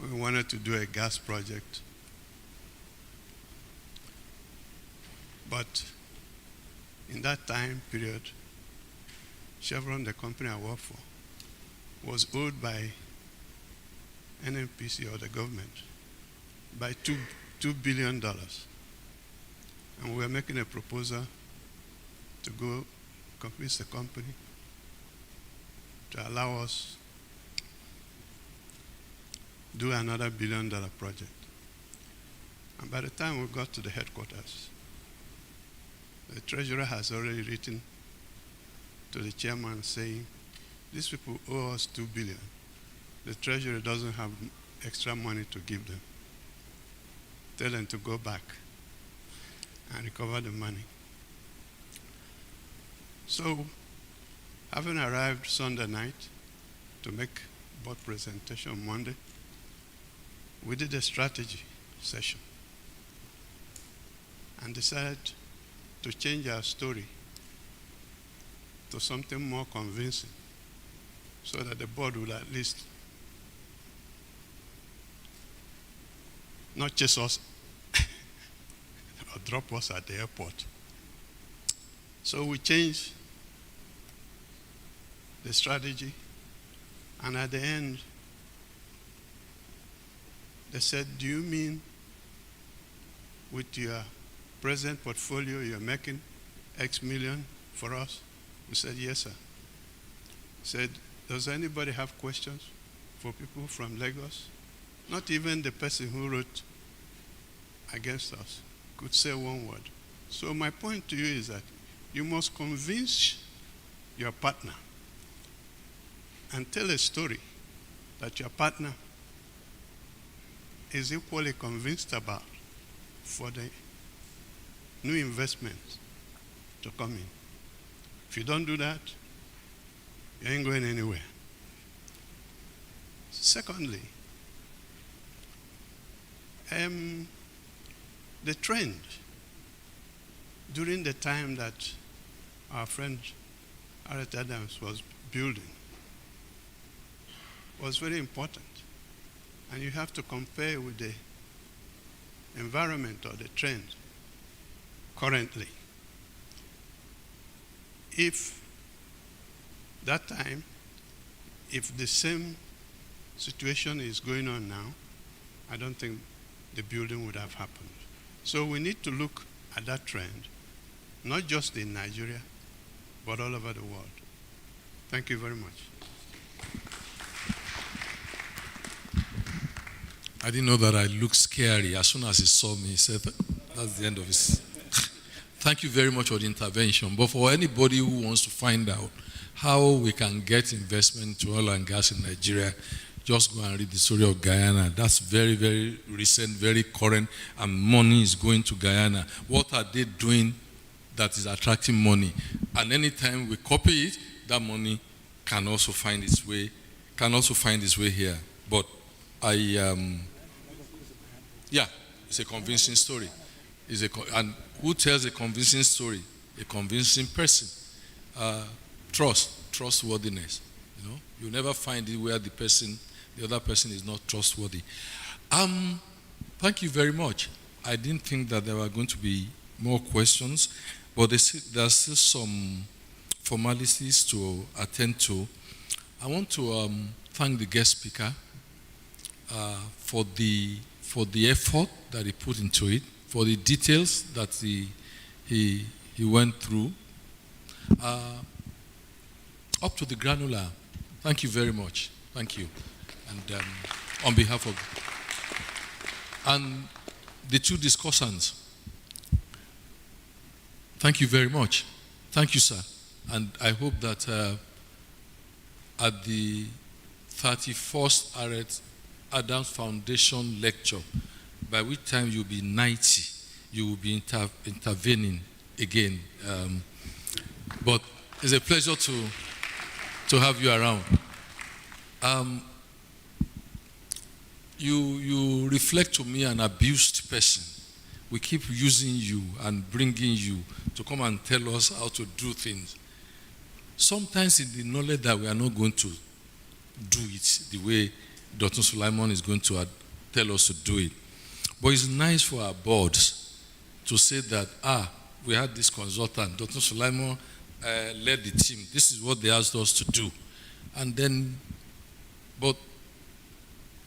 we wanted to do a gas project. But in that time period, Chevron, the company I worked for, was owed by NNPC or the government by $2 billion. And we were making a proposal to go convince the company to allow us do another $1 billion project. And by the time we got to the headquarters, the treasurer has already written to the chairman saying, these people owe us $2 billion. The treasurer doesn't have extra money to give them. Tell them to go back and recover the money. So, having arrived Sunday night to make board presentation Monday, we did a strategy session and decided to change our story to something more convincing so that the board would at least not chase us or drop us at the airport. So we changed the strategy, and at the end, they said, do you mean with your present portfolio you're making X million for us? We said, yes, sir. Said, does anybody have questions for people from Lagos? Not even the person who wrote against us could say one word. So my point to you is that you must convince your partner and tell a story that your partner is equally convinced about for the new investments to come in. If you don't do that, you ain't going anywhere. Secondly, the trend during the time that our friend Aret Adams was building was very important. And you have to compare with the environment or the trend currently. If that time, if the same situation is going on now, I don't think the building would have happened. So we need to look at that trend, not just in Nigeria, but all over the world. Thank you very much. I didn't know that I looked scary. As soon as he saw me, he said, that's the end of his. Thank you very much for the intervention. But for anybody who wants to find out how we can get investment to oil and gas in Nigeria, just go and read the story of Guyana. That's very, very recent, very current, and money is going to Guyana. What are they doing that is attracting money? And anytime we copy it, that money can also find its way here. But yeah, it's a convincing story. And who tells a convincing story? A convincing person. Trustworthiness. You know, you never find it where the other person is not trustworthy. Thank you very much. I didn't think that there were going to be more questions, but there's still some formalities to attend to. I want to thank the guest speaker for the effort that he put into it, for the details that he went through, up to the granular. Thank you very much. Thank you. And on behalf of and the two discussants, thank you very much. Thank you, sir. And I hope that at the 31st Aret Adams Foundation lecture, by which time you'll be 90, you will be intervening again. But it's a pleasure to have you around. You reflect to me an abused person. We keep using you and bringing you to come and tell us how to do things. Sometimes in the knowledge that we are not going to do it the way Dr. Sulaiman is going to tell us to do it. But it's nice for our boards to say that, we had this consultant, Dr. Sulaiman led the team. This is what they asked us to do. And then, but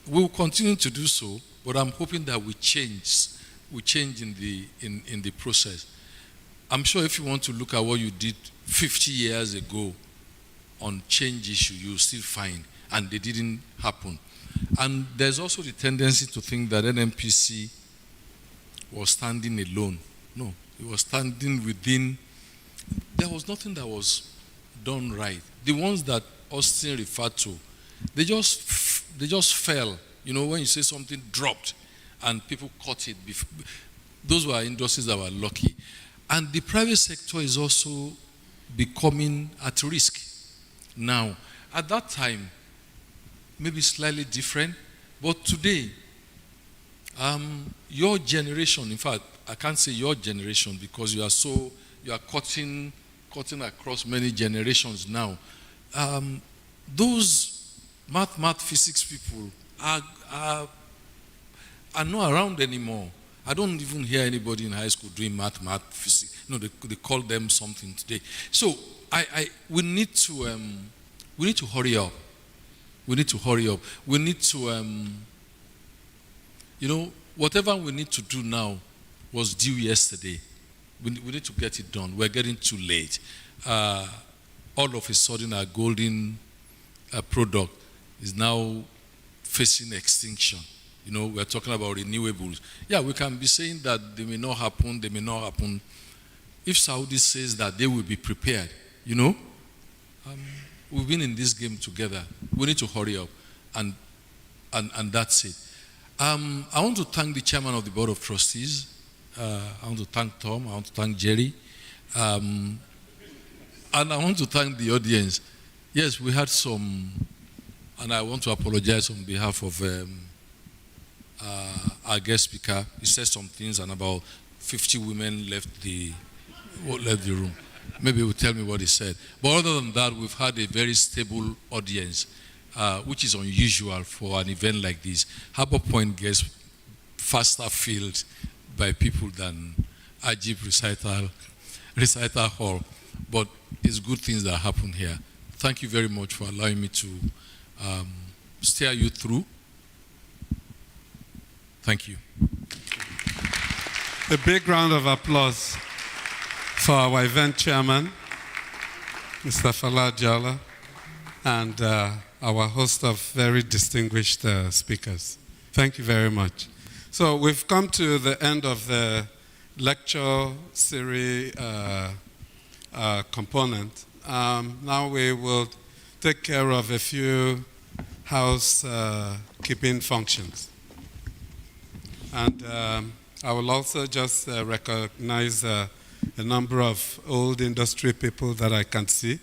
we'll continue to do so, but I'm hoping that we change in the process. I'm sure if you want to look at what you did 50 years ago, on change issue, you still find, and they didn't happen. And there's also the tendency to think that NMPC was standing alone. No, it was standing within. There was nothing that was done right. The ones that Austin referred to, they just fell. You know, when you say something dropped and people caught it. Those were industries that were lucky. And the private sector is also becoming at risk now. At that time, maybe slightly different, but today, your generation, in fact, I can't say your generation because you are cutting across many generations now. Those math, physics people are not around anymore. I don't even hear anybody in high school doing math, physics. No, they call them something today. So we need to hurry up. We need to hurry up. We need to, whatever we need to do now was due yesterday. We need to get it done. We're getting too late. All of a sudden, our golden product is now facing extinction. We're talking about renewables. Yeah, we can be saying that they may not happen. If Saudi says that they will be prepared, we've been in this game together. We need to hurry up, and that's it. I want to thank the chairman of the board of trustees. I want to thank Tom. I want to thank Jerry, and I want to thank the audience. Yes, we had some, and I want to apologize on behalf of our guest speaker. He said some things, and about 50 women left the room. Maybe he will tell me what he said. But other than that, we've had a very stable audience, which is unusual for an event like this. Harbour Point gets faster filled by people than Ajib Recital Hall. But it's good things that happen here. Thank you very much for allowing me to steer you through. Thank you. A big round of applause for our event chairman, Mr. Fala Jala, and our host of very distinguished speakers. Thank you very much. So we've come to the end of the lecture series component. Now we will take care of a few housekeeping functions. And I will also just recognize a number of old industry people that I can see.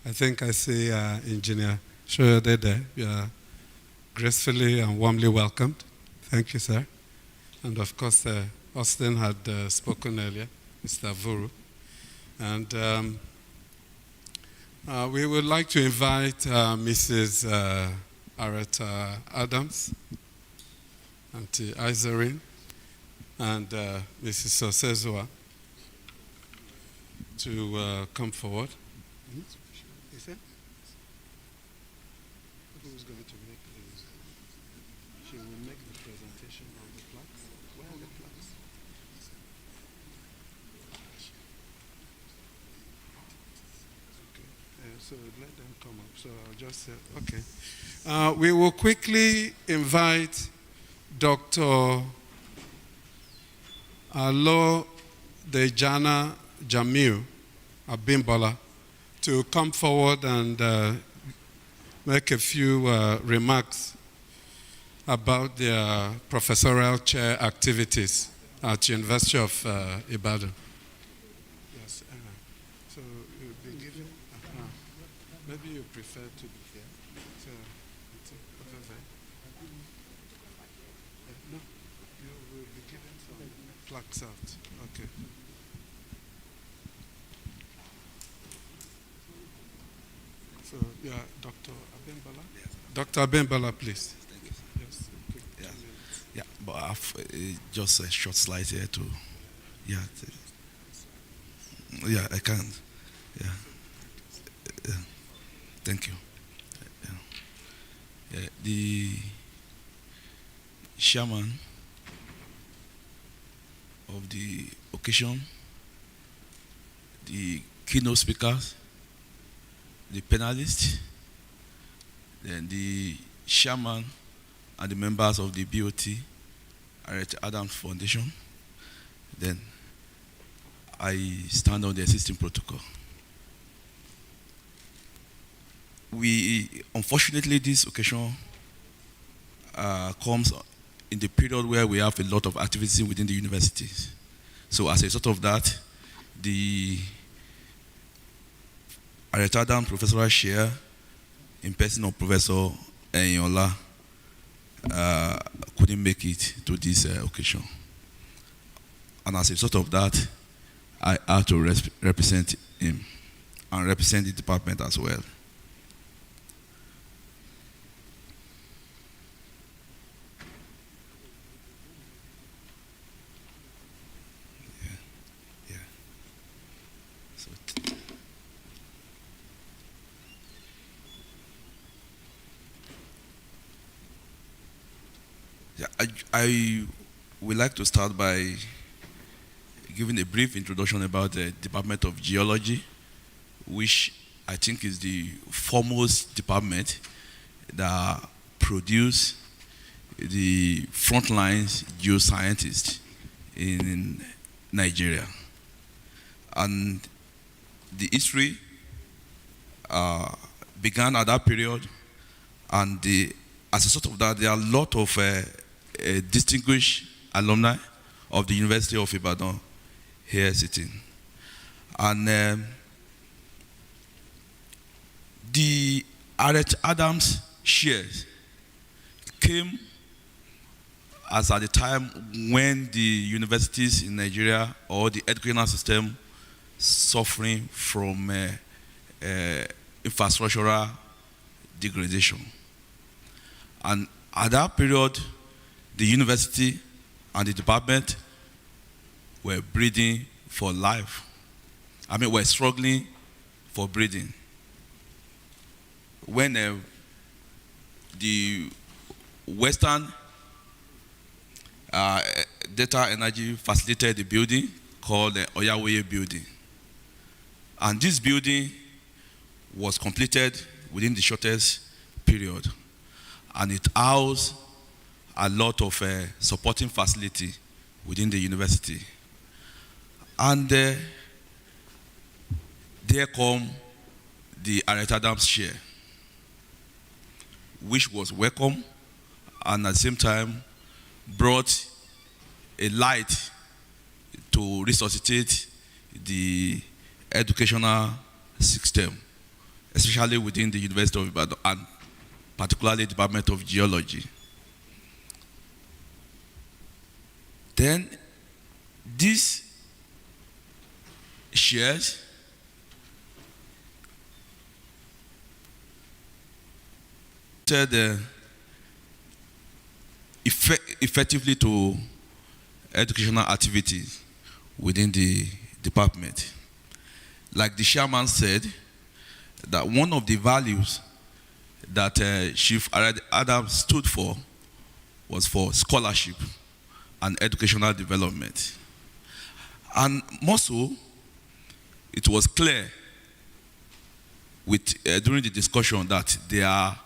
I think I see Engineer Shoyode there. You are gracefully and warmly welcomed. Thank you, sir. And of course, Austin had spoken earlier, Mr. Vuru. And we would like to invite Mrs. Aret Adams, Auntie Izarine, and Mrs. Sosezua to come forward. Is it? Who's going to make this? She will make the presentation on the plaques. Where are the plaques? Okay. So let them come up. So I'll just say, okay. We will quickly invite Dr. Alo Dejana Jamil Abimbola to come forward and make a few remarks about their professorial chair activities at University of Ibadan. Yes, so you'll be given, maybe you prefer to be here. So, over there. No, you will be given some plaques out. Okay. So, yeah, Dr. Abimbola? Yes. Dr. Abimbola, please. Thank you. Yes. Okay. Yeah, but I've just a short slide here to, yeah, I can. Yeah. Thank you. Yeah. The chairman of the occasion, the keynote speakers, the panelists, then the chairman and the members of the BOT, Aret Adams Foundation. Then I stand on the existing protocol. Unfortunately, this occasion comes in the period where we have a lot of activism within the universities. So as a result of that, the Aret Adams Professorial Chair, in person of Professor Enyola, couldn't make it to this occasion. And as a result of that, I had to represent him and represent the department as well. I would like to start by giving a brief introduction about the Department of Geology, which I think is the foremost department that produce the frontline geoscientists in Nigeria. And the history began at that period, and as a result of that, there are a lot of distinguished alumni of the University of Ibadan here sitting. And the Aret Adams shares came as at the time when the universities in Nigeria or the educational system suffering from infrastructural degradation. And at that period, the university and the department were breathing for life. Were struggling for breathing. When the Western Data Energy facilitated the building called the Oyawoye building. And this building was completed within the shortest period. And it housed a lot of supporting facility within the university. And there come the Aret Adams Chair, which was welcome and at the same time brought a light to resuscitate the educational system, especially within the University of Ibadan and particularly the Department of Geology. Then these shares effectively to educational activities within the department. Like the chairman said, that one of the values that Chief Aret Adams stood for was for scholarship and educational development. And more so, it was clear during the discussion that there are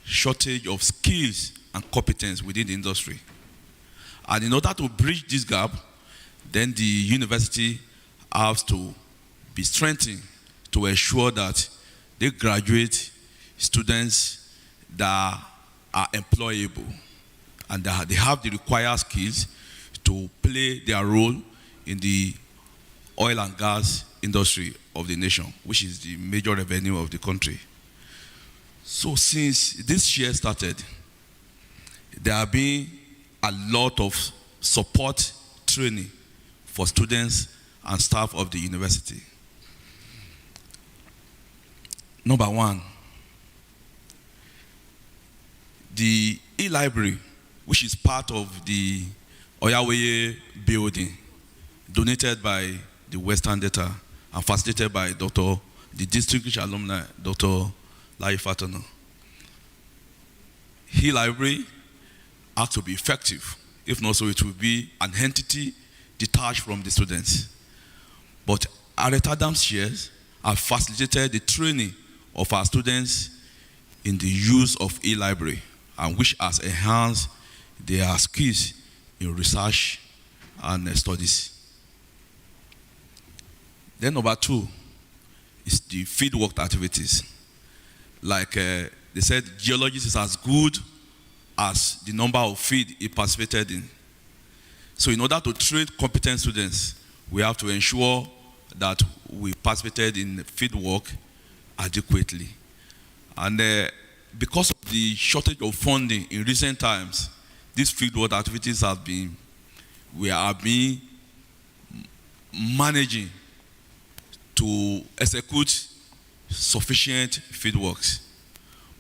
shortage of skills and competence within the industry. And in order to bridge this gap, then the university has to be strengthened to ensure that they graduate students that are employable and that they have the required skills to play their role in the oil and gas industry of the nation, which is the major revenue of the country. So since this year started, there have been a lot of support training for students and staff of the university. Number one, the e-library, which is part of the Oyawoye building, donated by the Western Data and facilitated by the distinguished alumni, Dr. Lai Fatana. E-library has to be effective. If not so, it will be an entity detached from the students. But Aret Adams shares have facilitated the training of our students in the use of e-library, and which has enhanced their skills in research and studies. Then number 2 is the fieldwork activities. Like they said, geologist is as good as the number of field he participated in. So in order to train competent students, we have to ensure that we participated in field work adequately. And because of the shortage of funding in recent times, these fieldwork activities we are being managing to execute sufficient field works.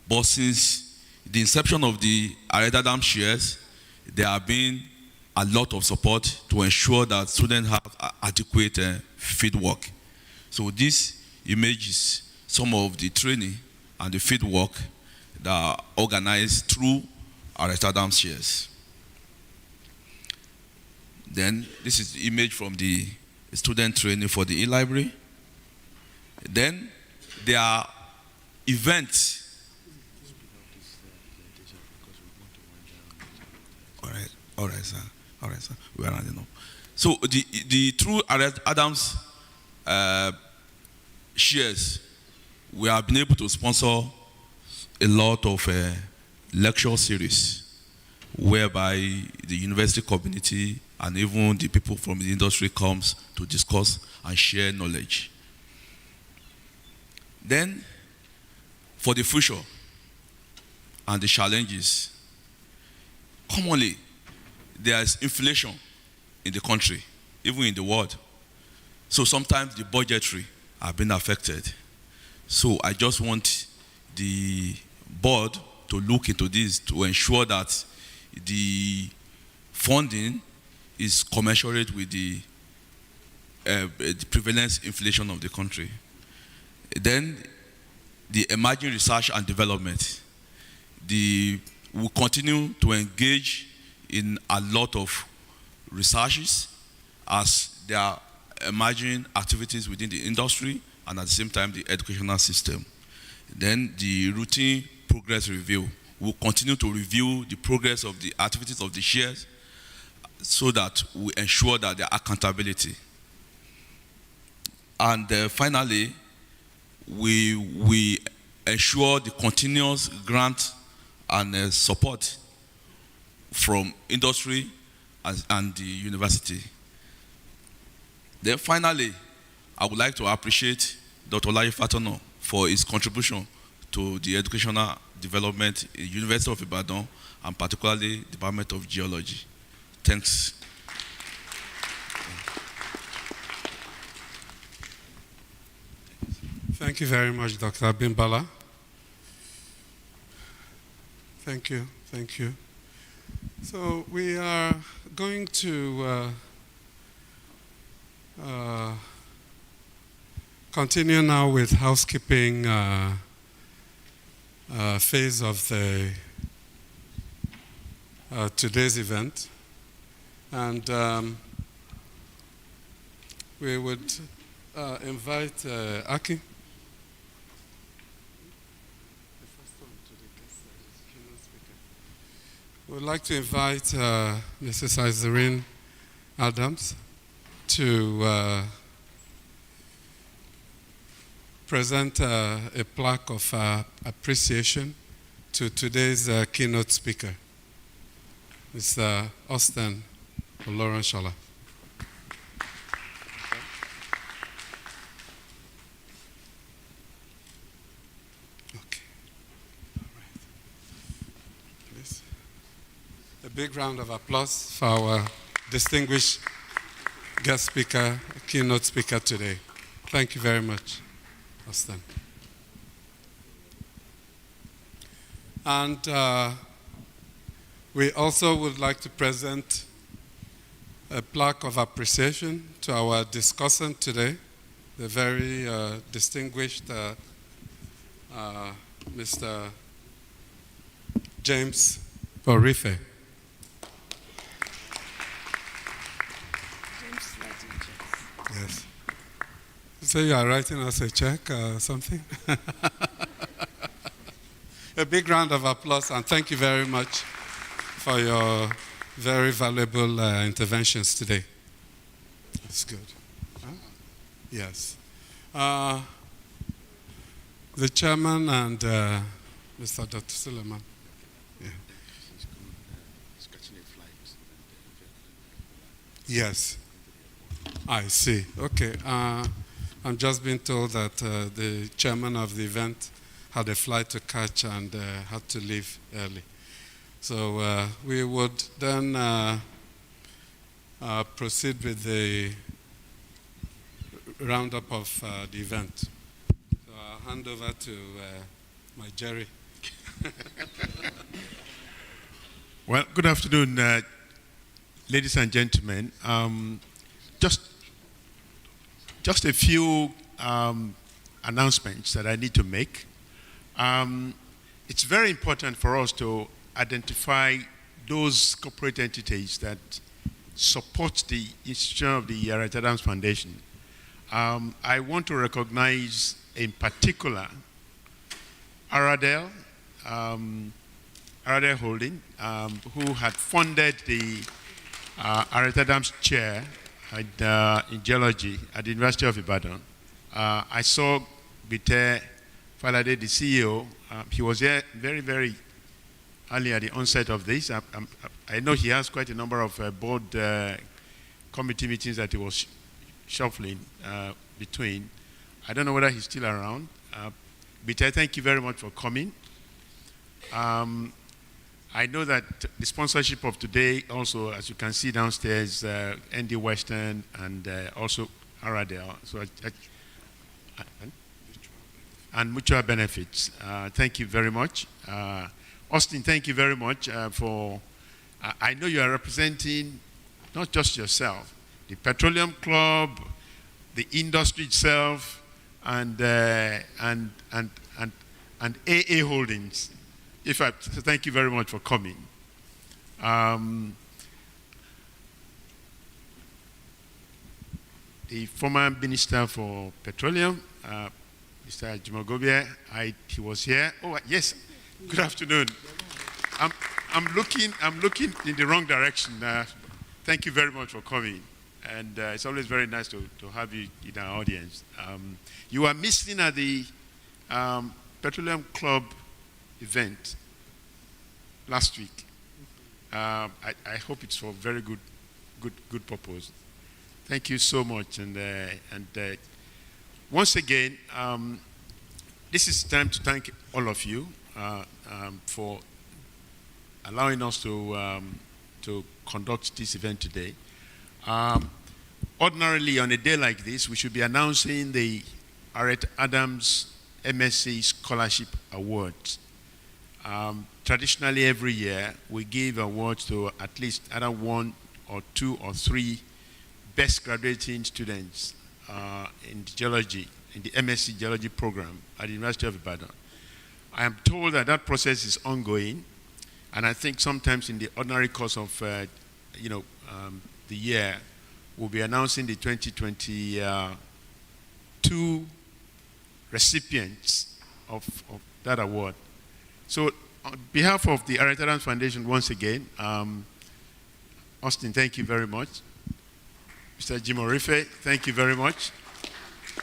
But since the inception of the Aret Dam shares, there have been a lot of support to ensure that students have adequate field work. So this image is some of the training and the field work that are organized through Aret Dam shares. Then this is the image from the student training for the e-library. Then there are events. All right, sir. We are running up. So the through Adams shares, we have been able to sponsor a lot of lecture series, whereby the university community and even the people from the industry comes to discuss and share knowledge. Then, for the future and the challenges, commonly there is inflation in the country, even in the world. So sometimes the budgetary have been affected. So I just want the board to look into this to ensure that the funding is commensurate with the prevalence inflation of the country. Then the emerging research and development. We continue to engage in a lot of researches as there are emerging activities within the industry and at the same time the educational system. Then the routine progress review. We'll continue to review the progress of the activities of the shares so that we ensure that there are accountability. And finally, we ensure the continuous grant and support from industry and the university. Then finally, I would like to appreciate Dr. Olayi Fatono for his contribution to the educational development in University of Ibadan and particularly Department of Geology. Thanks. Thank you very much, Dr. Bimbala. Thank you. So we are going to continue now with housekeeping phase of the today's event. And we would invite Aki. We'd like to invite Mrs. Izerine Adams to present a plaque of appreciation to today's keynote speaker, Mr. Austin Olorunshola. A big round of applause for our distinguished guest speaker, keynote speaker today. Thank you very much, Austin. And we also would like to present a plaque of appreciation to our discussant today, the very distinguished Mr. James Orife. Yes. So you are writing us a check or something? A big round of applause, and thank you very much for your very valuable interventions today. That's good. Huh? Yes. The chairman and Mr. Dr. Suleiman. Yeah. Yes. I see. Okay. I'm just being told that the chairman of the event had a flight to catch and had to leave early. So we would then proceed with the roundup of the event. So I'll hand over to my Jerry. Well, good afternoon, ladies and gentlemen. Just a few announcements that I need to make. It's very important for us to identify those corporate entities that support the institution of the Aret Adams Foundation. I want to recognize in particular Aret Holding, who had funded the Aret Adams Chair in geology at the University of Ibadan. I saw Bite Falade, the CEO. He was there very, very early at the onset of this. I know he has quite a number of board committee meetings that he was shuffling between. I don't know whether he's still around. Bite, thank you very much for coming. I know that the sponsorship of today also, as you can see downstairs, ND Western and also Aradel. So and mutual benefits. Thank you very much. Austin, thank you very much for, I know you are representing not just yourself, the Petroleum Club, the industry itself, and AA Holdings. So thank you very much for coming. The former Minister for Petroleum, Mr. Jimogobia, he was here. Oh, yes. Good afternoon. I'm looking in the wrong direction. Thank you very much for coming. And it's always very nice to have you in our audience. You are missing at the Petroleum Club event last week. I hope it's for very good purpose. Thank you so much. And once again, this is time to thank all of you for allowing us to conduct this event today. Ordinarily, on a day like this, we should be announcing the Aret Adams MSc Scholarship Awards. Traditionally, every year, we give awards to at least either 1 or 2 or 3 best graduating students in geology, in the MSc Geology program at the University of Ibadan. I am told that that process is ongoing, and I think sometimes in the ordinary course of the year, we'll be announcing the 2022 recipients of that award. So on behalf of the Aret Adams Foundation, once again, Austin, thank you very much. Mr. Jim Orife, thank you very much.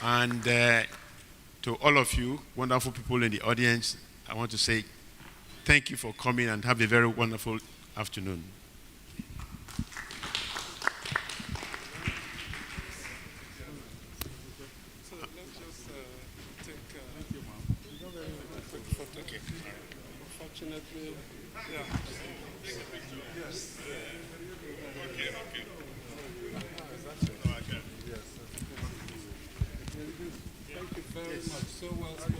And to all of you, wonderful people in the audience, I want to say thank you for coming and have a very wonderful afternoon. Unfortunately, yeah. Yes. Okay. Thank you very much. So well spent.